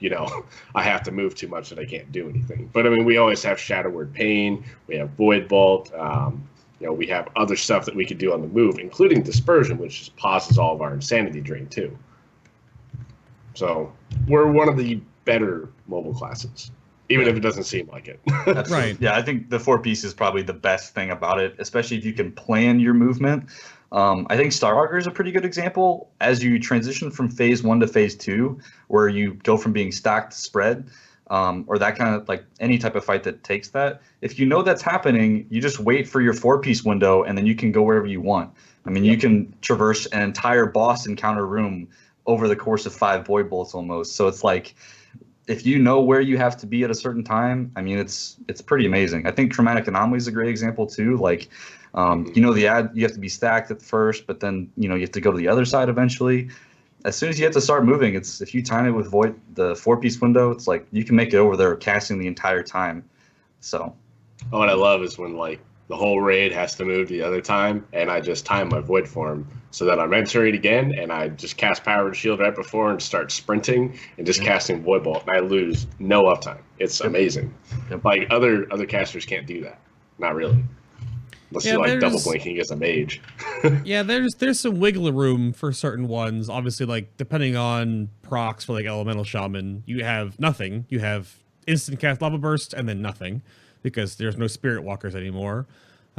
Speaker 2: I have to move too much that I can't do anything. But we always have Shadow Word Pain, we have Void Bolt, we have other stuff that we could do on the move, including Dispersion, which just pauses all of our insanity drain too. So we're one of the better mobile classes, even if it doesn't seem like it.
Speaker 1: Right.
Speaker 3: Yeah, I think the 4-piece is probably the best thing about it, especially if you can plan your movement. I think Staraugur is a pretty good example. As you transition from phase 1 to phase 2, where you go from being stacked to spread, or that kind of any type of fight that takes that, if you know that's happening, you just wait for your 4-piece window and then you can go wherever you want. You can traverse an entire boss encounter room over the course of 5 Void Bolts almost. So it's if you know where you have to be at a certain time, it's pretty amazing. I think Chromatic Anomaly is a great example too. You have to be stacked at first, but then you have to go to the other side eventually. As soon as you have to start moving, if you time it with the 4-piece window, it's you can make it over there casting the entire time. So,
Speaker 2: what I love is when the whole raid has to move the other time, and I just time my Void form so that I'm entering again, and I just cast Power and Shield right before and start sprinting and just casting Void Bolt, and I lose no uptime. It's amazing. Yep. Other casters can't do that. Not really. Unless you're double blinking as a mage.
Speaker 1: Yeah, there's some wiggle room for certain ones. Obviously, depending on procs for Elemental Shaman, you have nothing. You have instant cast Lava Burst and then nothing, because there's no Spirit Walkers anymore.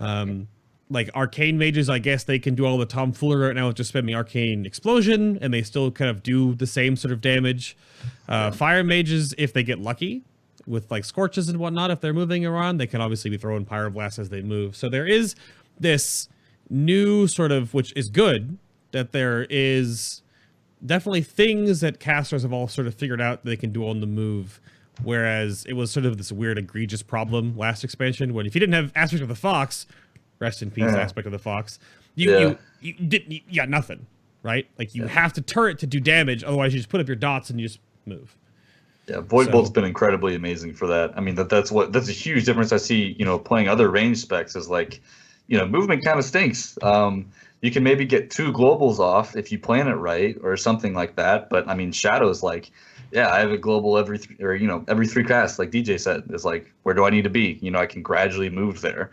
Speaker 1: Arcane mages, I guess they can do all the tomfoolery right now with just spamming Arcane Explosion, and they still kind of do the same sort of damage. Fire mages, if they get lucky with Scorches and whatnot, if they're moving around, they can obviously be throwing Pyroblast as they move. So there is this new sort of, which is good, that there is definitely things that casters have all sort of figured out that they can do on the move. Whereas it was sort of this weird egregious problem last expansion when if you didn't have Aspect of the Fox, rest in peace, Aspect of the Fox, you got nothing, right? You have to turret to do damage, otherwise you just put up your dots and you just move.
Speaker 3: Yeah, Void Bolt's been incredibly amazing for that. That's a huge difference I see, playing other range specs is movement kind of stinks. You can maybe get 2 globals off if you plan it right or something like that. But Shadow's I have a global every 3 casts, like DJ said. It's where do I need to be? I can gradually move there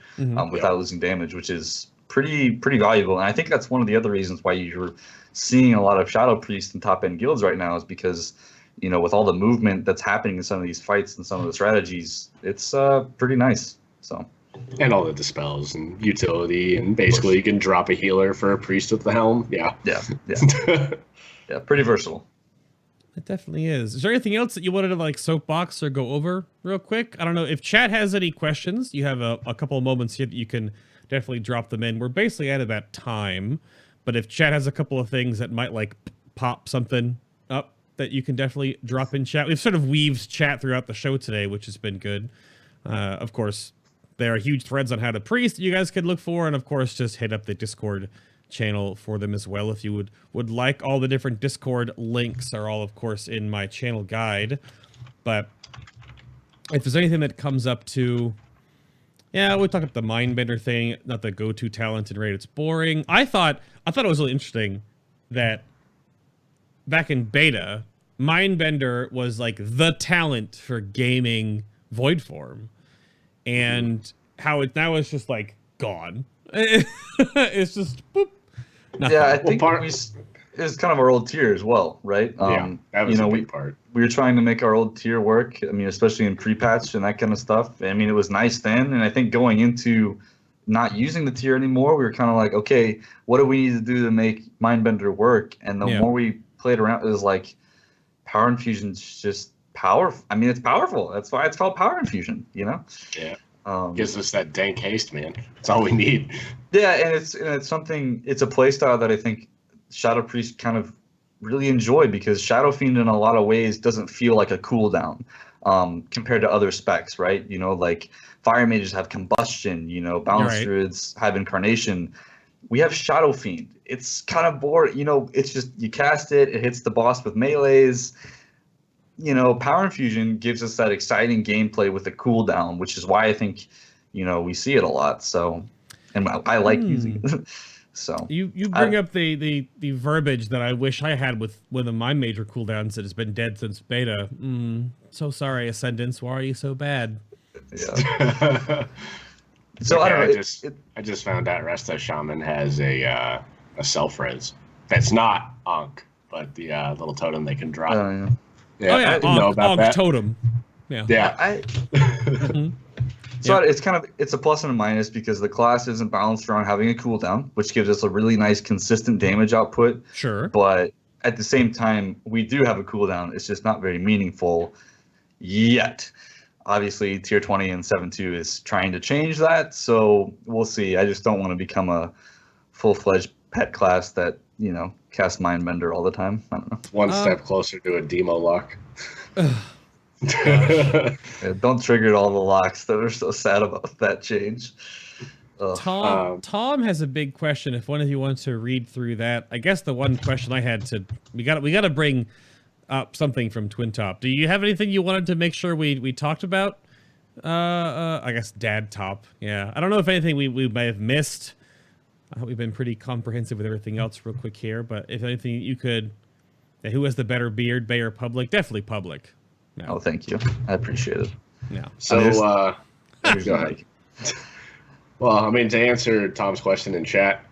Speaker 3: without losing damage, which is pretty valuable. And I think that's one of the other reasons why you're seeing a lot of Shadow Priests in top end guilds right now is because with all the movement that's happening in some of these fights and some of the strategies, it's pretty nice. So.
Speaker 2: And all the dispels and utility, and basically you can drop a healer for a priest with the helm. Yeah.
Speaker 3: Yeah, pretty versatile.
Speaker 1: It definitely is. Is there anything else that you wanted to like soapbox or go over real quick? I don't know if chat has any questions. You have a couple of moments here that you can definitely drop them in. We're basically at about time, but if chat has a couple of things that might like pop something up that you can definitely drop in chat. We've sort of weaved chat throughout the show today, which has been good. Of course, there are huge threads on how to priest that you guys could look for, and of course, just hit up the Discord channel for them as well if you would like. All the different Discord links are all of course in my channel guide, but if there's anything that comes up to, yeah, we talk about the Mindbender thing, not the go-to talent and rate, it's boring. I thought it was really interesting that back in beta, Mindbender was like the talent for gaming void form, and how it now is just like gone. It's just boop. Nothing.
Speaker 3: Yeah, I think it's kind of our old tier as well, right?
Speaker 2: That was a big part.
Speaker 3: We were trying to make our old tier work. I mean, especially in pre-patch and that kind of stuff. I mean, it was nice then, and I think going into not using the tier anymore, we were kind of like, okay, what do we need to do to make Mindbender work? And the more we played around, it was like Power Infusion's just powerful. I mean, it's powerful. That's why it's called Power Infusion, you know?
Speaker 2: Yeah. Gives us that dank haste, man. That's all we need.
Speaker 3: Yeah, and it's something. It's a playstyle that I think Shadow Priest kind of really enjoy, because Shadow Fiend in a lot of ways doesn't feel like a cooldown compared to other specs, right? You know, like Fire Mages have Combustion. You know, Balance Druids have Incarnation. We have Shadow Fiend. It's kind of boring. You know, it's just you cast it, it hits the boss with melees. You know, Power Infusion gives us that exciting gameplay with a cooldown, which is why I think, you know, we see it a lot. So, and I like using it. So
Speaker 1: you bring up the verbiage that I wish I had with one of my major cooldowns that has been dead since beta. So sorry, Ascendants. Why are you so bad?
Speaker 3: Yeah.
Speaker 2: So okay, I just found out Resta Shaman has a self-res that's not Ankh, but the little totem they can drop.
Speaker 3: Yeah.
Speaker 1: Yeah, oh yeah, I didn't know about that. Totem. Yeah. So it's a plus and a minus, because the class isn't balanced around having a cooldown, which gives us a really nice consistent damage output. Sure. But at the same time, we do have a cooldown. It's just not very meaningful yet. Obviously, tier 20 and 7.2 is trying to change that, so we'll see. I just don't want to become a full-fledged pet class that, you know, cast Mindbender all the time. I don't know.
Speaker 2: One step closer to a demo lock.
Speaker 3: Yeah, don't trigger all the locks that are so sad about that change.
Speaker 1: Tom has a big question. If one of you wants to read through that, I guess the one question I had we got to bring up something from Twin Top. Do you have anything you wanted to make sure we talked about? I guess Dad Top. Yeah, I don't know if anything we may have missed. I hope we've been pretty comprehensive with everything else real quick here, but if anything you could, who has the better beard, Bay or Public? Definitely Public.
Speaker 3: No. Oh, thank you. I appreciate it.
Speaker 2: No. So, go ahead. Well, I mean, to answer Tom's question in chat,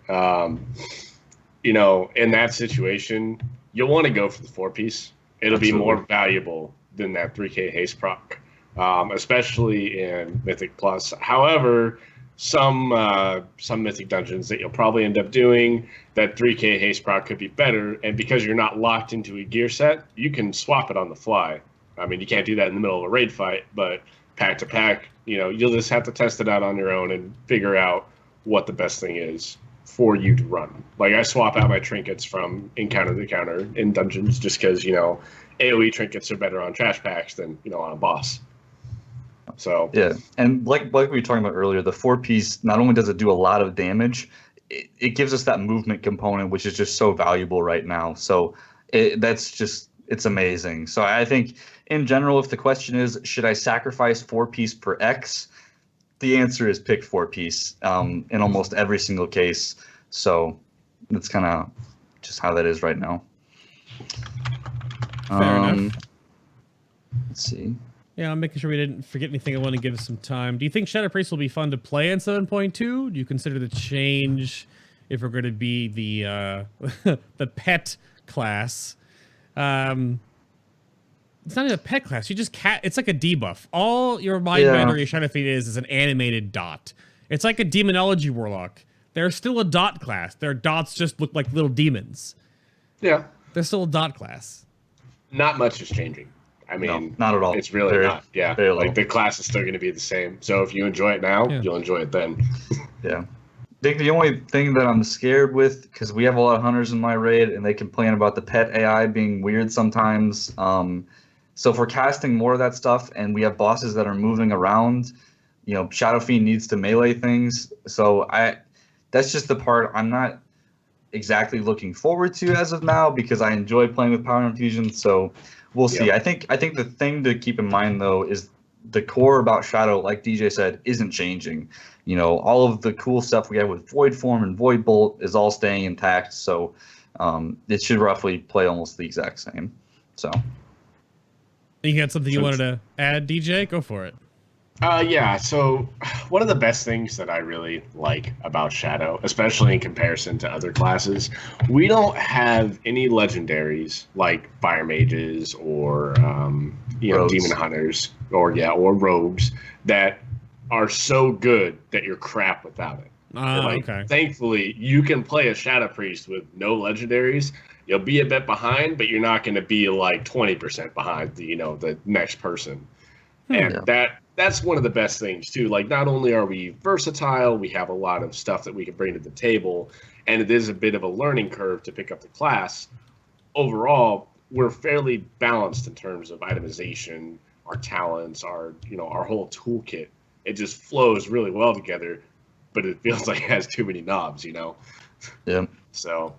Speaker 2: you know, in that situation, you'll want to go for the 4-piece. It'll be more valuable than that 3K haste proc, especially in Mythic Plus. However, some Mythic dungeons that you'll probably end up doing, that 3K haste proc could be better, and because you're not locked into a gear set, you can swap it on the fly. I mean, you can't do that in the middle of a raid fight, but pack to pack, you know, you'll just have to test it out on your own and figure out what the best thing is for you to run. Like, I swap out my trinkets from encounter to encounter in dungeons just because, you know, AoE trinkets are better on trash packs than, you know, on a boss. So
Speaker 3: yeah, and like we were talking about earlier, the 4-piece, not only does it do a lot of damage, it gives us that movement component, which is just so valuable right now. So it's amazing. So I think in general, if the question is, should I sacrifice 4-piece per X? The answer is pick 4-piece in almost every single case. So that's kind of just how that is right now.
Speaker 1: Fair enough.
Speaker 3: Let's see.
Speaker 1: Yeah, I'm making sure we didn't forget anything. I want to give us some time. Do you think Shadow Priest will be fun to play in 7.2? Do you consider the change if we're going to be the the pet class? It's not even a pet class. You just it's like a debuff. All your Mindbender or your Shadow Fiend is an animated dot. It's like a Demonology Warlock. They're still a dot class. Their dots just look like little demons.
Speaker 2: Yeah.
Speaker 1: They're still a dot class.
Speaker 2: Not much is changing. I mean,
Speaker 3: No, not at all.
Speaker 2: It's really not. Yeah,
Speaker 3: very
Speaker 2: like
Speaker 3: low.
Speaker 2: the class is still going to be the same. So if you enjoy it now,
Speaker 1: Yeah.
Speaker 2: you'll enjoy it then.
Speaker 3: Yeah. I think the only thing that I'm scared with, because we have a lot of hunters in my raid, and they complain about the pet AI being weird sometimes. So if we're casting more of that stuff, and we have bosses that are moving around, Shadow Fiend needs to melee things. So that's just the part I'm not exactly looking forward to as of now, because I enjoy playing with Power Infusion. So we'll see.
Speaker 2: Yep.
Speaker 3: I think the thing to keep in mind though is the core about Shadow, like DJ said, isn't changing. All of the cool stuff we have with Void Form and Void Bolt is all staying intact. So it should roughly play almost the exact same. So
Speaker 1: You had something you wanted to add, DJ? Go for it.
Speaker 2: Yeah, so one of the best things that I really like about Shadow, especially in comparison to other classes, we don't have any legendaries like Fire Mages or
Speaker 3: Rogues.
Speaker 2: Demon Hunters or rogues that are so good that you're crap without it.
Speaker 1: Okay.
Speaker 2: Thankfully, you can play a Shadow Priest with no legendaries. You'll be a bit behind, but you're not going to be like 20% behind the next person. And that's one of the best things too. Like, not only are we versatile, we have a lot of stuff that we can bring to the table, and it is a bit of a learning curve to pick up the class. Overall, we're fairly balanced in terms of itemization, our talents, our whole toolkit. It just flows really well together, but it feels like it has too many knobs,
Speaker 3: Yeah.
Speaker 2: So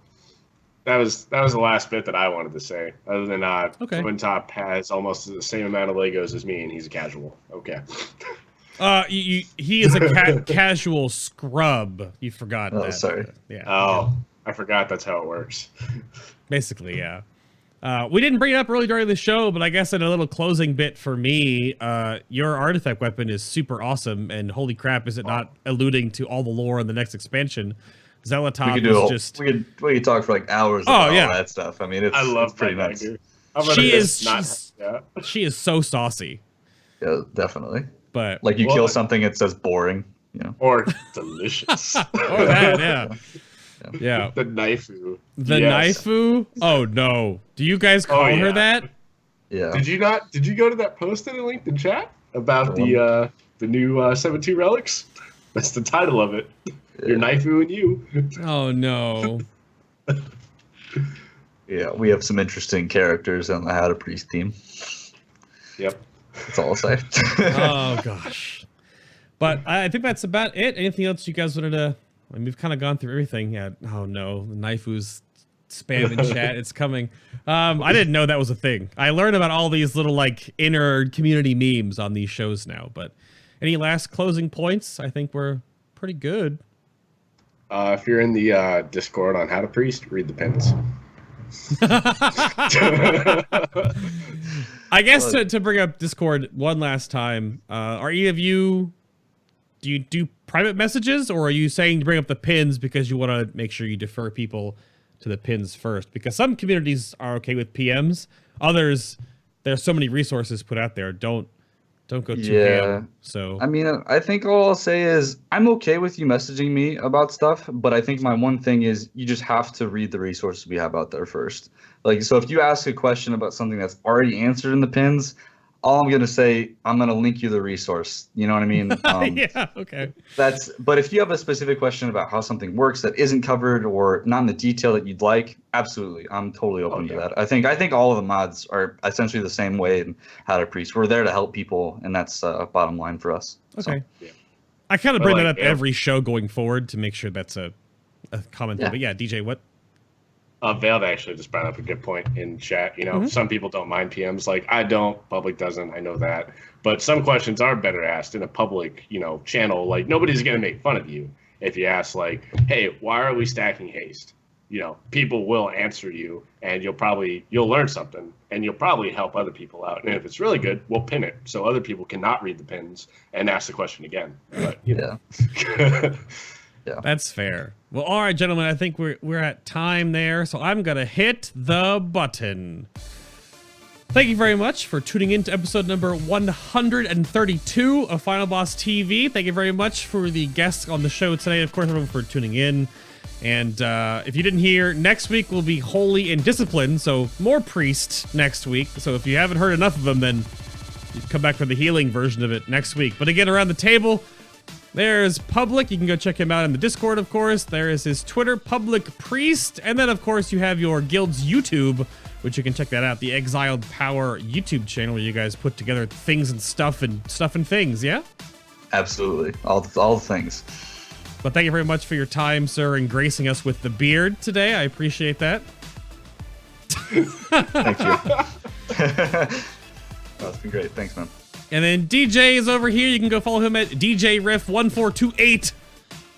Speaker 2: that was the last bit that I wanted to say. Other than Twin Top has almost the same amount of Legos as me, and he's a casual. Okay.
Speaker 1: He is a casual scrub. You forgot that.
Speaker 3: Oh, sorry.
Speaker 1: Yeah.
Speaker 2: Oh, I forgot that's how it works.
Speaker 1: Basically, yeah. We didn't bring it up early during the show, but I guess in a little closing bit for me, your artifact weapon is super awesome, and holy crap, is it not alluding to all the lore in the next expansion? Zealotop is just...
Speaker 3: We could talk for like hours about all that stuff. I mean, it's pretty nuts.
Speaker 1: She is so saucy.
Speaker 3: Yeah, definitely.
Speaker 1: But
Speaker 3: like you kill something, it says boring.
Speaker 2: Or delicious.
Speaker 1: Or that, yeah. Yeah.
Speaker 2: The Naifu.
Speaker 1: The Naifu? Oh no. Do you guys call her that?
Speaker 3: Yeah.
Speaker 2: Did you not? Did you go to that post in the linked in chat about the new 7-2 relics? That's the title of it. Yeah. Your Naifu and you.
Speaker 1: Oh no.
Speaker 3: Yeah, we have some interesting characters on the How to Priest team.
Speaker 2: Yep.
Speaker 3: That's all I'll say.
Speaker 1: Oh gosh. But I think that's about it. Anything else you guys wanted to... I mean, we've kind of gone through everything. Yeah. Oh no, the Naifu's spam in chat. It's coming. I didn't know that was a thing. I learned about all these little like inner community memes on these shows now. But any last closing points? I think we're pretty good.
Speaker 2: If you're in the Discord on How to Priest, read the pins.
Speaker 1: I guess to bring up Discord one last time, are any of you... Do you do private messages, or are you saying to bring up the pins because you want to make sure you defer people to the pins first? Because some communities are okay with PMs. Others, there's so many resources put out there. Don't go too ham. So
Speaker 3: I mean, I think all I'll say is I'm okay with you messaging me about stuff, but I think my one thing is you just have to read the resources we have out there first. Like, so if you ask a question about something that's already answered in the pins, all I'm going to say, I'm going to link you the resource. You know what I mean?
Speaker 1: Yeah, okay.
Speaker 3: But if you have a specific question about how something works that isn't covered or not in the detail that you'd like, absolutely. I'm totally open to that. I think all of the mods are essentially the same way in How to Priest. We're there to help people, and that's bottom line for us.
Speaker 1: Okay.
Speaker 3: So.
Speaker 2: Yeah.
Speaker 1: I kind of bring that up every show going forward to make sure that's a common thing. But yeah, DJ, what?
Speaker 2: Veiled actually just brought up a good point in chat. Some people don't mind PMs. Like, I don't. Public doesn't. I know that. But some questions are better asked in a public, channel. Like, nobody's going to make fun of you if you ask, like, hey, why are we stacking haste? People will answer you, and you'll learn something, and you'll probably help other people out. And if it's really good, we'll pin it so other people cannot read the pins and ask the question again. But,
Speaker 3: Yeah.
Speaker 1: Yeah. That's fair. Well, all right, gentlemen, I think we're at time there, so I'm gonna hit the button. Thank you very much for tuning in to episode number 132 of Final Boss TV. Thank you very much for the guests on the show today. Of course, everyone for tuning in. And if you didn't hear, next week will be Holy and Discipline, so more priest next week. So if you haven't heard enough of them, then you can come back for the healing version of it next week. But again, around the table, there's Publik. You can go check him out in the Discord, of course. There is his Twitter, Publik Priest. And then, of course, you have your guild's YouTube, which you can check that out, the Exiled Power YouTube channel, where you guys put together things and stuff and things, yeah?
Speaker 3: Absolutely. All the things.
Speaker 1: But thank you very much for your time, sir, and gracing us with the beard today. I appreciate that.
Speaker 3: Thank you. That's been great. Thanks, man.
Speaker 1: And then DJ is over here. You can go follow him at DJRiff1428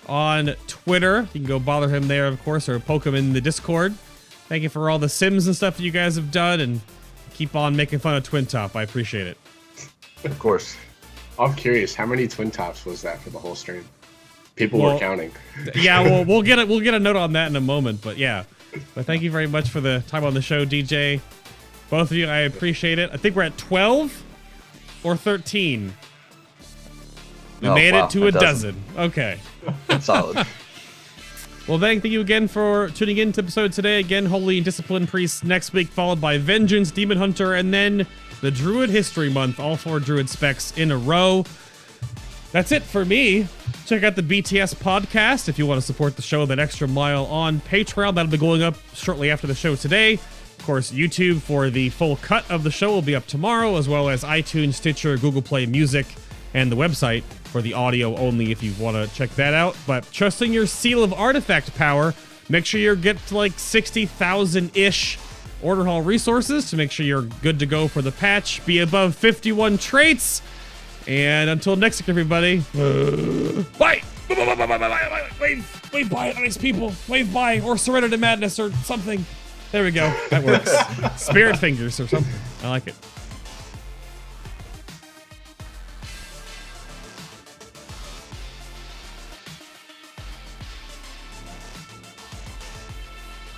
Speaker 1: on Twitter. You can go bother him there, of course, or poke him in the Discord. Thank you for all the Sims and stuff you guys have done, and keep on making fun of Twin Top. I appreciate it.
Speaker 3: Of course.
Speaker 2: I'm curious, how many Twin Tops was that for the whole stream? People were counting.
Speaker 1: Yeah, well, we'll get a note on that in a moment, but yeah. But thank you very much for the time on the show, DJ. Both of you, I appreciate it. I think we're at 12 or 13. We made it to a dozen. Okay.
Speaker 3: Solid.
Speaker 1: Well, thank you again for tuning in to episode today. Again, Holy and Discipline Priest next week, followed by Vengeance, Demon Hunter, and then the Druid History Month. All 4 Druid specs in a row. That's it for me. Check out the BTS podcast if you want to support the show that extra mile on Patreon. That'll be going up shortly after the show today. Of course, YouTube for the full cut of the show will be up tomorrow, as well as iTunes, Stitcher, Google Play Music, and the website for the audio only if you want to check that out. But trusting your seal of artifact power, make sure you get to like 60,000-ish order hall resources to make sure you're good to go for the patch. Be above 51 traits. And until next week, everybody. Bye! Wave bye, nice people. Wave bye, or surrender to madness, or something. There we go. That works. Spirit fingers or something. I like it.